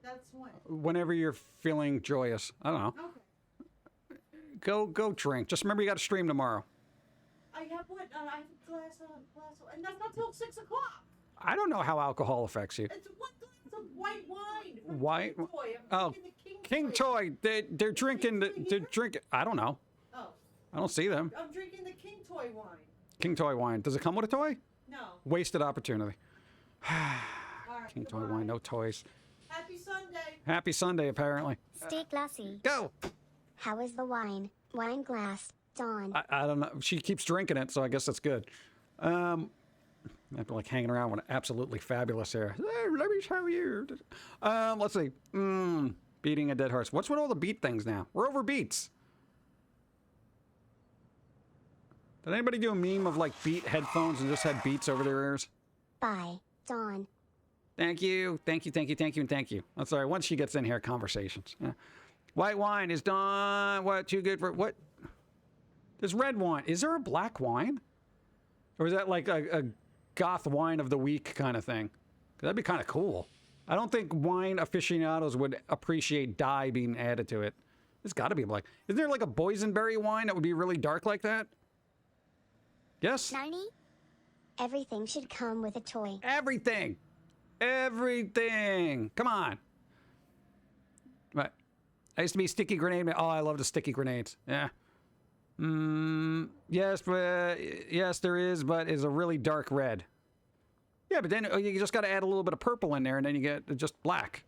That's when. Whenever you're feeling joyous. I don't know. Okay. Go drink. Just remember you got to stream tomorrow. I have what? I have a glass of, and that's not till 6 o'clock. I don't know how alcohol affects you. It's one glass of white wine. from White- King Toy. I'm Oh, drinking the King Toy. They're drinking. They're drinking. I don't know. Oh, I don't see them. I'm drinking the King Toy wine. King Toy wine. Does it come with a toy? No. Wasted opportunity. All right. King Toy goodbye. wine. No toys. Happy Sunday. Happy Sunday, apparently. Stay classy. Go. How is the wine? Wine glass. Dawn. I don't know. She keeps drinking it, so I guess that's good. After like hanging around with absolutely fabulous hair. Hey, let me show you. Let's see. Beating a dead horse. What's with all the beat things now? We're over beats. Did anybody do a meme of like beat headphones and just had beats over their ears? Bye, Dawn. Thank you, thank you, thank you, thank you, and thank you. I'm sorry, once she gets in here, conversations. Yeah. White wine is done. What, too good for, what? There's red wine. Is there a black wine? Or is that like a goth wine of the week kind of thing? That'd be kind of cool. I don't think wine aficionados would appreciate dye being added to it. There's got to be black. Isn't there like a boysenberry wine that would be really dark like that? Yes? Narni? Everything should come with a toy. Everything. Everything. Come on. What? I used to be sticky grenade man. Oh, I love the sticky grenades. Yeah. Yes, yes, there is, but it's a really dark red. Yeah, but then you just got to add a little bit of purple in there, and then you get just black.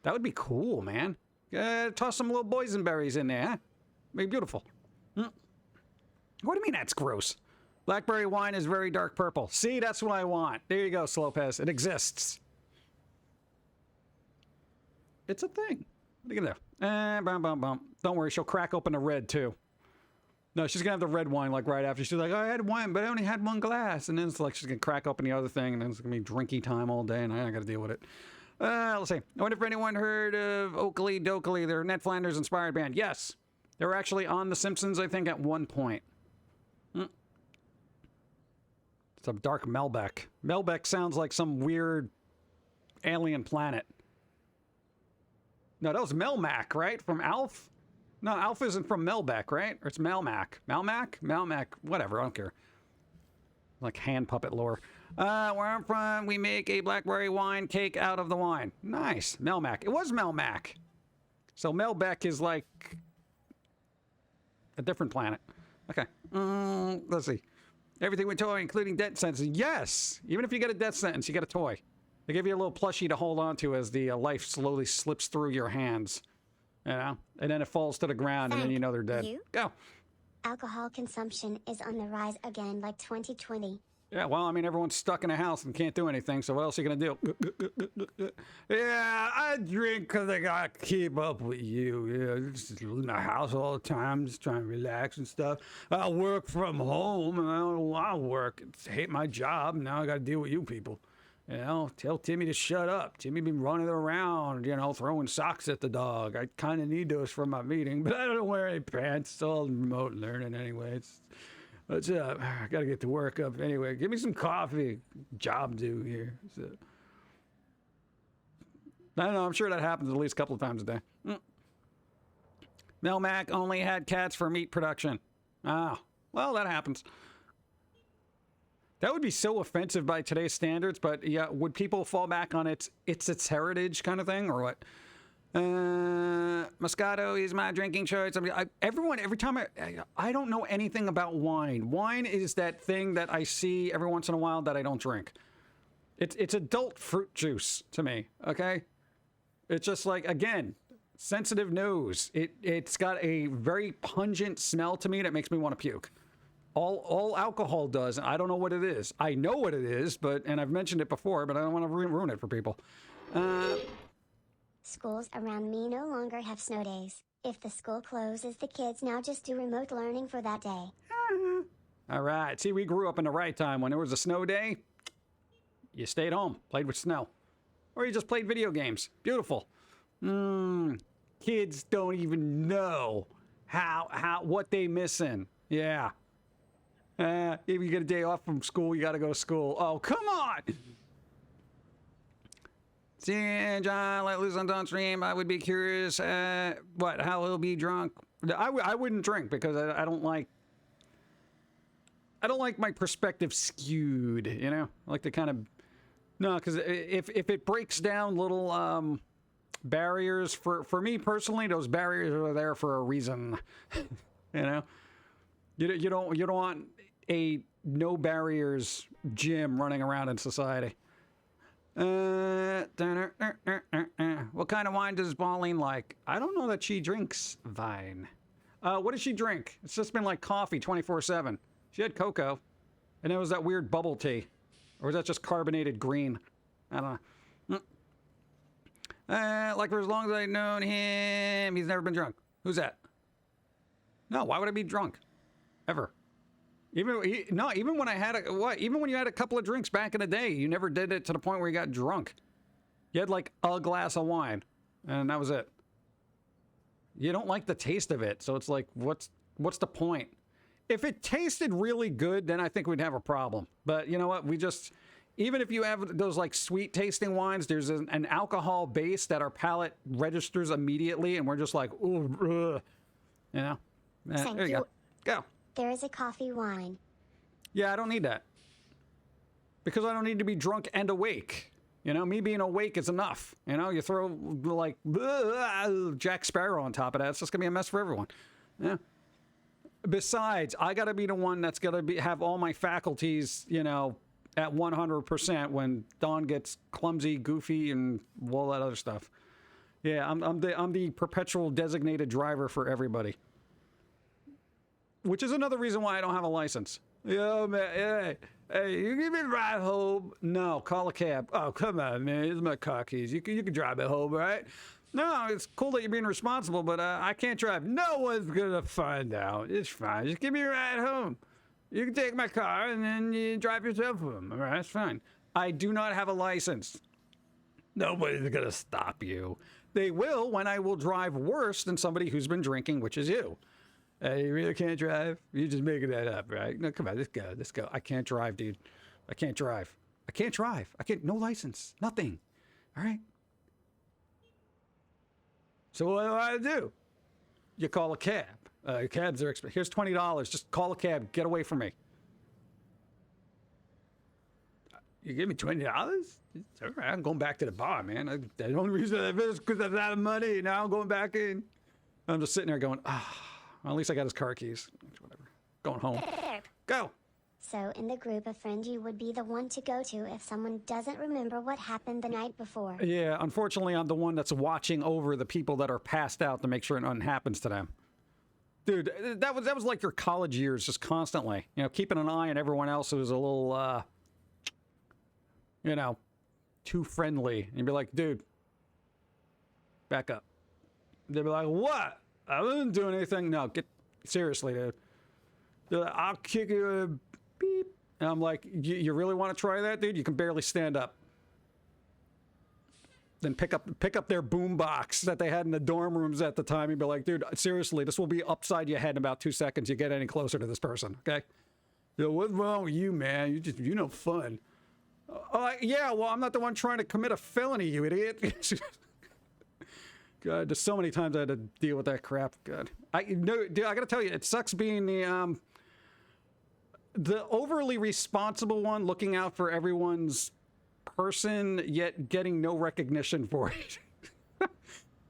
That would be cool, man. Toss some little boysenberries in there, huh? Be beautiful. What do you mean that's gross? Blackberry wine is very dark purple. See, that's what I want. There you go, Slopez. It exists. It's a thing. What are you gonna do? Don't worry, she'll crack open the red, too. No, she's gonna have the red wine, like, right after. She's like, oh, I had wine, but I only had one glass. And then it's like she's gonna crack open the other thing, and then it's gonna be drinky time all day, and I gotta deal with it. Let's see. I wonder if anyone heard of Oakley Dokley, their Ned Flanders-inspired band. Yes. They were actually on The Simpsons, I think, at one point. It's a dark Melbeck. Melbeck sounds like some weird alien planet. No, that was Melmac, right? From Alf? No, Alf isn't from Melbeck, right? Or it's Melmac. Melmac? Melmac. Whatever, I don't care. Like hand puppet lore. Where I'm from, we make a blackberry wine cake out of the wine. Nice. Melmac. It was Melmac. So Melbeck is like a different planet. Okay. Let's see. Everything with toy, including death sentence. Yes! Even if you get a death sentence, you get a toy. They give you a little plushie to hold on to as the life slowly slips through your hands. You know? And then it falls to the ground, and then you know they're dead. You? Go. Alcohol consumption is on the rise again like 2020. Yeah, well, I mean, everyone's stuck in a house and can't do anything, so what else are you going to do? Yeah, I drink because I got to keep up with you. Yeah, just in the house all the time, just trying to relax and stuff. I work from home, and I don't want to work. I hate my job, and now I got to deal with you people. You know, tell Timmy to shut up. Timmy been running around, you know, throwing socks at the dog. I kind of need those for my meeting, but I don't wear any pants. It's all remote learning anyway. What's up? I gotta get to work up anyway. Give me some coffee. Job due here. So, I don't know. I'm sure that happens at least a couple of times a day. Melmac only had cats for meat production. Ah, well, that happens. That would be so offensive by today's standards, but yeah, would people fall back on its heritage kind of thing, or what? Moscato is my drinking choice. I mean, every time I don't know anything about wine. Wine is that thing that I see every once in a while that I don't drink. It's adult fruit juice to me, okay? It's just like, again, sensitive nose. It's got a very pungent smell to me that makes me want to puke. All alcohol does, and I don't know what it is. I know what it is, and I've mentioned it before, but I don't want to ruin it for people. Schools around me no longer have snow days. If the school closes, the kids now just do remote learning for that day. All right. See, we grew up in the right time. When there was a snow day, you stayed home, played with snow. Or you just played video games. Beautiful. Kids don't even know what they missing. Yeah. If you get a day off from school, you got to go to school. Oh, come on! See, John, let loose on Dawn stream. I would be curious, how he'll be drunk. I wouldn't drink because I don't like my perspective skewed, you know? I like to kind of, no, because if it breaks down little barriers, for me personally, those barriers are there for a reason, you know? You don't want a no barriers gym running around in society. What kind of wine does Pauline like? I don't know that she drinks wine. What does she drink? It's just been like coffee 24/7. She had cocoa, and it was that weird bubble tea. Or is that just carbonated green? I don't know. Like for as long as I've known him, he's never been drunk. Who's that? No, why would I be drunk? Ever. Even when I had even when you had a couple of drinks back in the day, you never did it to the point where you got drunk. You had like a glass of wine, and that was it. You don't like the taste of it, so it's like, what's the point? If it tasted really good, then I think we'd have a problem. But you know what? Even if you have those like sweet tasting wines, there's an alcohol base that our palate registers immediately, and we're just like, ooh, you know? Thank There you go. Go. There is a coffee wine. Yeah, I don't need that. Because I don't need to be drunk and awake. You know, me being awake is enough. You know, you throw like Jack Sparrow on top of that, it's just going to be a mess for everyone. Yeah. Besides, I got to be the one that's going to have all my faculties, you know, at 100% when Dawn gets clumsy, goofy, and all that other stuff. Yeah, I'm the perpetual designated driver for everybody. Which is another reason why I don't have a license. Yo, man, hey, you give me a ride home? No, call a cab. Oh, come on, man, here's my car keys. You can drive me home, right? No, it's cool that you're being responsible, but I can't drive. No one's gonna find out. It's fine. Just give me a ride home. You can take my car and then you drive yourself home. All right, that's fine. I do not have a license. Nobody's gonna stop you. They will when I will drive worse than somebody who's been drinking, which is you. You really can't drive? You're just making that up, right? No, come on, let's go. I can't drive, dude. I can't drive. No license. Nothing. All right? So what do I do? You call a cab. Cabs are expensive. Here's $20. Just call a cab. Get away from me. You give me $20? It's all right. I'm going back to the bar, man. The only reason I is because I'm out of money. Now I'm going back in. I'm just sitting there going, well, at least I got his car keys. Whatever. Going home. Go. So in the group, a friend you would be the one to go to if someone doesn't remember what happened the night before. Yeah, unfortunately, I'm the one that's watching over the people that are passed out to make sure nothing happens to them. Dude, that was like your college years, just constantly. You know, keeping an eye on everyone else who was a little, you know, too friendly. And you'd be like, dude, back up. They'd be like, what? I wasn't doing anything. No, seriously, dude. They're like, I'll kick you. Beep. And I'm like, you really want to try that, dude? You can barely stand up. Then pick up their boom box that they had in the dorm rooms at the time and be like, dude, seriously, this will be upside your head in about 2 seconds. You get any closer to this person, okay? Yo, what's wrong with you, man? You know fun. Yeah, well, I'm not the one trying to commit a felony, you idiot. God, there's so many times I had to deal with that crap. God, dude, I gotta tell you, it sucks being the overly responsible one, looking out for everyone's person, yet getting no recognition for it.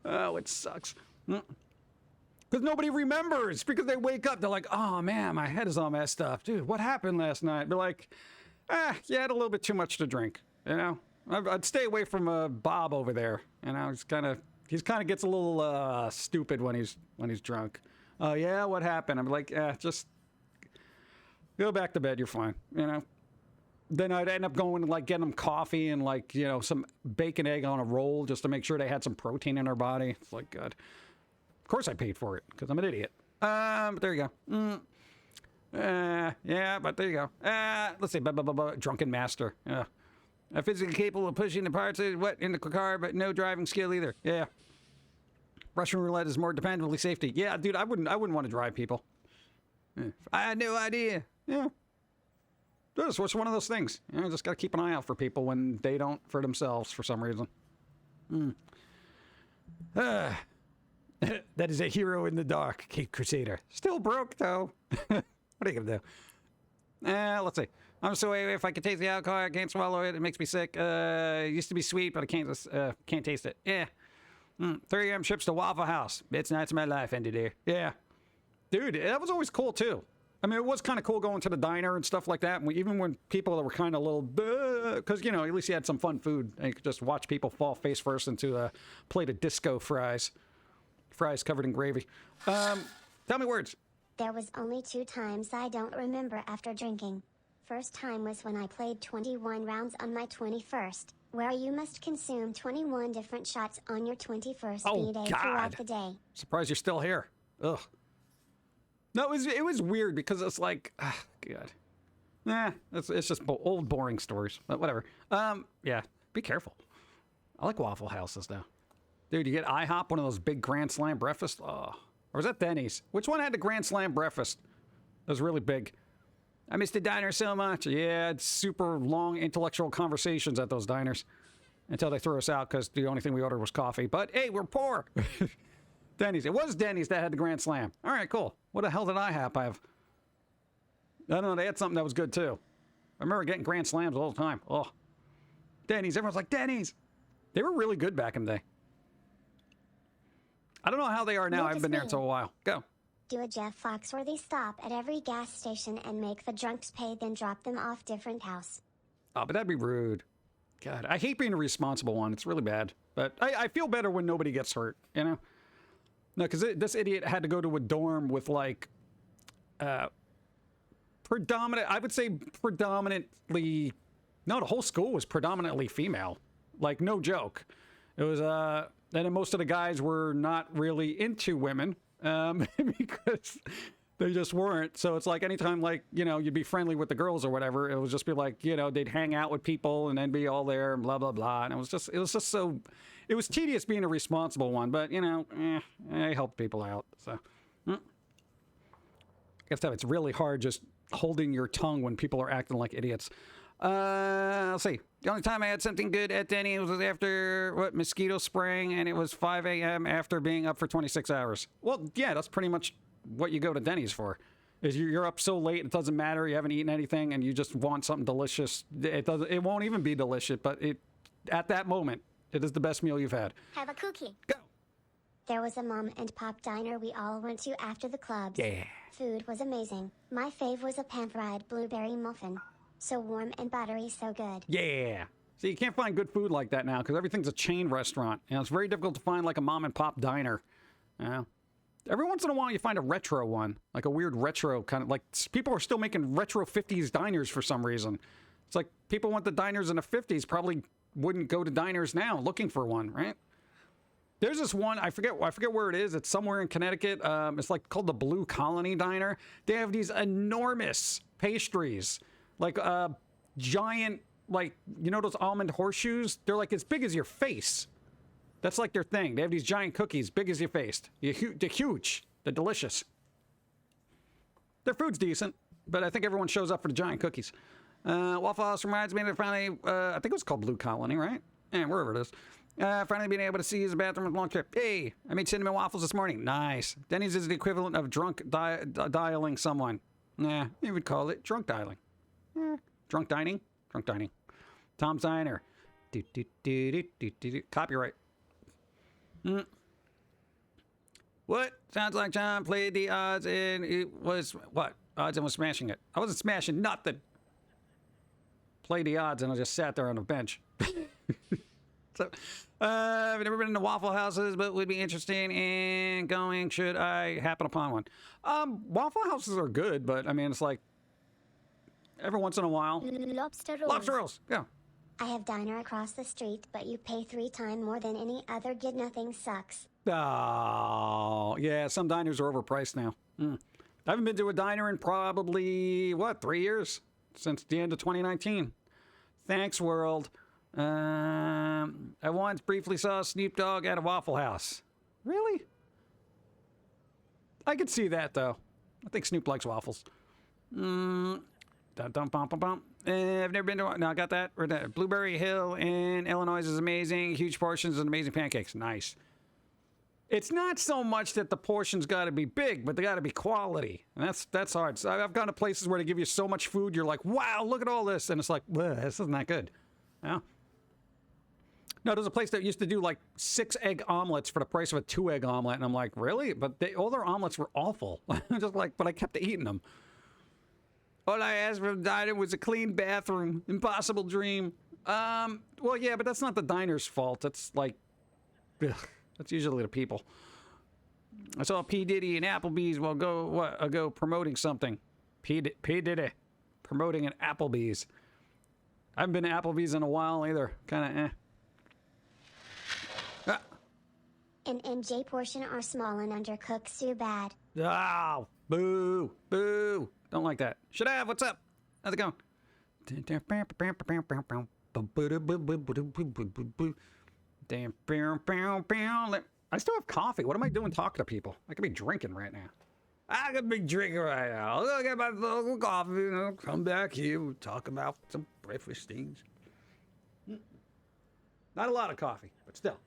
Oh, it sucks. Because nobody remembers. Because they wake up, they're like, oh man, my head is all messed up. Dude, what happened last night? They're like, you had a little bit too much to drink. You know, I'd stay away from Bob over there. You know, he's kind of gets a little stupid when he's drunk. Oh yeah, what happened? I'm like, just go back to bed. You're fine. You know. Then I'd end up going and like getting them coffee and like, you know, some bacon egg on a roll just to make sure they had some protein in their body. It's like, God. Of course I paid for it because I'm an idiot. But there you go. Yeah, but there you go. Let's see. Drunken master. Yeah. Physically capable of pushing the parts in the car, but no driving skill either. Yeah. Russian roulette is more dependably safety. Yeah, dude, I wouldn't want to drive people. Yeah. I had no idea. Yeah. It's one of those things. You know, just got to keep an eye out for people when they don't for themselves for some reason. That is a hero in the dark, Cape Crusader. Still broke, though. What are you going to do? Let's see. I'm so if I can taste the alcohol, I can't swallow it. It makes me sick. It used to be sweet, but I can't taste it. Yeah. 3 a.m. ships to Waffle House. It's my life ended here. Yeah. Dude, that was always cool, too. I mean, it was kind of cool going to the diner and stuff like that. And even when people that were kind of a little, because, you know, at least you had some fun food. And you could just watch people fall face first into a plate of disco fries. Fries covered in gravy. Tell me words. There was only 2 times I don't remember after drinking. First time was when I played 21 rounds on my 21st, where you must consume 21 different shots on your 21st Oh, B-day God. throughout the day. Surprised you're still here. Ugh. No, it was weird because it's like, God. Nah, it's just old boring stories, but whatever. Yeah, be careful. I like Waffle Houses though. Dude, you get IHOP, one of those big Grand Slam breakfasts. Oh, or was that Denny's? Which one had the Grand Slam breakfast? That was really big. I miss the diner so much. Yeah, it's super long intellectual conversations at those diners until they threw us out because the only thing we ordered was coffee. But hey, we're poor. Denny's. It was Denny's that had the Grand Slam. All right, cool. What the hell did IHOP have? I don't know. They had something that was good too. I remember getting Grand Slams all the time. Oh, Denny's. Everyone's like, Denny's. They were really good back in the day. I don't know how they are now. I haven't been there in so a while. Go. Do a Jeff Foxworthy stop at every gas station and make the drunks pay, then drop them off different house. Oh, but that'd be rude. God, I hate being a responsible one. It's really bad. But I feel better when nobody gets hurt, you know? No, because this idiot had to go to a dorm with, like, I would say predominantly, no, the whole school was predominantly female. Like, no joke. It was, and most of the guys were not really into women, because they just weren't. So it's like anytime, like, you know, you'd be friendly with the girls or whatever, it would just be like, you know, they'd hang out with people and then be all there and blah, blah, blah. And it was just so, it was tedious being a responsible one, but, you know, I helped people out. So, guess that it's really hard just holding your tongue when people are acting like idiots. Let's see. The only time I had something good at Denny was after, mosquito spraying, and it was 5 a.m. after being up for 26 hours. Well, yeah, that's pretty much what you go to Denny's for. Is you're up so late, it doesn't matter, you haven't eaten anything, and you just want something delicious. It won't even be delicious, but at that moment, it is the best meal you've had. Have a cookie. Go. There was a mom and pop diner we all went to after the clubs. Yeah. Food was amazing. My fave was a pan-fried blueberry muffin. So warm and buttery, so good. Yeah. See, you can't find good food like that now because everything's a chain restaurant. You know, it's very difficult to find like a mom and pop diner. You know? Every once in a while you find a retro one, like a weird retro kind of, like people are still making retro 50s diners for some reason. It's like people went to diners in the 50s probably wouldn't go to diners now looking for one, right? There's this one, I forget where it is. It's somewhere in Connecticut. It's like called the Blue Colony Diner. They have these enormous pastries. Like giant, like, you know those almond horseshoes? They're like as big as your face. That's like their thing. They have these giant cookies, big as your face. They're huge. They're delicious. Their food's decent, but I think everyone shows up for the giant cookies. Waffle House reminds me of finally, I think it was called Blue Colony, right? Yeah, wherever it is. Finally being able to see his bathroom with a long trip. Hey, I made cinnamon waffles this morning. Nice. Denny's is the equivalent of drunk dialing someone. Nah, you would call it drunk dialing. Drunk dining? Drunk dining. Tom's Diner. Copyright. What? Sounds like John played the odds and it was, what? Odds and was smashing it. I wasn't smashing nothing. Played the odds and I just sat there on the bench. So, I've never been to Waffle Houses, but would be interested in going should I happen upon one. Waffle Houses are good, but I mean, it's like, every once in a while. Lobster rolls. Lobster rolls, go. I have diner across the street, but you pay 3 times more than any other. Get nothing sucks. Oh, yeah, some diners are overpriced now. I haven't been to a diner in probably, 3 years? Since the end of 2019. Thanks, world. I once briefly saw Snoop Dogg at a Waffle House. Really? I could see that, though. I think Snoop likes waffles. I've never been to. No, I got that. Blueberry Hill in Illinois is amazing. Huge portions and amazing pancakes. Nice. It's not so much that the portions got to be big, but they got to be quality, and that's hard. So I've gone to places where they give you so much food, you're like, wow, look at all this, and it's like, this isn't that good. Yeah. No, there's a place that used to do like 6 egg omelets for the price of a 2 egg omelet, and I'm like, really? But all their omelets were awful. Just like, but I kept eating them. All I asked for the diner was a clean bathroom. Impossible dream. Well, yeah, but that's not the diner's fault. It's like, that's usually the people. I saw P. Diddy and Applebee's while go promoting something. P. Diddy. promoting an Applebee's. I haven't been to Applebee's in a while either. Kind of eh. Ah. An MJ portion are small and undercooked so bad. Oh, boo, boo. Don't like that. Should have. What's up? How's it going? I still have coffee. What am I doing talking to people? I could be drinking right now. I could be drinking right now. I'll get my local coffee and I'll come back here. We'll talk about some breakfast things. Not a lot of coffee, but still.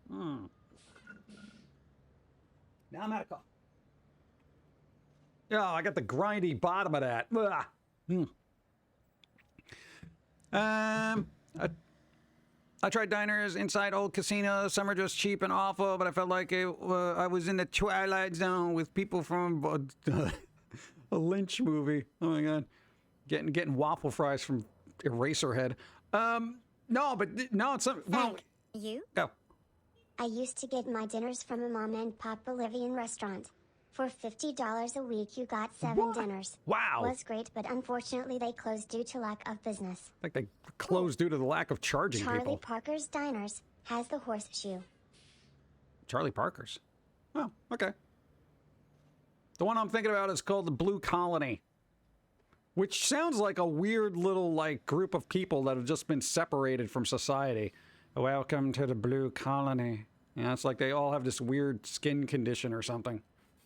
Now I'm out of coffee. Oh, I got the grindy bottom of that. I tried diners inside old casinos. Some are just cheap and awful, but I felt like I was in the Twilight Zone with people from a Lynch movie. Oh my god, getting waffle fries from Eraserhead. No, but no, it's well. Frank, you? Oh. I used to get my dinners from a mom and pop Bolivian restaurant. For $50 a week, you got 7 dinners. Wow. Was great, but unfortunately they closed due to lack of business. Like they closed due to the lack of charging Charlie people. Parker's Diners has the horseshoe. Charlie Parker's. Oh, okay. The one I'm thinking about is called the Blue Colony, which sounds like a weird little like group of people that have just been separated from society. Welcome to the Blue Colony. Yeah, it's like they all have this weird skin condition or something,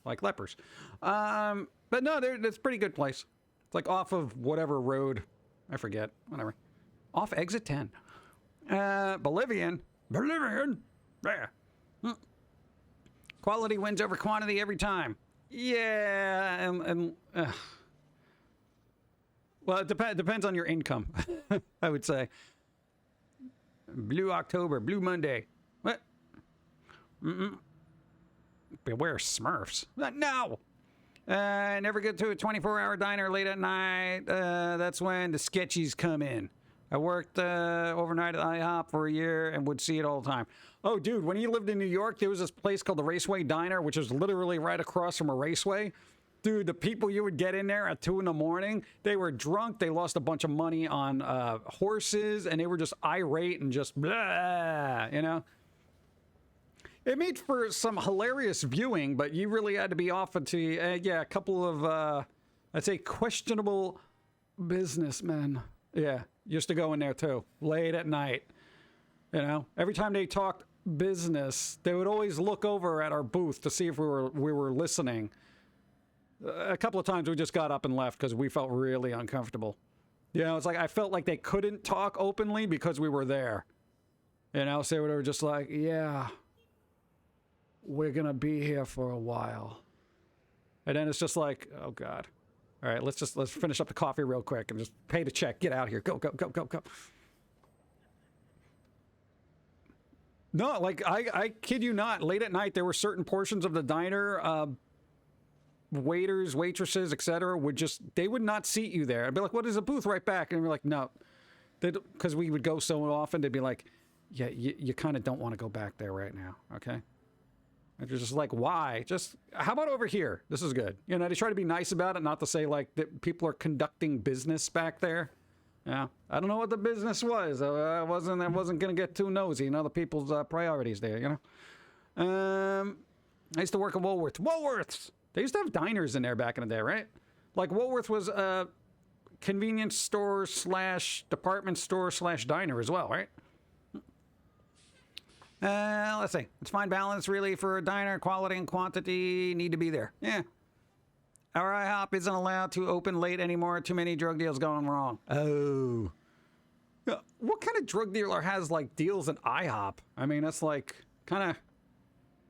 like lepers. But no, it's a pretty good place. It's like off of whatever road, I forget, whatever. Off exit 10. Bolivian, yeah. Quality wins over quantity every time. Yeah, well, it depends on your income, I would say. Blue October, Blue Monday. What? Beware Smurfs. No! Never get to a 24-hour diner late at night. That's when the sketchies come in. I worked overnight at IHOP for a year and would see it all the time. Oh, dude, when you lived in New York, there was this place called the Raceway Diner, which was literally right across from a raceway. Dude, the people you would get in there at 2 in the morning, they were drunk. They lost a bunch of money on horses, and they were just irate and just blah, you know? It made for some hilarious viewing, but you really had to be off into, yeah, a couple of, I'd say, questionable businessmen. Yeah, used to go in there, too, late at night. You know, every time they talked business, they would always look over at our booth to see if we were listening. A couple of times we just got up and left because we felt really uncomfortable. You know, it's like I felt like they couldn't talk openly because we were there. You know, so they were just like, yeah, we're going to be here for a while. And then it's just like, oh, God. All right, let's finish up the coffee real quick and just pay the check. Get out here. Go, go, go, go, go. No, like, I kid you not. Late at night, there were certain portions of the diner, waiters, waitresses, etc. they would not seat you there. I'd be like, what is a booth right back? And we're like, no. Because we would go so often, they'd be like, yeah, you kind of don't want to go back there right now, okay? And you're just like, why? Just, how about over here? This is good. You know, they try to be nice about it, not to say, like, that people are conducting business back there. Yeah, I don't know what the business was. I wasn't going to get too nosy in other people's priorities there, you know? I used to work at Woolworths. They used to have diners in there back in the day, right? Like, Woolworth was a convenience store / department store / diner as well, right? Let's see. It's fine balance, really, for a diner. Quality and quantity need to be there. Yeah. Our IHOP isn't allowed to open late anymore. Too many drug deals going wrong. Oh. What kind of drug dealer has, like, deals at IHOP? I mean, that's, like, kind of...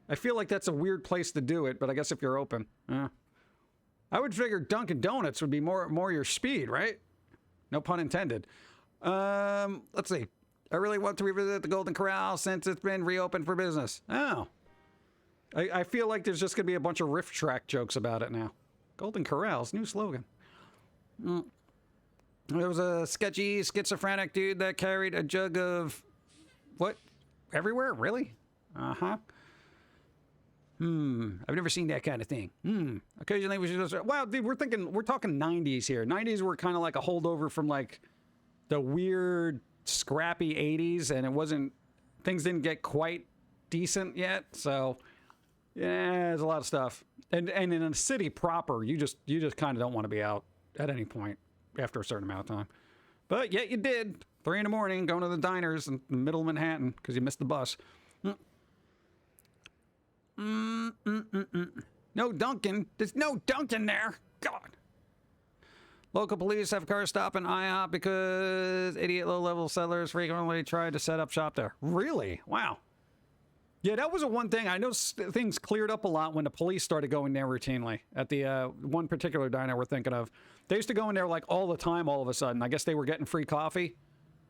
I feel like that's a weird place to do it, but I guess if you're open. I would figure Dunkin' Donuts would be more your speed, right? No pun intended. Let's see. I really want to revisit the Golden Corral since it's been reopened for business. Oh. I feel like there's just going to be a bunch of riff track jokes about it now. Golden Corral's new slogan. There was a sketchy, schizophrenic dude that carried a jug of... What? Everywhere? Really? Uh-huh. I've never seen that kind of thing. Occasionally we should just, wow, dude, we're talking 90s here. 90s were kind of like a holdover from like the weird, scrappy 80s, and things didn't get quite decent yet. So, yeah, there's a lot of stuff. And in a city proper, you just kind of don't want to be out at any point after a certain amount of time. But yet you did. 3 in the morning, going to the diners in the middle of Manhattan because you missed the bus. No Dunkin'. There's no Dunkin' there. God. Local police have cars stopping IHOP because idiot low-level settlers frequently tried to set up shop there. Really? Wow. Yeah, that was one thing. I know things cleared up a lot when the police started going there routinely. At the one particular diner we're thinking of. They used to go in there like all the time all of a sudden. I guess they were getting free coffee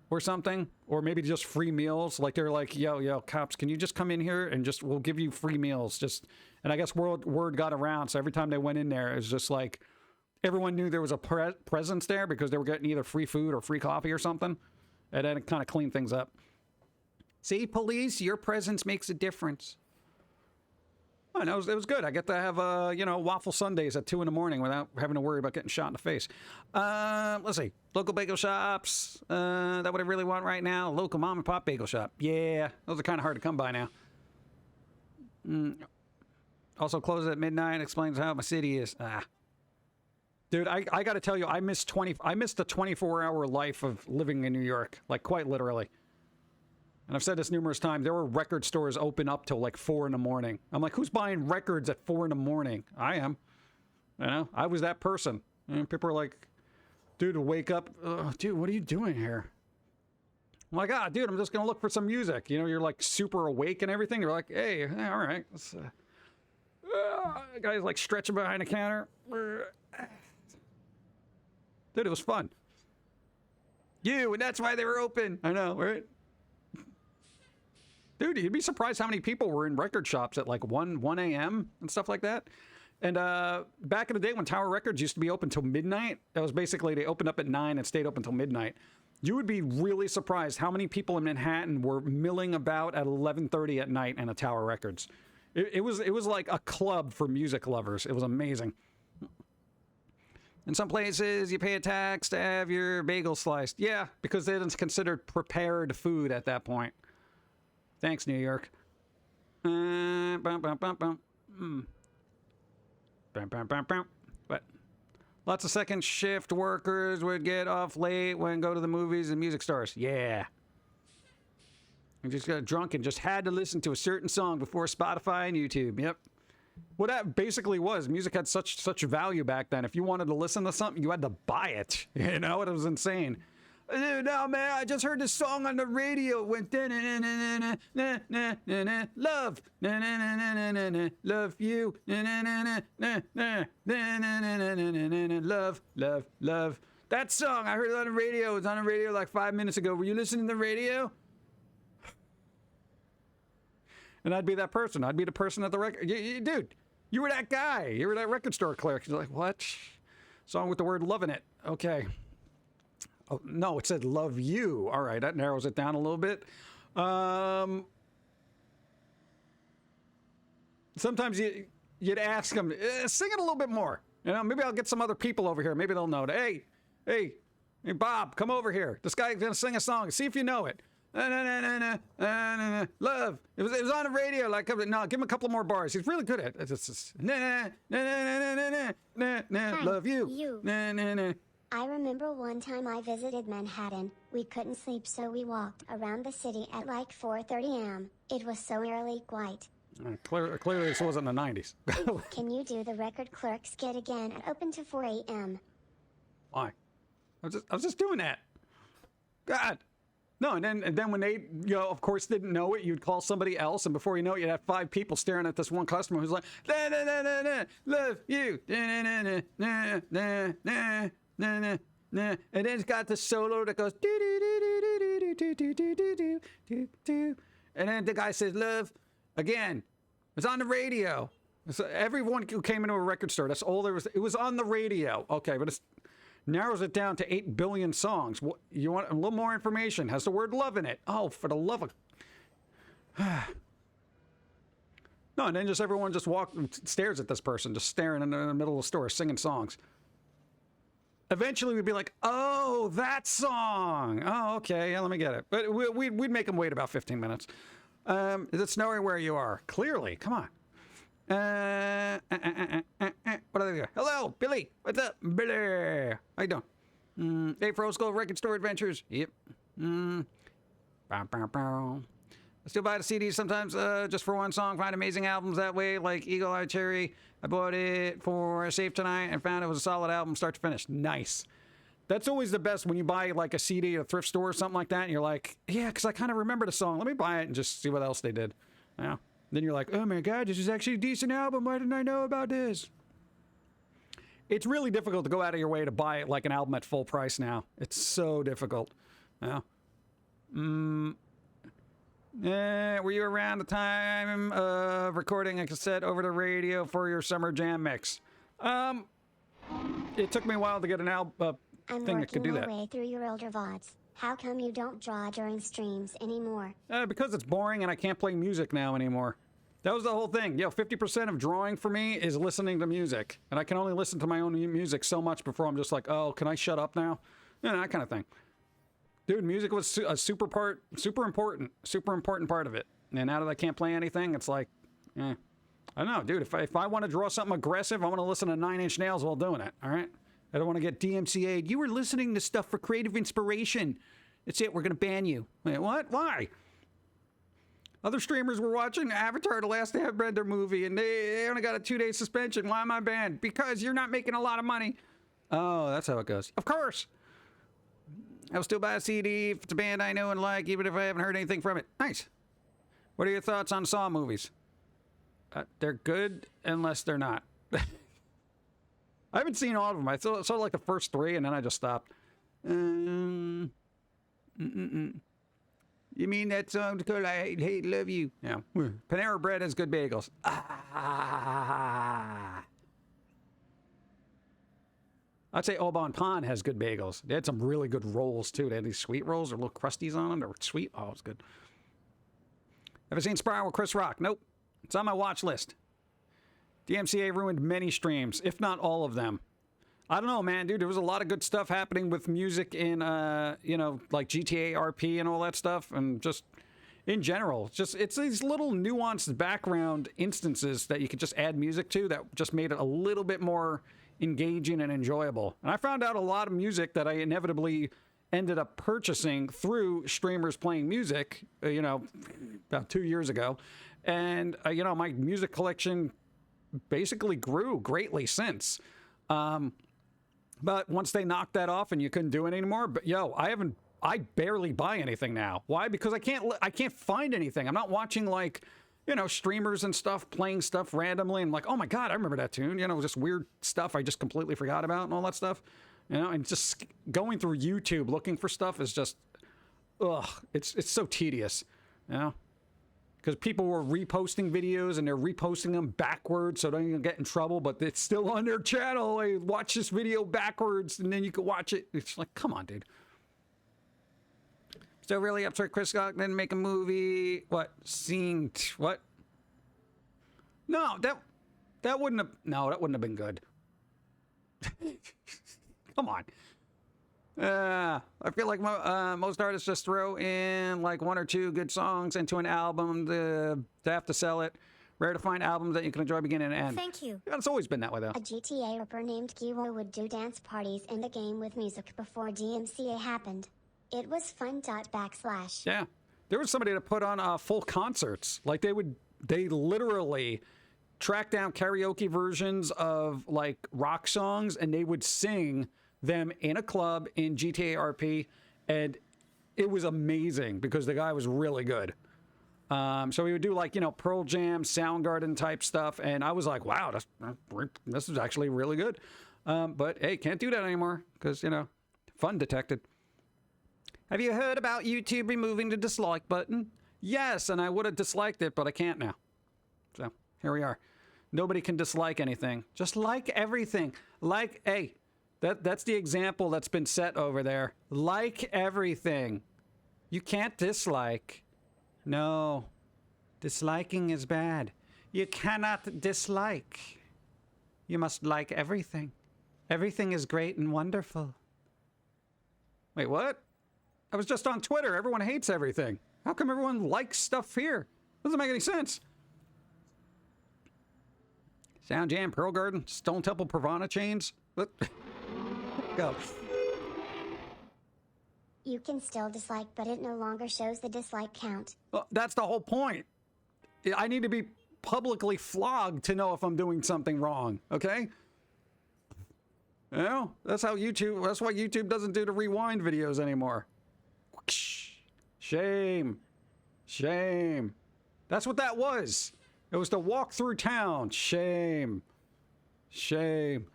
or something. Or maybe just free meals. Like they're like, yo, cops, can you just come in here and we'll give you free meals. And I guess word got around. So every time they went in there, it was just like, everyone knew there was a presence there because they were getting either free food or free coffee or something. And then it kind of cleaned things up. See, police, your presence makes a difference. Oh, no, it was good. I get to have, waffle sundaes at 2 in the morning without having to worry about getting shot in the face. Let's see. Local bagel shops. That what I really want right now. Local mom and pop bagel shop. Yeah, those are kind of hard to come by now. Also closes at midnight. Explains how my city is. Dude, I got to tell you, I missed the 24-hour life of living in New York. Like, quite literally. And I've said this numerous times. There were record stores open up till like 4 in the morning. I'm like, who's buying records at 4 in the morning? I am. You know, I was that person. And people are like, dude, wake up. Dude, what are you doing here? I'm like, dude, I'm just going to look for some music. You know, you're like super awake and everything. You're like, hey, all right. Guy's like stretching behind the counter. Dude, it was fun. And that's why they were open. I know, right? Dude, you'd be surprised how many people were in record shops at like 1 a.m. and stuff like that. And back in the day when Tower Records used to be open till midnight, that was basically they opened up at 9 and stayed open till midnight. You would be really surprised how many people in Manhattan were milling about at 11:30 at night in a Tower Records. It was like a club for music lovers. It was amazing. In some places, you pay a tax to have your bagel sliced. Yeah, because it's considered prepared food at that point. Thanks, New York. But lots of second shift workers would get off late when go to the movies and music stores. Yeah. And just got drunk and just had to listen to a certain song before Spotify and YouTube. Yep. Well, that basically was. Music had such value back then. If you wanted to listen to something, you had to buy it. You know, it was insane. No, man, I just heard this song on the radio. It went love, love you, love. That song, I heard it on the radio. It was on the radio like 5 minutes ago. Were you listening to the radio? And I'd be that person. I'd be the person at the record. Dude, you were that guy. You were that record store clerk. You're like, what? Song with the word love in it. Okay. Oh, no, it said love you. All right, that narrows it down a little bit. Sometimes you'd ask them, sing it a little bit more. You know, maybe I'll get some other people over here. Maybe they'll know it. Hey, Bob, come over here. This guy's going to sing a song. See if you know it. Love. It was on the radio. Like, no, give him a couple more bars. He's really good at it. It's just, love you. I remember one time I visited Manhattan. We couldn't sleep, so we walked around the city at like 4:30 a.m. It was so early, quite. Clearly, this wasn't the 90s. Can you do the record clerks get again and open to 4 a.m.? Why? I was just doing that. God. No, and then when they, of course, didn't know it, you'd call somebody else, and before you know it, you'd have 5 people staring at this one customer who's like, love you, and then it's got the solo that goes and then the guy says love again. It's on the radio. So everyone who came into a record store, that's all there was. It was on the radio. Okay, but it narrows it down to 8 billion songs. What, you want a little more information? Has the word love in it? Oh, for the love of... No, and then just everyone just stares at this person, just staring in the middle of the store, singing songs. Eventually, we'd be like, oh, that song. Oh, okay, yeah, let me get it. But we'd make them wait about 15 minutes. Is it snowing where you are? Clearly, come on. What are they doing? Hello, Billy. What's up, Billy? How you doing? Hey, Fro Skull Record Store Adventures. Yep. Bow, bow, bow. I still buy the CDs sometimes just for one song. Find amazing albums that way, like Eagle Eye Cherry. I bought it for Safe Tonight and found it was a solid album start to finish. Nice. That's always the best when you buy like a CD at a thrift store or something like that, and you're like, yeah, because I kind of remember the song. Let me buy it and just see what else they did. Yeah. Then you're like, oh my God, this is actually a decent album. Why didn't I know about this? It's really difficult to go out of your way to buy like an album at full price now. It's so difficult. Yeah. Were you around the time of recording a cassette over the radio for your summer jam mix? It took me a while to get an album thing that could do that. I'm working my way through your older VODs. How come you don't draw during streams anymore? Because it's boring and I can't play music now anymore. That was the whole thing. 50% of drawing for me is listening to music. And I can only listen to my own music so much before I'm just like, oh, can I shut up now? That kind of thing. Dude, music was a super important part of it. And now that I can't play anything, it's like, I don't know, dude. If I want to draw something aggressive, I want to listen to 9 Inch Nails while doing it, all right? I don't want to get DMCA'd. You were listening to stuff for creative inspiration. That's it. We're going to ban you. Wait, what? Why? Other streamers were watching Avatar: The Last Airbender movie, and they only got a 2-day suspension. Why am I banned? Because you're not making a lot of money. Oh, that's how it goes. Of course. I'll still buy a CD if it's a band I know and like, even if I haven't heard anything from it. Nice. What are your thoughts on Saw movies? They're good unless they're not. I haven't seen all of them. I saw like the first 3, and then I just stopped. You mean that song called I Hate Love You? Yeah. Panera Bread has good bagels. I'd say Au Bon Pain has good bagels. They had some really good rolls, too. They had these sweet rolls or little crusties on them. They were sweet. Oh, it was good. Ever seen Spiral with Chris Rock? Nope. It's on my watch list. DMCA ruined many streams, if not all of them. I don't know, man, dude. There was a lot of good stuff happening with music in, like GTA RP and all that stuff. And just in general, it's these little nuanced background instances that you could just add music to that just made it a little bit more engaging and enjoyable. And I found out a lot of music that I inevitably ended up purchasing through streamers playing music, about 2 years ago. And, my music collection basically grew greatly since. But once they knocked that off and you couldn't do it anymore, but I barely buy anything now. Why? Because I can't find anything. I'm not watching like, streamers and stuff playing stuff randomly and like, oh my God, I remember that tune. Just weird stuff I just completely forgot about and all that stuff. And just going through YouTube looking for stuff is just, it's so tedious, because people were reposting videos and they're reposting them backwards so they don't get in trouble, but it's still on their channel. Hey, watch this video backwards and then you can watch it. It's like, come on, dude. Still really upset Chris Rock didn't make a movie. What? What? No, that wouldn't have been good. Come on. I feel like most artists just throw in like 1 or 2 good songs into an album to have to sell it. Rare to find albums that you can enjoy beginning and end. Thank you. Yeah, it's always been that way, though. A GTA rapper named Kiwo would do dance parties in the game with music before DMCA happened. It was fun. / Yeah. There was somebody that put on full concerts. Like they literally track down karaoke versions of like rock songs and they would sing them in a club in GTA RP, and it was amazing because the guy was really good. So we would do like, Pearl Jam, Soundgarden type stuff, and I was like, wow, this is actually really good. But hey, can't do that anymore because, fun detected. Have you heard about YouTube removing the dislike button? Yes, and I would have disliked it, but I can't now. So here we are. Nobody can dislike anything. Just like everything. Hey, that's the example that's been set over there. Like everything. You can't dislike. No. Disliking is bad. You cannot dislike. You must like everything. Everything is great and wonderful. Wait, what? I was just on Twitter. Everyone hates everything. How come everyone likes stuff here? Doesn't make any sense. Sound Jam, Pearl Garden, Stone Temple, Pravana chains. What? Go. You can still dislike, but it no longer shows the dislike count. Well, that's the whole point. I need to be publicly flogged to know if I'm doing something wrong, okay? You know, that's why YouTube doesn't do the rewind videos anymore. Shame. Shame. That's what that was. It was to walk through town. Shame. Shame.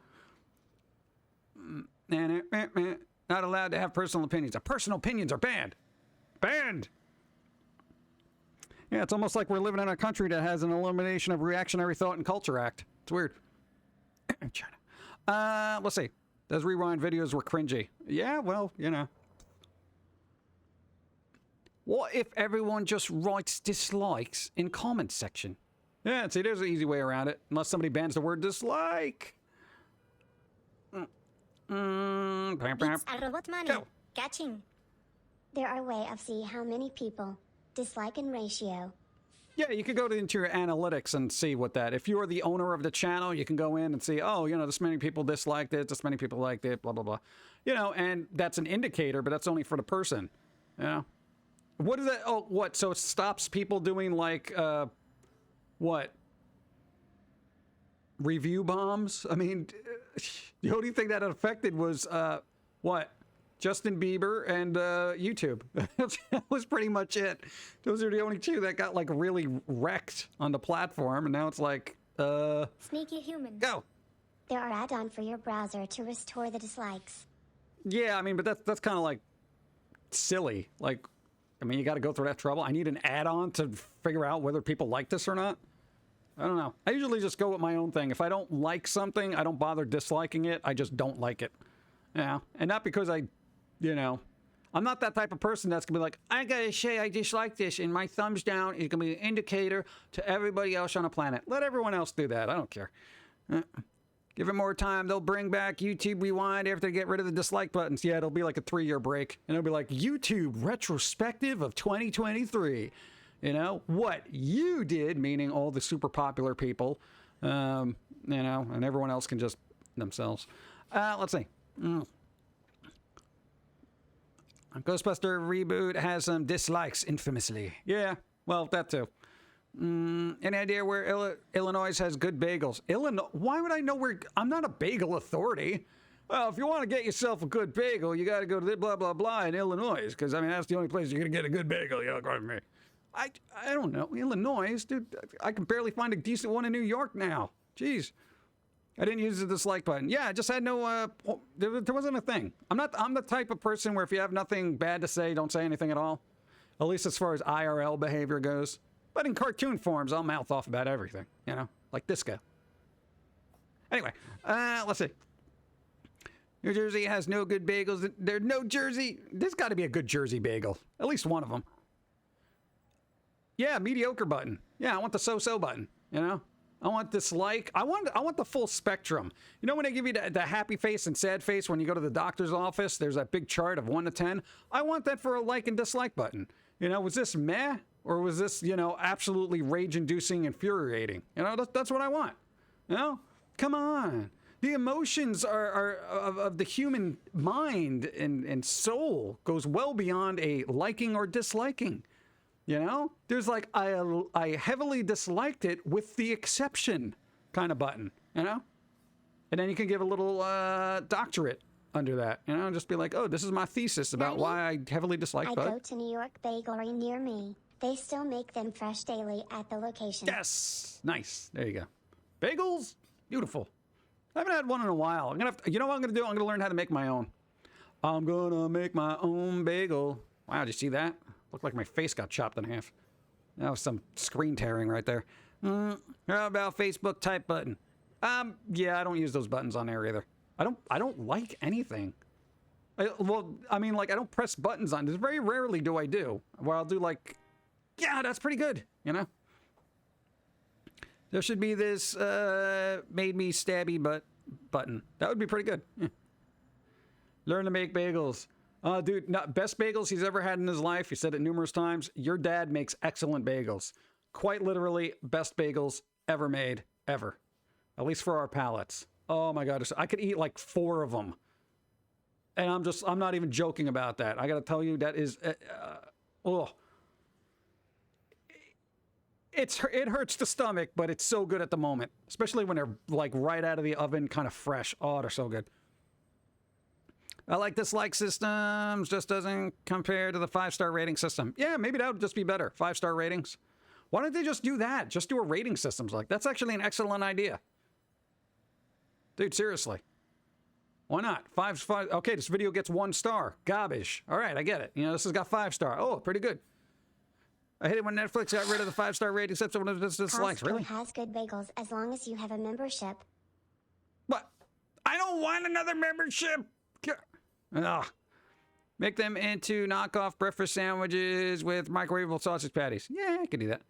Not allowed to have personal opinions. Personal opinions are banned. Banned. Yeah, it's almost like we're living in a country that has an Elimination of Reactionary Thought and Culture Act. It's weird. China. Let's see. Those rewind videos were cringy. Yeah, well, you know. What if everyone just writes dislikes in comments section? Yeah, see, there's an easy way around it. Unless somebody bans the word dislike. Beats a robot money. Go. Catching. There are ways of see how many people dislike in ratio. Yeah, you could go into your analytics and see what that. If you're the owner of the channel, you can go in and see, oh, you know, this many people disliked it, this many people liked it, blah, blah, blah. You know, and that's an indicator, but that's only for the person. You know? What is that? Oh, what? So it stops people doing like, what? Review bombs? I mean, the only thing that affected was, what? Justin Bieber and YouTube. That was pretty much it. Those are the only two that got like really wrecked on the platform, and now it's like, Sneaky human. go. There are add-on for your browser to restore the dislikes. Yeah, I mean, but that's kind of like silly. Like, I mean, you got to go through that trouble. I need an add-on to figure out whether people like this or not. I don't know. I usually just go with my own thing. If I don't like something, I don't bother disliking it. I just don't like it. Yeah, and not because you know, I'm not that type of person that's gonna be like, I gotta say I dislike this, and my thumbs down is gonna be an indicator to everybody else on the planet. Let everyone else do that. I don't care. Give it more time. They'll bring back YouTube Rewind after they get rid of the dislike buttons. Yeah, it'll be like a 3-year break, and it'll be like YouTube retrospective of 2023. You know what you did, meaning all the super popular people. You know, and everyone else can just themselves. Let's see. Ghostbuster reboot has some dislikes, infamously. Yeah, well, that too. Any idea where Illinois has good bagels? Illinois? Why would I know where? I'm not a bagel authority. Well, if you want to get yourself a good bagel, you got to go to blah, blah, blah in Illinois, because, I mean, that's the only place you're going to get a good bagel, you know, according to me. I don't know. Illinois, dude, I can barely find a decent one in New York now. Jeez. I didn't use the dislike button. Yeah, I just had no, there wasn't a thing. I'm the type of person where if you have nothing bad to say, don't say anything at all. At least as far as IRL behavior goes. But in cartoon forms, I'll mouth off about everything, you know, like this guy. Anyway, let's see. New Jersey has no good bagels. There's no Jersey. There's got to be a good Jersey bagel. At least one of them. Yeah, mediocre button. Yeah, I want the so-so button, you know. I want dislike. I want the full spectrum. You know when they give you the happy face and sad face when you go to the doctor's office? There's that big chart of 1 to 10. I want that for a like and dislike button. You know, was this meh? Or was this, you know, absolutely rage-inducing, infuriating? You know, that's what I want. You know? Come on. The emotions are of the human mind and soul goes well beyond a liking or disliking. You know, there's like, I heavily disliked it with the exception kind of button, you know? And then you can give a little doctorate under that, you know, just be like, oh, this is my thesis about why I heavily dislike I bud. go to New York Bakery near me. They still make them fresh daily at the location. Yes. Nice. There you go. Bagels. Beautiful. I haven't had one in a while. I'm gonna have to, you know what I'm going to do? I'm going to learn how to make my own. I'm going to make my own bagel. Wow, did you see that? Looked like my face got chopped in half. That was some screen tearing right there. How about Facebook type button? Yeah, I don't use those buttons on there either. I don't like anything. I mean, like, I don't press buttons on. This very rarely do I do. Where I'll do like, yeah, that's pretty good, you know? There should be this made me stabby button. That would be pretty good. Yeah. Learn to make bagels. Dude, best bagels he's ever had in his life. He said it numerous times. Your dad makes excellent bagels. Quite literally, best bagels ever made, ever. At least for our palates. Oh my God, I could eat like 4 of them. And I'm not even joking about that. I gotta tell you, that is, it hurts the stomach, but it's so good at the moment. Especially when they're like right out of the oven, kind of fresh. Oh, they're so good. I like dislike systems, just doesn't compare to the 5-star rating system. Yeah, maybe that would just be better. 5-star ratings. Why don't they just do that? Just do a rating system. Like, that's actually an excellent idea. Dude, seriously. Why not? 5. Okay, this video gets 1 star. Garbage. All right, I get it. You know, this has got 5-star. Oh, pretty good. I hate it when Netflix got rid of the 5-star rating system when it's dislikes. Really? Has good bagels as long as you have a membership. What? I don't want another membership. Ugh. Make them into knockoff breakfast sandwiches with microwavable sausage patties. Yeah, I could do that.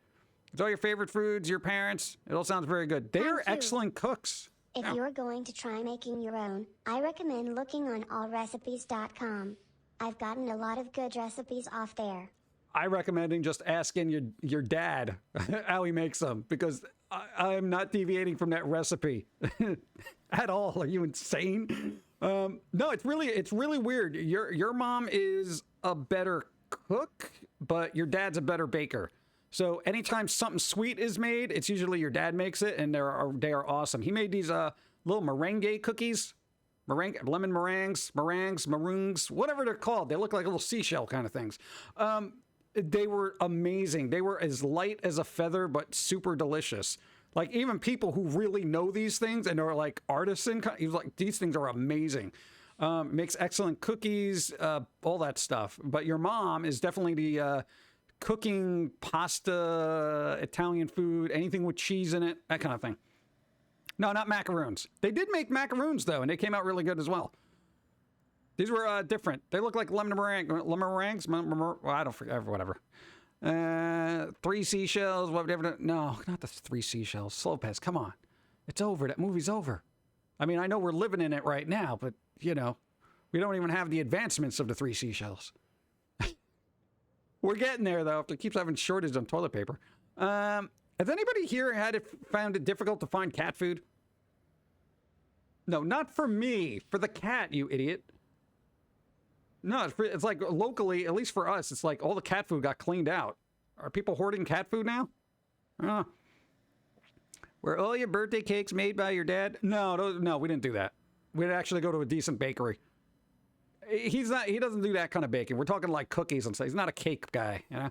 It's all your favorite foods, your parents. It all sounds very good. They are excellent cooks. If you're going to try making your own, I recommend looking on allrecipes.com. I've gotten a lot of good recipes off there. I recommending just asking your dad how he makes them, because I'm not deviating from that recipe at all. Are you insane? No, it's really weird. Your mom is a better cook, but your dad's a better baker. So anytime something sweet is made, it's usually your dad makes it, and they are awesome. He made these little meringue cookies, lemon meringues, maroons, whatever they're called. They look like little seashell kind of things. They were amazing. They were as light as a feather, but super delicious. Like, even people who really know these things and are like artisan, he was like, these things are amazing. Makes excellent cookies, all that stuff. But your mom is definitely the cooking pasta, Italian food, anything with cheese in it, that kind of thing. No, not macaroons. They did make macaroons, though, and they came out really good as well. These were different. They look like lemon meringues. Well, I don't forget, whatever. 3 seashells, whatever. No, not the 3 seashells. Slow pass, come on. It's over. That movie's over. I mean, I know we're living in it right now, but, you know, we don't even have the advancements of the 3 seashells. We're getting there, though. If it keeps having shortage on toilet paper. Has anybody here found it difficult to find cat food? No, not for me. For the cat, you idiot. No, it's like locally, at least for us, it's like all the cat food got cleaned out. Are people hoarding cat food now? Were all your birthday cakes made by your dad? No, we didn't do that. We'd actually go to a decent bakery. He doesn't do that kind of baking. We're talking like cookies and stuff. He's not a cake guy, you know?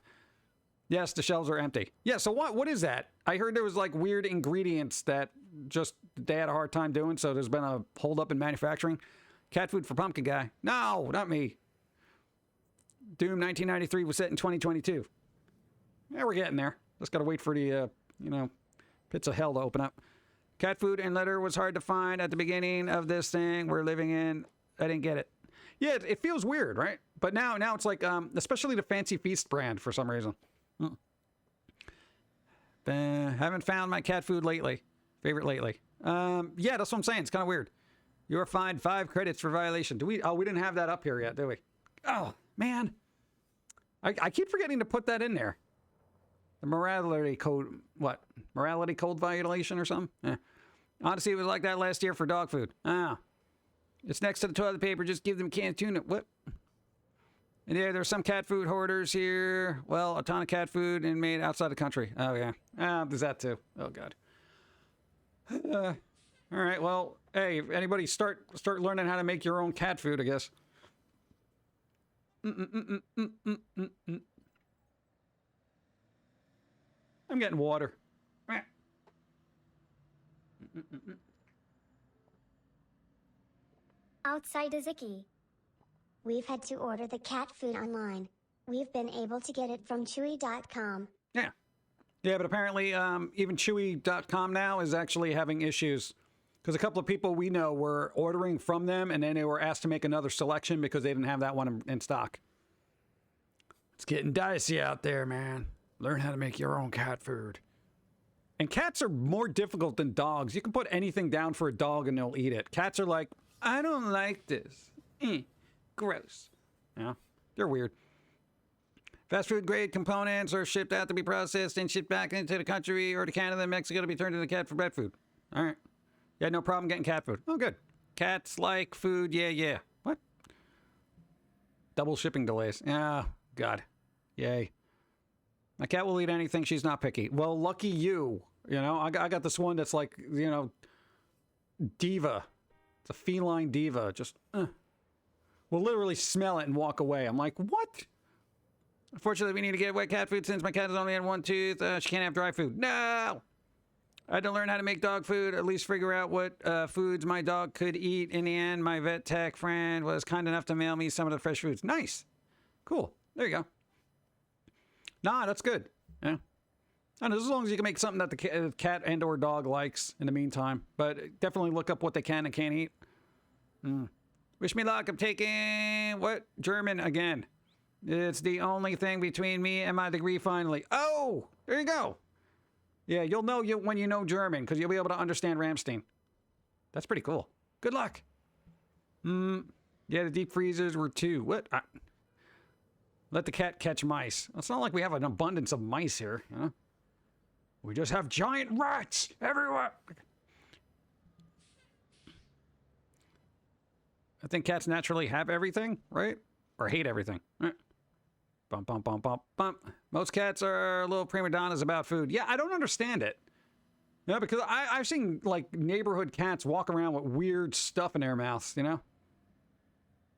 Yes, the shelves are empty. Yeah, so what is that? I heard there was like weird ingredients that just they had a hard time doing, so there's been a holdup in manufacturing. Cat food for Pum'Kin guy. No, not me. Doom 1993 was set in 2022. Yeah, we're getting there. Just gotta wait for the, pits of hell to open up. Cat food and litter was hard to find at the beginning of this thing we're living in. I didn't get it. Yeah, it feels weird, right? But now it's like, especially the Fancy Feast brand for some reason. Haven't found my cat food lately. Favorite lately. Yeah, that's what I'm saying. It's kind of weird. You were fined 5 credits for violation. We didn't have that up here yet, do we? Oh, man. I keep forgetting to put that in there. The morality code, what? Morality code violation or something? Honestly, it was like that last year for dog food. It's next to the toilet paper. Just give them canned tuna. What? And yeah, there's some cat food hoarders here. Well, a ton of cat food and made outside the country. Oh, yeah. There's that too. Oh, God. All right, well, hey, if anybody start learning how to make your own cat food, I guess. I'm getting water. Outside is icky. We've had to order the cat food online. We've been able to get it from Chewy.com. Yeah. Yeah, but apparently even Chewy.com now is actually having issues. Because a couple of people we know were ordering from them, and then they were asked to make another selection because they didn't have that one in stock. It's getting dicey out there, man. Learn how to make your own cat food. And cats are more difficult than dogs. You can put anything down for a dog and they'll eat it. Cats are like, I don't like this. Gross. Yeah, they're weird. Fast food grade components are shipped out to be processed and shipped back into the country or to Canada and Mexico to be turned into cat for pet food. All right. You had no problem getting cat food. Oh, good. Cats like food. Yeah. What? Double shipping delays. Oh, God. Yay. My cat will eat anything. She's not picky. Well, lucky you. You know, I got this one that's like, you know, diva. It's a feline diva. Just, will literally smell it and walk away. I'm like, what? Unfortunately, we need to get wet cat food since my cat has only had one tooth. She can't have dry food. No! I had to learn how to make dog food, at least figure out what foods my dog could eat. In the end, my vet tech friend was kind enough to mail me some of the fresh foods. Nice. Cool. There you go. Nah, that's good. Yeah. And as long as you can make something that the cat and or dog likes in the meantime. But definitely look up what they can and can't eat. Wish me luck. I'm taking, what? German again. It's the only thing between me and my degree finally. Oh, there you go. Yeah, you'll know when you know German because you'll be able to understand Ramstein. That's pretty cool. Good luck. Yeah, the deep freezers were 2. What? Let the cat catch mice. It's not like we have an abundance of mice here. You know? We just have giant rats everywhere. I think cats naturally have everything, right? Or hate everything. Bump, bump, bump, bump, bump. Most cats are little prima donnas about food. Yeah, I don't understand it. Yeah, because I've seen, like, neighborhood cats walk around with weird stuff in their mouths, you know?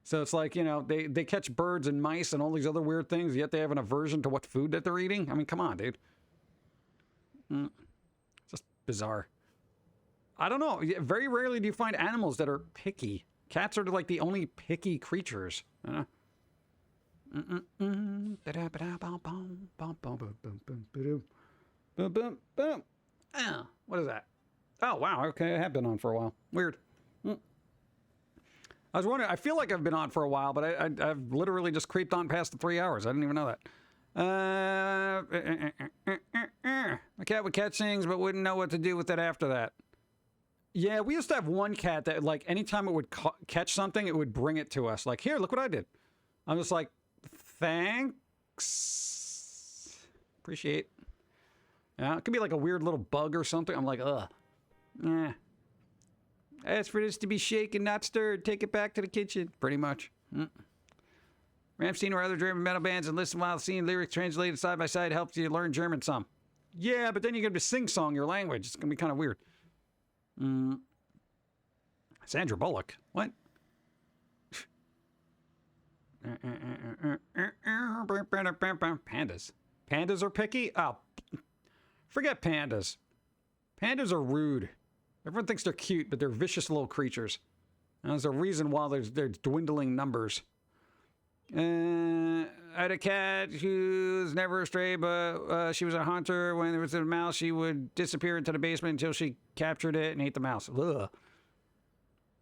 So it's like, you know, they catch birds and mice and all these other weird things, yet they have an aversion to what food that they're eating? I mean, come on, dude. Just bizarre. I don't know. Very rarely do you find animals that are picky. Cats are, like, the only picky creatures, you know? Oh, what is that? Oh, wow. Okay, I have been on for a while. Weird. I was wondering, I feel like I've been on for a while, but I've literally just creeped on past the 3 hours. I didn't even know that. My cat would catch things, but wouldn't know what to do with it after that. Yeah, we used to have one cat that, like, anytime it would catch something, it would bring it to us. Like, here, look what I did. I'm just like, thanks. Appreciate. Yeah, it could be like a weird little bug or something. I'm like, ugh. Ask for this to be shaken, not stirred. Take it back to the kitchen. Pretty much. Ramstein or other German metal bands and listen while seeing lyrics translated side by side helps you learn German some. Yeah, but then you're going to sing-song your language. It's going to be kind of weird. Sandra Bullock. What? Pandas. Pandas are picky? Oh, forget pandas. Pandas are rude. Everyone thinks they're cute, but they're vicious little creatures. And there's a reason why they're dwindling numbers. I had a cat who's never a stray, but she was a hunter. When there was a mouse, she would disappear into the basement until she captured it and ate the mouse. Ugh.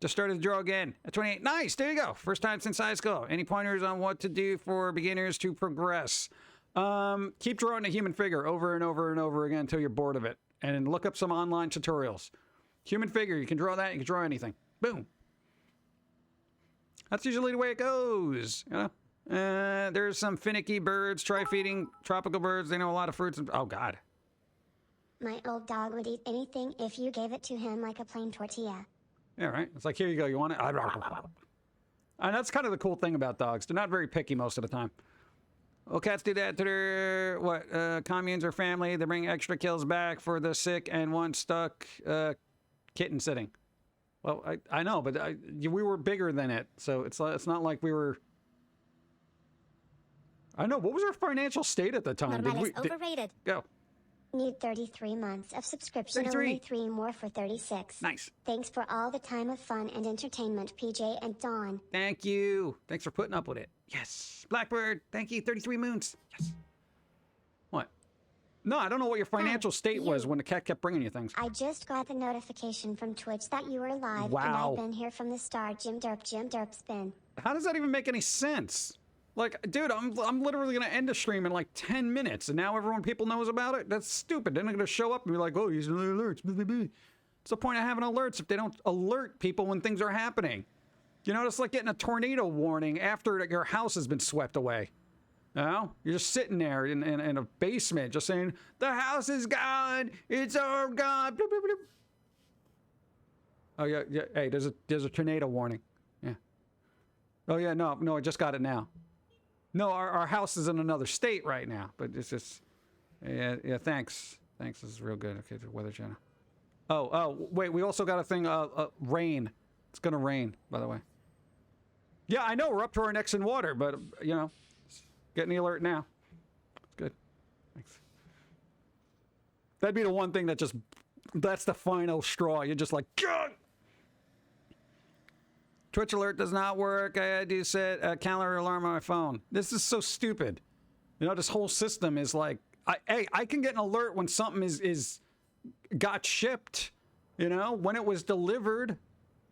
Just started to draw again at 28. Nice, there you go. First time since high school. Any pointers on what to do for beginners to progress? Keep drawing a human figure over and over and over again until you're bored of it. And then look up some online tutorials. Human figure, you can draw that, you can draw anything. Boom. That's usually the way it goes, you know? There's some finicky birds. Try feeding tropical birds. They know a lot of fruits. Oh, God. My old dog would eat anything if you gave it to him like a plain tortilla. Yeah, right. It's like, here you go. You want it? And that's kind of the cool thing about dogs. They're not very picky most of the time. Well, cats do that to their, communes or family. They bring extra kills back for the sick and one stuck kitten sitting. Well, I know, but we were bigger than it. So it's not like we were... I know. What was our financial state at the time? Normal is overrated. Go. Need 33 months of subscription, 33. only 3 more for 36. Nice. Thanks for all the time of fun and entertainment, PJ and Dawn. Thank you. Thanks for putting up with it. Yes. Blackbird, thank you. 33 moons. Yes. What? No, I don't know what your financial state was when the cat kept bringing you things. I just got the notification from Twitch that you were live, Wow. and I've been here from the start. Jim Derp Spin. How does that even make any sense? Like, dude, I'm literally gonna end the stream in like 10 minutes, and now people knows about it? That's stupid. They're not gonna show up and be like, oh, these are alerts. What's the point of having alerts if they don't alert people when things are happening? You know, it's like getting a tornado warning after your house has been swept away. You know? You're just sitting there in a basement just saying, the house is gone, it's all gone. Bloop, bloop, bloop. Oh, yeah, yeah. Hey, there's a tornado warning. Yeah. Oh, yeah, no, I just got it now. No, our house is in another state right now, but it's just, yeah, thanks. Thanks, this is real good. Okay, the Weather Channel. Oh, wait, we also got a thing, rain. It's gonna rain, by the way. Yeah, I know, we're up to our necks in water, but, you know, getting the alert now. It's good. Thanks. That'd be the one thing that just, that's the final straw. You're just like, God! Twitch alert does not work. I do set a calendar alarm on my phone. This is so stupid. You know, this whole system is like, I can get an alert when something is got shipped, you know, when it was delivered,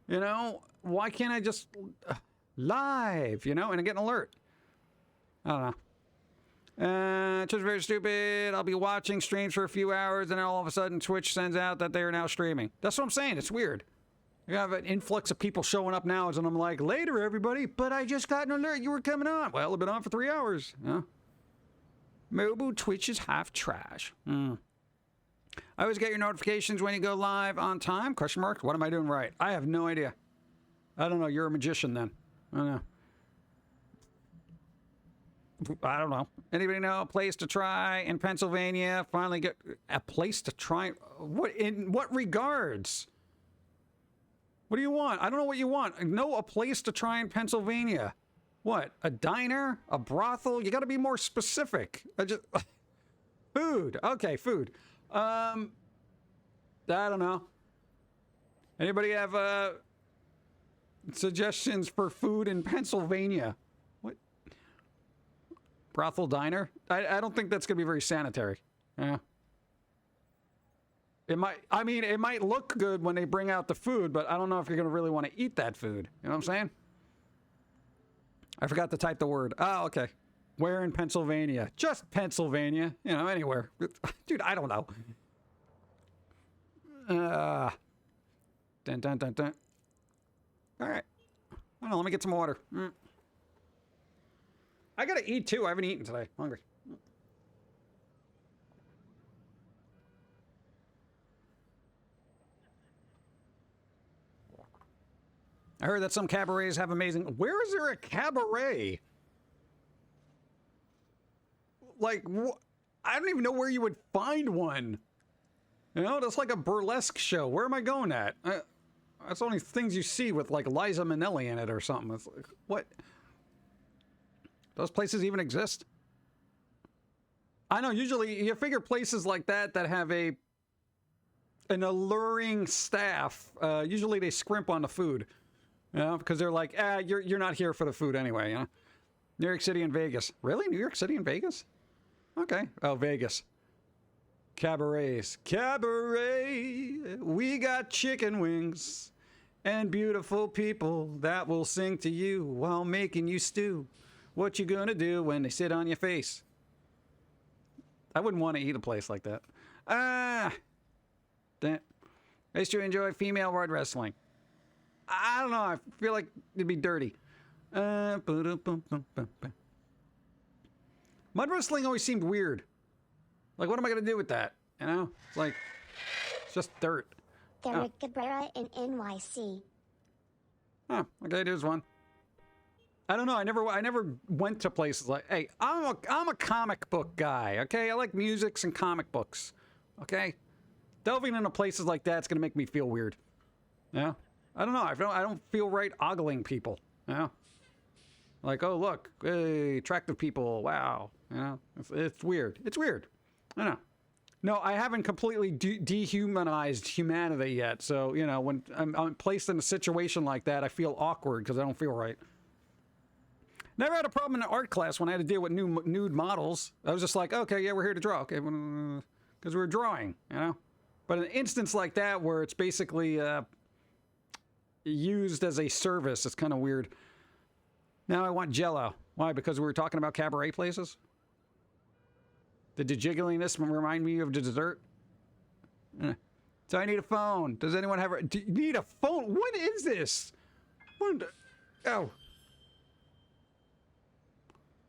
you know, why can't I just live, you know, and I get an alert? I don't know. Twitch is very stupid. I'll be watching streams for a few hours and then all of a sudden Twitch sends out that they are now streaming. That's what I'm saying. It's weird. You have an influx of people showing up now, and I'm like, later, everybody, but I just got an alert you were coming on. Well, I've been on for 3 hours. Huh? Mobile Twitch is half trash. I always get your notifications when you go live on time? Question mark. What am I doing right? I have no idea. I don't know. You're a magician then. I don't know. I don't know. Anybody know a place to try in Pennsylvania? Finally get a place to try. What, in what regards? What do you want? I don't know what you want. Know a place to try in Pennsylvania. What? A diner? A brothel? You got to be more specific. Food. Okay, food. I don't know. Anybody have suggestions for food in Pennsylvania? What? Brothel diner? I don't think that's going to be very sanitary. Yeah. It might look good when they bring out the food, but I don't know if you're going to really want to eat that food. You know what I'm saying? I forgot to type the word. Oh, okay. Where in Pennsylvania? Just Pennsylvania. You know, anywhere. Dude, I don't know. Dun, dun, dun, dun. All right. Hold on, let me get some water. I got to eat, too. I haven't eaten today. I'm hungry. I heard that some cabarets have amazing... Where is there a cabaret? Like, I don't even know where you would find one. You know, that's like a burlesque show. Where am I going at? That's only things you see with, like, Liza Minnelli in it or something. It's like, what? Those places even exist? I know, usually you figure places like that have an alluring staff, usually they scrimp on the food. You know, because they're like, you're not here for the food anyway, you know? New York City and Vegas. Really? New York City and Vegas? Okay. Oh, Vegas. Cabarets. Cabaret. We got chicken wings and beautiful people that will sing to you while making you stew. What you gonna do when they sit on your face? I wouldn't want to eat a place like that. I used to enjoy female road wrestling. I don't know. I feel like it'd be dirty. Mud wrestling always seemed weird. Like, what am I going to do with that? You know? It's like, it's just dirt. Derek Cabrera in NYC. Oh, okay, there's one. I don't know. I never went to places like, hey, I'm a comic book guy, okay? I like musics and comic books, okay? Delving into places like that's going to make me feel weird. Yeah? I don't know. I don't feel right ogling people. You know? Like, oh, look. Hey, attractive people. Wow. You know? It's weird. It's weird. I know. No, I haven't completely dehumanized humanity yet. So, you know, when I'm placed in a situation like that, I feel awkward because I don't feel right. Never had a problem in an art class when I had to deal with nude models. I was just like, okay, yeah, we're here to draw. Okay, because we're drawing, you know? But an instance like that where it's basically... used as a service. It's kind of weird. Now I want Jell-O. Why? Because we were talking about cabaret places? Did the jiggliness remind me of dessert? So I need a phone. Does anyone have a... Do you need a phone? What is this? Oh.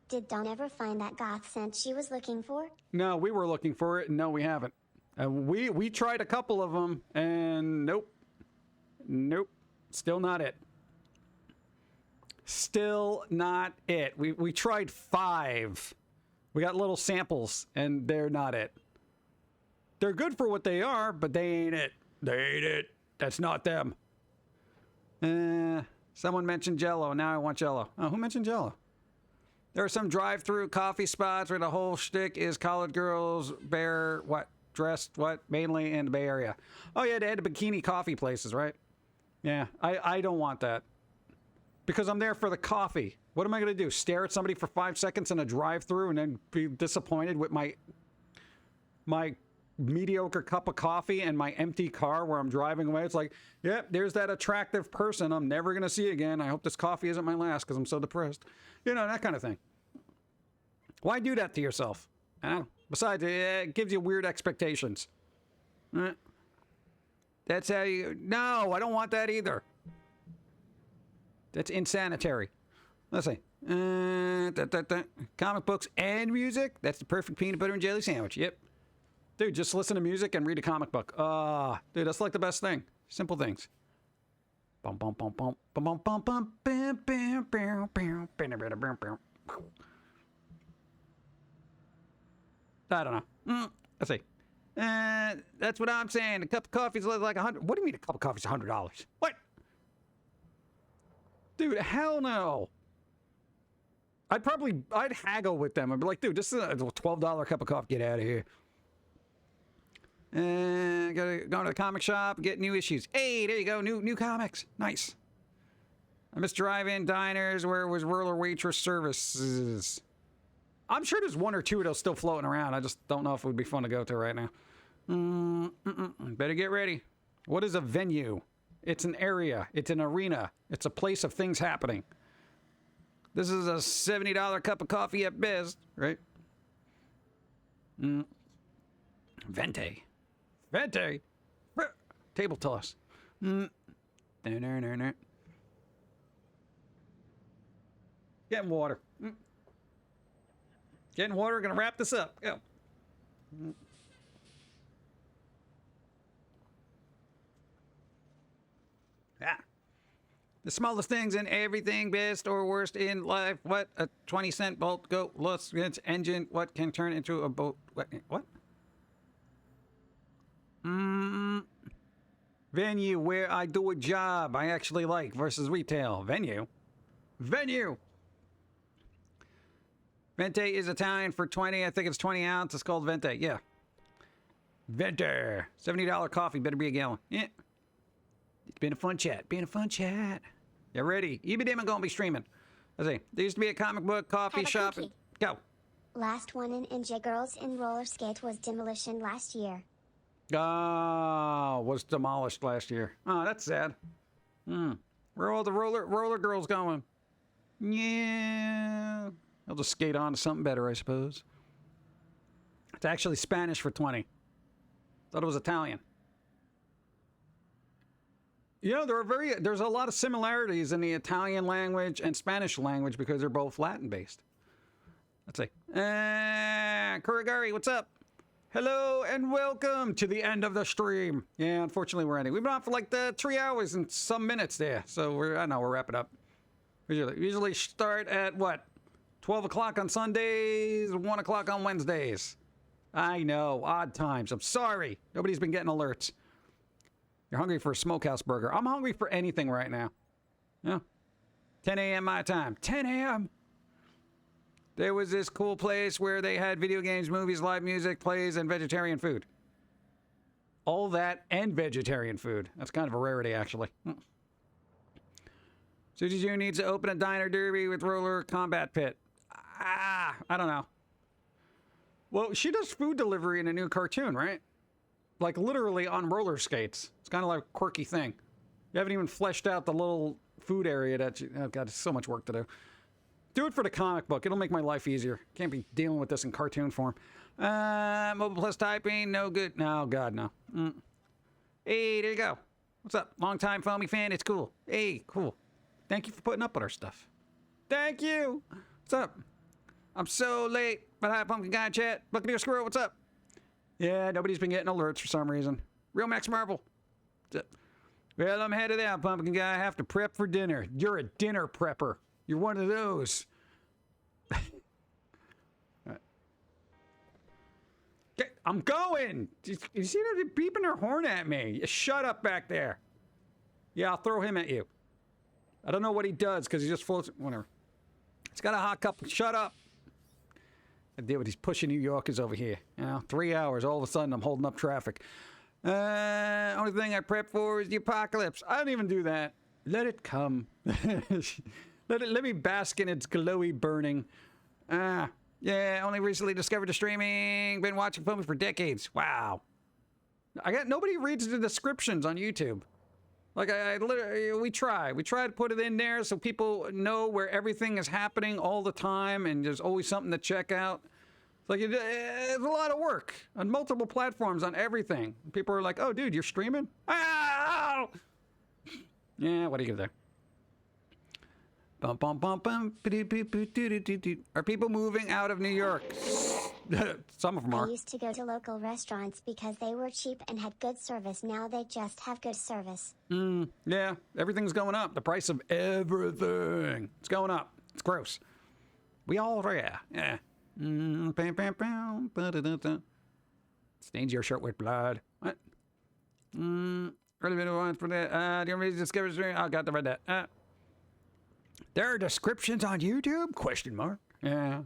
Did Dawn ever find that goth scent she was looking for? No, we were looking for it, and no, we haven't. We tried a couple of them, and nope. Nope. Still not it. Still not it. We tried 5. We got little samples, and they're not it. They're good for what they are, but they ain't it. They ain't it. That's not them. Someone mentioned Jell-O. Now I want Jell-O. Oh, who mentioned Jell-O? There are some drive-through coffee spots where the whole shtick is college girls dressed mainly in the Bay Area. Oh yeah, they had the bikini coffee places, right? Yeah, I don't want that. Because I'm there for the coffee. What am I going to do? Stare at somebody for 5 seconds in a drive-through and then be disappointed with my mediocre cup of coffee and my empty car where I'm driving away? It's like, yep, there's that attractive person I'm never going to see again. I hope this coffee isn't my last because I'm so depressed. You know, that kind of thing. Why do that to yourself? Besides, it gives you weird expectations. That's how you... No, I don't want that either. That's insanitary. Let's see. Comic books and music. That's the perfect peanut butter and jelly sandwich. Yep. Dude, just listen to music and read a comic book. Dude, that's like the best thing. Simple things. Bum bum bum bum bum bum bum bum bam bam bam bam bam bam. I don't know. Let's see. That's what I'm saying. A cup of coffee is like $100. What do you mean a cup of coffee is $100? What? Dude, hell no. I'd haggle with them. I'd be like, dude, this is a $12 cup of coffee. Get out of here. Gotta go to the comic shop, get new issues. Hey, there you go. New comics. Nice. I miss drive-in diners where it was rural waitress services. I'm sure there's 1 or 2 of those still floating around. I just don't know if it would be fun to go to right now. Better get ready. What is a venue? It's an area. It's an arena. It's a place of things happening. This is a $70 cup of coffee at best, right? Venti. Table toss. Getting water. Getting water. Gonna wrap this up. Go. The smallest things in everything, best or worst in life. What? A 20-cent bolt go lost its engine. What can turn into a boat? What? Venue where I do a job I actually like versus retail. Venue. Venti is Italian for 20. I think it's 20 ounce. It's called Venti. Yeah. Venti. $70 coffee. Better be a gallon. Yeah. It's been a fun chat. You ready? Even I'm going to be streaming. Let's see. There used to be a comic book coffee shop. Go. Last one in NJ Girls in Roller Skate was demolition last year. Was demolished last year. Oh, that's sad. Where are all the roller girls going? Yeah. I'll just skate on to something better, I suppose. It's actually Spanish for 20. Thought it was Italian. You know, there's a lot of similarities in the Italian language and Spanish language because they're both Latin-based. Let's see. Kurigari, what's up? Hello and welcome to the end of the stream. Yeah, unfortunately we're ending. We've been on for like 3 hours and some minutes there. So we're wrapping up. We usually start at what? 12 o'clock on Sundays, 1 o'clock on Wednesdays. I know, odd times. I'm sorry. Nobody's been getting alerts. You're hungry for a smokehouse burger. I'm hungry for anything right now. Yeah. 10 a.m. my time. 10 a.m. There was this cool place where they had video games, movies, live music, plays, and vegetarian food. All that and vegetarian food. That's kind of a rarity, actually. Susie June needs to open a diner derby with roller combat pit. I don't know. Well, she does food delivery in a new cartoon, right? Like literally on roller skates. It's kind of like a quirky thing. You haven't even fleshed out the little food area that you... Oh, God, it's so much work to do. Do it for the comic book. It'll make my life easier. Can't be dealing with this in cartoon form. Mobile plus typing, no good. No, God, no. Hey, there you go. What's up? Long time foamy fan. It's cool. Hey, cool. Thank you for putting up with our stuff. Thank you. What's up? I'm so late. But hi, Pumpkin Guy chat. Look at your squirrel. What's up? Yeah, nobody's been getting alerts for some reason. Real Max Marvel. What's up? Well, I'm headed out, Pumpkin Guy. I have to prep for dinner. You're a dinner prepper. You're one of those. I'm going. You see they're beeping their horn at me. Shut up back there. Yeah, I'll throw him at you. I don't know what he does because he just floats. Whatever. He's got a hot cup. Shut up. I deal with these pushing New Yorkers over here. You know, 3 hours. All of a sudden, I'm holding up traffic. Only thing I prep for is the apocalypse. I don't even do that. Let it come. Let me bask in its glowy burning. Yeah, only recently discovered the streaming. Been watching films for decades. Wow. Nobody reads the descriptions on YouTube. Like I literally, we try to put it in there so people know where everything is happening all the time, and there's always something to check out. It's like it's a lot of work on multiple platforms on everything. People are like, "Oh, dude, you're streaming?" Ah! Yeah, what do you do there? Bum, bum, bum, bum. Are people moving out of New York? Some of them are. I used to go to local restaurants because they were cheap and had good service. Now they just have good service. Yeah, everything's going up. The price of everything. It's going up. It's gross. We all, yeah. Stains your shirt with blood. What? Really been one for that. Do you want me to discover stream? I got to read that. There are descriptions on YouTube? Question mark. Yeah.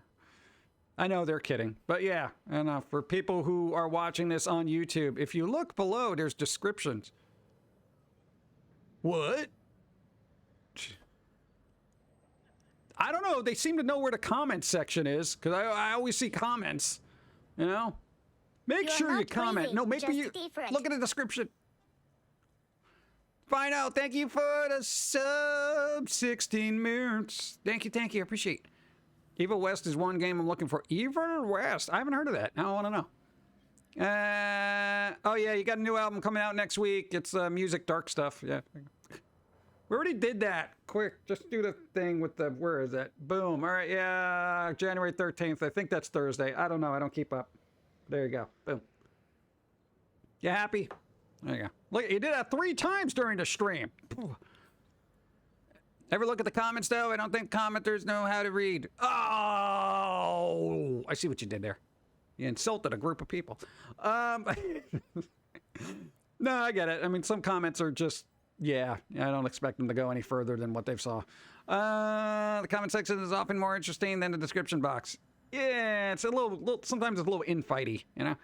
I know they're kidding. But yeah, and for people who are watching this on YouTube, if you look below, there's descriptions. What? I don't know. They seem to know where the comments section is, because I always see comments. You know? Make sure you comment. No, make you look at the description. Find out. Thank you for the sub 16 minutes. Thank you. I appreciate it. Evil West is one game I'm looking for. Evil West? I haven't heard of that. Now I want to know. Oh yeah, you got a new album coming out next week. It's music, dark stuff. Yeah. We already did that. Quick, just do the thing with the, where is that? Boom. All right, yeah, January 13th. I think that's Thursday. I don't know. I don't keep up. There you go. Boom. You happy? There you go. Look, you did that 3 times during the stream. Ever look at the comments, though? I don't think commenters know how to read. Oh, I see what you did there. You insulted a group of people. No, I get it. I mean, some comments are just, yeah, I don't expect them to go any further than what they've saw. The comment section is often more interesting than the description box. Yeah, it's a little sometimes it's a little infighty, you know?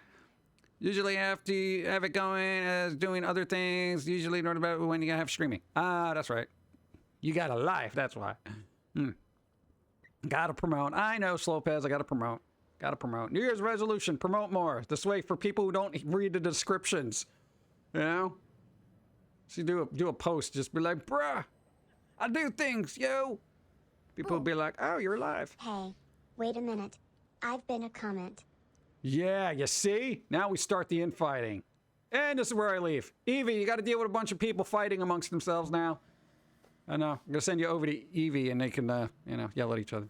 Usually have to have it going as doing other things. Usually learn about when you have streaming. That's right. You got a life, that's why. Gotta promote. I know, Slowpaz, I gotta promote. New Year's resolution, promote more. This way for people who don't read the descriptions. You know? So you do a post, just be like, bruh, I do things, yo. People will be like, oh, you're alive. Hey, wait a minute. I've been a comment. Yeah, you see? Now we start the infighting. And this is where I leave. Evie, you got to deal with a bunch of people fighting amongst themselves now. I know. I'm going to send you over to Evie and they can, yell at each other.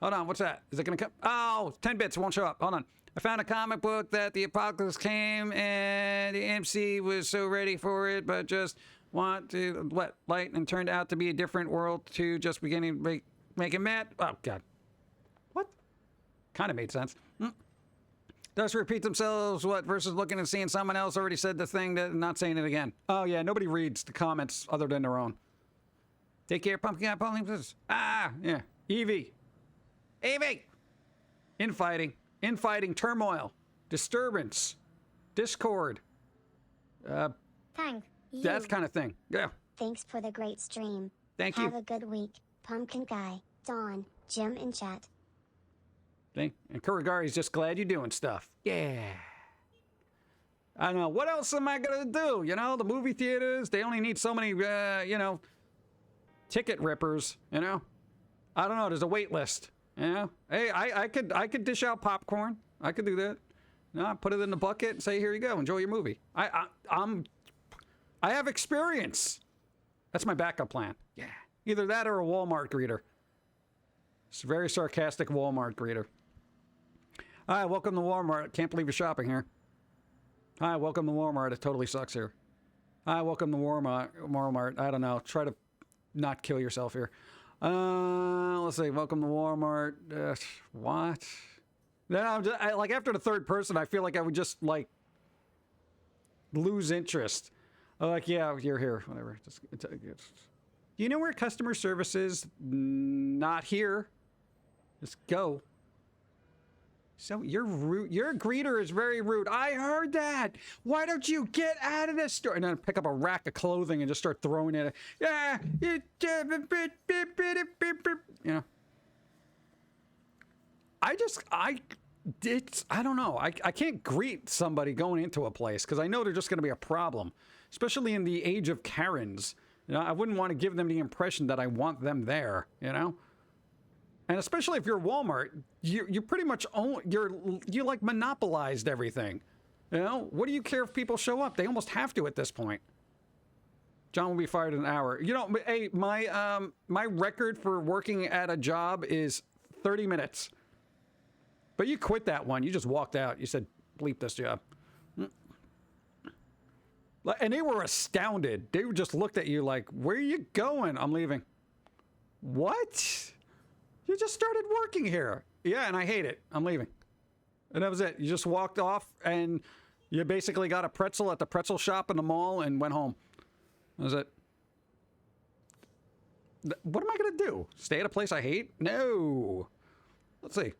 Hold on, what's that? Is it going to come? Oh, 10 bits, it won't show up. Hold on. I found a comic book that the apocalypse came and the MC was so ready for it, but just want to light and turned out to be a different world to just beginning to make him mad. Oh, God. What? Kind of made sense. Thus repeat themselves, versus looking and seeing someone else already said the thing and not saying it again. Oh, yeah, nobody reads the comments other than their own. Take care, Pumpkin Guy. Yeah. Evie. Infighting, turmoil, disturbance, discord. Thank you. That kind of thing. Yeah. Thanks for the great stream. Thank you. Have a good week. Pumpkin Guy, Dawn, Jim in chat. And Kurigari's just glad you're doing stuff. Yeah. I know. What else am I going to do? You know, the movie theaters, they only need so many, ticket rippers, you know? I don't know. There's a wait list. Yeah. Hey, I could dish out popcorn. I could do that. No, put it in the bucket and say, here you go. Enjoy your movie. I have experience. That's my backup plan. Yeah. Either that or a Walmart greeter. It's a very sarcastic Walmart greeter. Hi, welcome to Walmart. Can't believe you're shopping here. Hi, welcome to Walmart. It totally sucks here. Hi, welcome to Walmart. I don't know. Try to not kill yourself here. Let's see. Welcome to Walmart. What? Then like after the third person, I feel like I would just like lose interest. Like, yeah, you're here. Whatever. You know where customer service is? Not here. Just go. So you're rude. Your greeter is very rude. I heard that. Why don't you get out of this store? And then pick up a rack of clothing and just start throwing it. Yeah. You know. I don't know. I can't greet somebody going into a place because I know they're just going to be a problem, especially in the age of Karens. You know, I wouldn't want to give them the impression that I want them there, you know? And especially if you're Walmart, you pretty much own, you like monopolized everything. You know, what do you care if people show up? They almost have to at this point. John will be fired in an hour. You know, hey, my record for working at a job is 30 minutes. But you quit that one. You just walked out. You said, bleep this job. And they were astounded. They just looked at you like, where are you going? I'm leaving. What? You just started working here. Yeah, and I hate it. I'm leaving. And that was it. You just walked off and you basically got a pretzel at the pretzel shop in the mall and went home. That was it. What am I going to do? Stay at a place I hate? No. Let's see.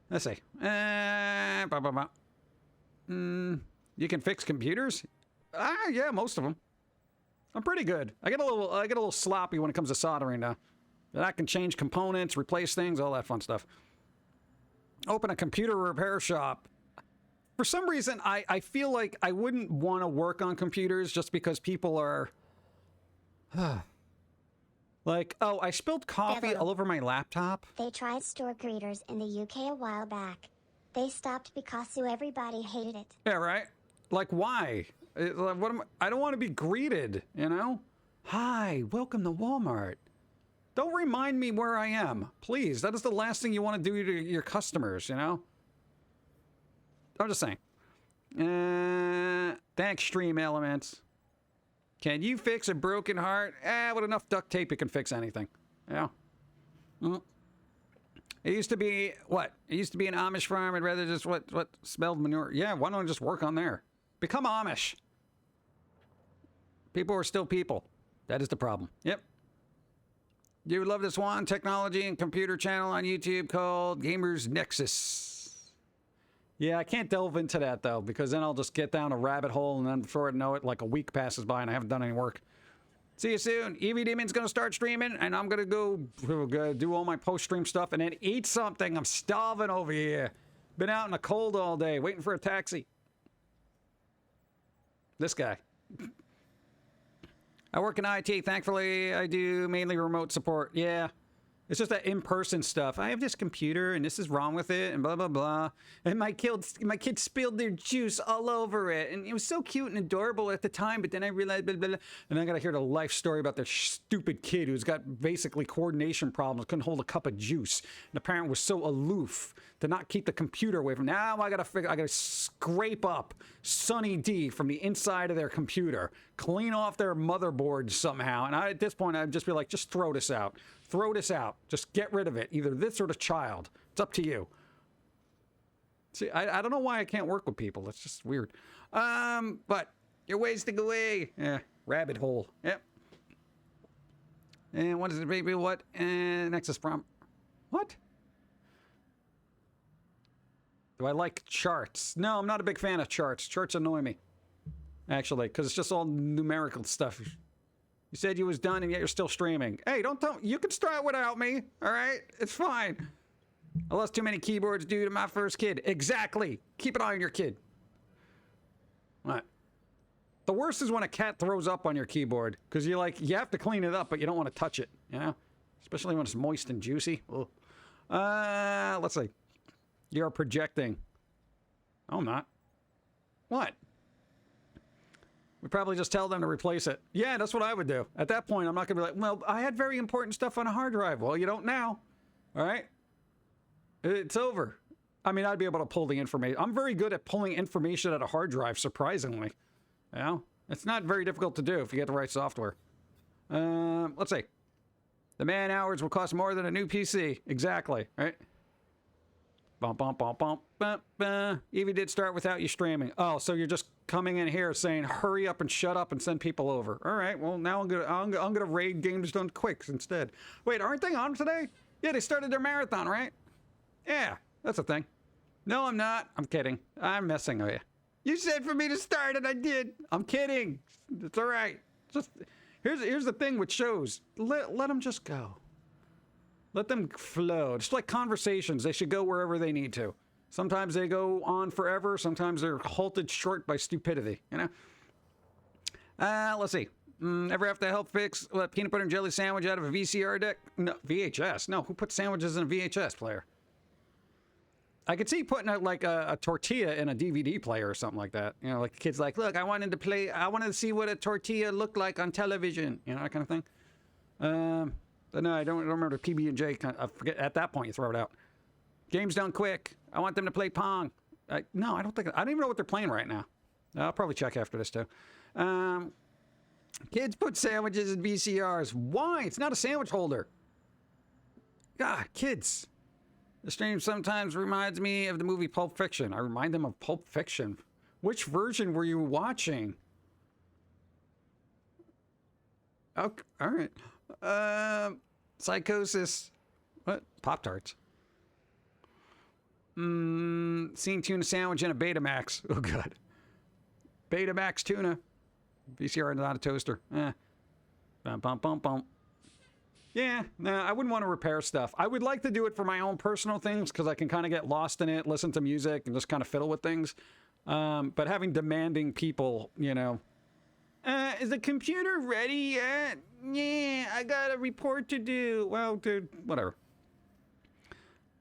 Let's see. You can fix computers? Yeah, most of them. I'm pretty good. I get a little sloppy when it comes to soldering now. But I can change components, replace things, all that fun stuff. Open a computer repair shop. For some reason, I feel like I wouldn't want to work on computers just because people are... like, oh, I spilled coffee all over my laptop. They tried store greeters in the UK a while back. They stopped because everybody hated it. Yeah, right? Like, why? I don't want to be greeted, you know? Hi, welcome to Walmart. Don't remind me where I am. Please, that is the last thing you want to do to your customers, you know? I'm just saying. Thanks, Stream Elements. Can you fix a broken heart? With enough duct tape, you can fix anything. Yeah. It used to be, what? It used to be an Amish farm. I'd rather just, what smelled manure. Yeah, why don't I just work on there? Become Amish. People are still people. That is the problem. Yep. You would love this one technology and computer channel on YouTube called Gamers Nexus. Yeah, I can't delve into that, though, because then I'll just get down a rabbit hole, and then before I know it, like a week passes by and I haven't done any work. See you soon. Evie Demon's going to start streaming, and I'm going to go do all my post-stream stuff and then eat something. I'm starving over here. Been out in the cold all day, waiting for a taxi. This guy. I work in IT. Thankfully, I do mainly remote support. Yeah. It's just that in-person stuff. I have this computer, and this is wrong with it, and blah, blah, blah. And my kids spilled their juice all over it. And it was so cute and adorable at the time, but then I realized, blah, blah, blah. And I got to hear the life story about this stupid kid who's got basically coordination problems, couldn't hold a cup of juice. And the parent was so aloof to not keep the computer away from him. Now I got to scrape up Sunny D from the inside of their computer, clean off their motherboard somehow. And at this point, I'd just be like, just throw this out. Throw this out. Just get rid of it. Either this or the child. It's up to you. See, I don't know why I can't work with people. It's just weird. But you're wasting away. Yeah, rabbit hole. Yep. And what is it, baby? What? Nexus from? What? Do I like charts? No, I'm not a big fan of charts. Charts annoy me, actually, because it's just all numerical stuff. You said you was done, and yet you're still streaming. Hey, don't tell me. You can start without me, all right? It's fine. I lost too many keyboards due to my first kid. Exactly. Keep an eye on your kid. What? The worst is when a cat throws up on your keyboard, because you have to clean it up, but you don't want to touch it, you know? Especially when it's moist and juicy. Ugh. Let's see. You're projecting. Oh, I'm not. What? We probably just tell them to replace it. Yeah, that's what I would do. At that point, I'm not going to be like, well, I had very important stuff on a hard drive. Well, you don't now. All right? It's over. I mean, I'd be able to pull the information. I'm very good at pulling information out of hard drive, surprisingly. You know? It's not very difficult to do if you get the right software. Let's see. The man hours will cost more than a new PC. Exactly, right? Bump, bump, bump, bump, bump, bump. Evie did start without you streaming. Oh, so you're just coming in here saying, hurry up and shut up and send people over. All right, well, now I'm gonna raid Games Done Quicks instead. Wait, aren't they on today? Yeah, they started their marathon, right? Yeah, that's a thing. No, I'm not. I'm kidding. I'm messing with you. You said for me to start and I did. I'm kidding. It's all right. Just here's the thing with shows. Let them just go. Let them flow. Just like conversations, they should go wherever they need to. Sometimes they go on forever. Sometimes they're halted short by stupidity, you know? Let's see. Ever have to help fix a peanut butter and jelly sandwich out of a VCR deck? No, VHS. No, who puts sandwiches in a VHS player? I could see putting a tortilla in a DVD player or something like that. You know, like the kid's like, look, I wanted to see what a tortilla looked like on television. You know, that kind of thing. But no, I don't remember the PB&J. I forget, at that point, you throw it out. Games Done Quick. I want them to play Pong. No, I don't even know what they're playing right now. I'll probably check after this, too. Kids put sandwiches in VCRs. Why? It's not a sandwich holder. God, kids. The stream sometimes reminds me of the movie Pulp Fiction. I remind them of Pulp Fiction. Which version were you watching? Okay, all right. Psychosis. What? Pop-Tarts. Seen tuna sandwich in a Betamax. Oh, God. Betamax tuna. VCR is not a toaster. Bum, bum, bum, bum. Yeah, no, I wouldn't want to repair stuff. I would like to do it for my own personal things because I can kind of get lost in it, listen to music, and just kind of fiddle with things. But having demanding people, you know, is the computer ready yet? Yeah, I got a report to do. Well, dude, whatever.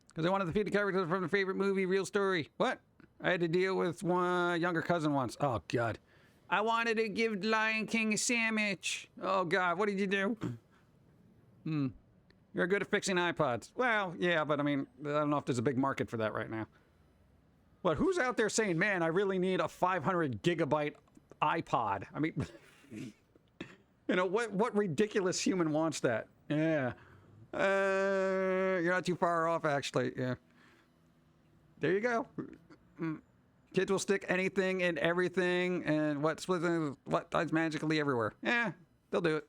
Because I wanted to feed the characters from the favorite movie, Real Story. What? I had to deal with one younger cousin once. Oh, God. I wanted to give Lion King a sandwich. Oh, God, what did you do? You're good at fixing iPods. Well, yeah, but I mean, I don't know if there's a big market for that right now. But who's out there saying, man, I really need a 500 gigabyte iPod? I mean, you know, what ridiculous human wants that? Yeah. You're not too far off, actually. Yeah. There you go. Kids will stick anything in everything, and what dies magically everywhere. Yeah, they'll do it.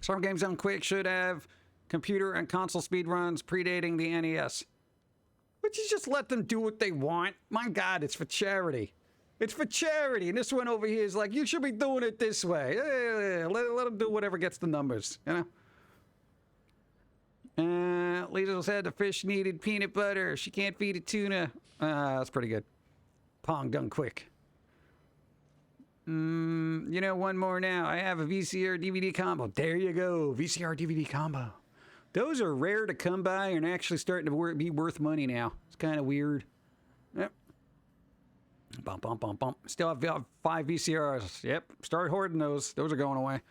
Some Games Done Quick should have computer and console speedruns predating the NES. But you just let them do what they want. My God, it's for charity. It's for charity. And this one over here is like, you should be doing it this way. Let them do whatever gets the numbers, you know? Lisa said the fish needed peanut butter. She can't feed it tuna. That's pretty good. Pong Done Quick. You know, one more now. I have a VCR DVD combo. There you go. VCR DVD combo. Those are rare to come by and actually starting to be worth money now. It's kind of weird. Yep. Bump, bump, bump, bump. Still have 5 VCRs. Yep. Start hoarding those. Those are going away.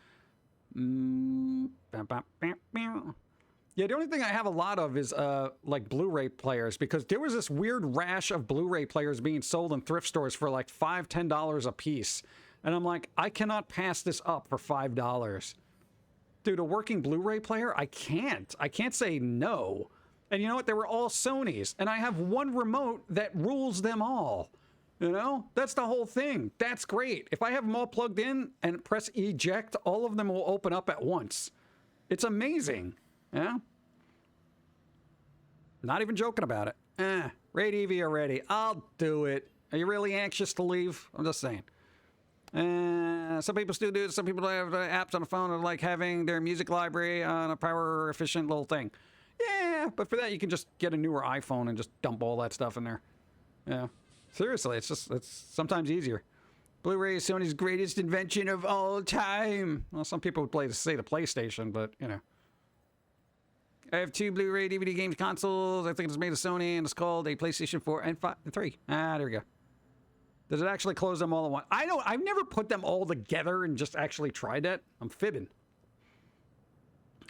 Yeah, the only thing I have a lot of is like Blu-ray players, because there was this weird rash of Blu-ray players being sold in thrift stores for like $5, $10 a piece. And I'm like, I cannot pass this up for $5. Dude, a working Blu-ray player? I can't say no. And you know what? They were all Sonys. And I have one remote that rules them all. You know? That's the whole thing. That's great. If I have them all plugged in and press eject, all of them will open up at once. It's amazing. Yeah? Not even joking about it. Raid Evie already. I'll do it. Are you really anxious to leave? I'm just saying. Some people still do it. Some people have apps on the phone that like having their music library on a power efficient little thing. Yeah, but for that you can just get a newer iPhone and just dump all that stuff in there. Yeah. Seriously, it's sometimes easier. Blu-ray is Sony's greatest invention of all time. Well, some people would say the PlayStation, but, you know. I have 2 Blu-ray DVD games consoles. I think it's made of Sony, and it's called a PlayStation 4 and 5 and 3. Ah, there we go. Does it actually close them all at once? I've never put them all together and just actually tried that. I'm fibbing.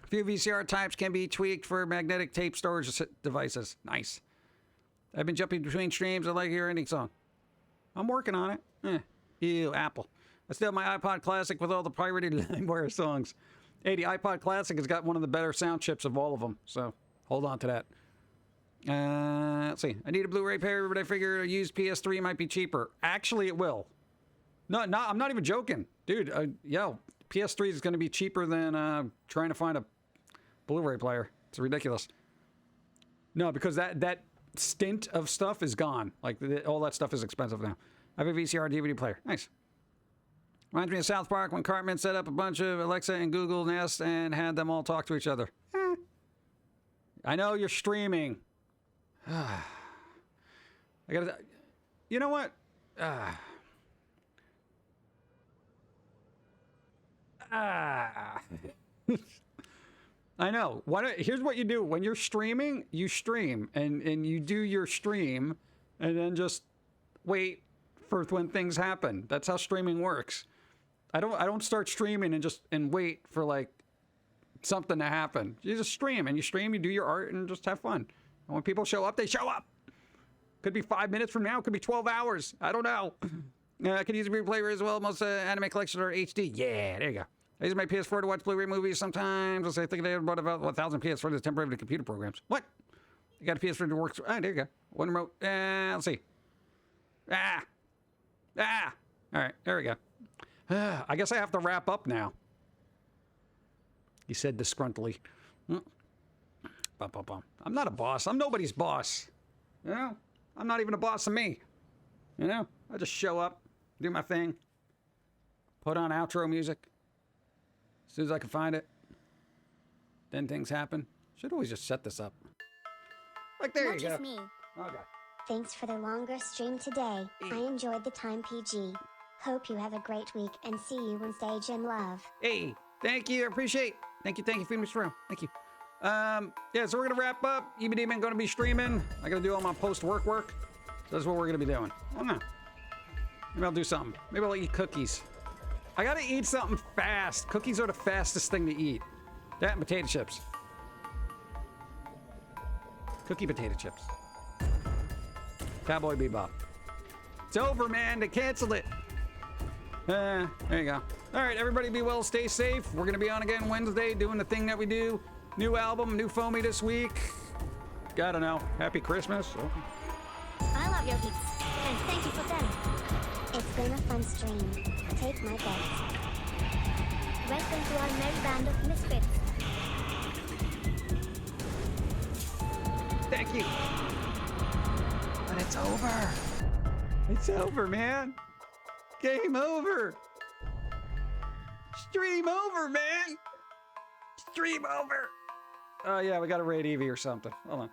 A few VCR types can be tweaked for magnetic tape storage devices. Nice. I've been jumping between streams. I like hearing any song. I'm working on it. Ew, Apple. I still have my iPod Classic with all the pirated LimeWire songs. Hey, the iPod Classic has got one of the better sound chips of all of them, so hold on to that. Let's see. I need a Blu-ray player, but I figure a used PS3 might be cheaper. Actually, it will. No, I'm not even joking. Dude, PS3 is going to be cheaper than trying to find a Blu-ray player. It's ridiculous. No, because that stint of stuff is gone. Like, all that stuff is expensive now. I have a VCR DVD player. Nice. Reminds me of South Park when Cartman set up a bunch of Alexa and Google Nest and had them all talk to each other. I know you're streaming. I gotta... You know what? I know. Here's what you do. When you're streaming, you stream. And you do your stream and then just wait for when things happen. That's how streaming works. I don't start streaming and wait for like something to happen. You just stream, you do your art and just have fun. And when people show up, they show up. Could be 5 minutes from now, could be 12 hours. I don't know. I could use a Blu-ray player as well. Most anime collections are HD. Yeah, there you go. I use my PS4 to watch Blu-ray movies sometimes. I think they bought about 1,000 PS4 to temporarily computer programs. What? You got a PS4 that works. Ah, there you go. One remote. Let's see. All right, there we go. I guess I have to wrap up now. He said disgruntledly. I'm not a boss. I'm nobody's boss. You know? I'm not even a boss of me. You know? I just show up, do my thing, put on outro music. As soon as I can find it, then things happen. Should always just set this up. Like, there Not you go. just me. Okay. Thanks for the longer stream today. I enjoyed the time, PG. Hope you have a great week and see you Wednesday, J.i.M. Love. Hey, thank you. I appreciate. Thank you, Phoenix Room. Thank you. Yeah, so we're gonna wrap up. EBD Man gonna be streaming. I gotta do all my post-work work. So that's what we're gonna be doing. I don't know. Maybe I'll do something. Maybe I'll eat cookies. I gotta eat something fast. Cookies are the fastest thing to eat. That and potato chips. Cookie potato chips. Cowboy Bebop. It's over, man. They canceled it. There you go. All right, everybody be well, stay safe. We're going to be on again Wednesday doing the thing that we do. New album, new Foamy this week. I don't know. Happy Christmas. I love your hits, and thank you for them. It's been a fun stream. Take my bet. Welcome to our merry band of misfits. Thank you. But it's over. It's over, man. Game over. Stream over, man. Stream over. Oh, yeah, we got to raid Eevee or something. Hold on.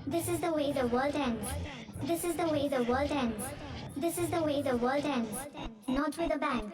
This is the way the world ends. This is the way the world ends. This is the way the world ends. Not with a bang.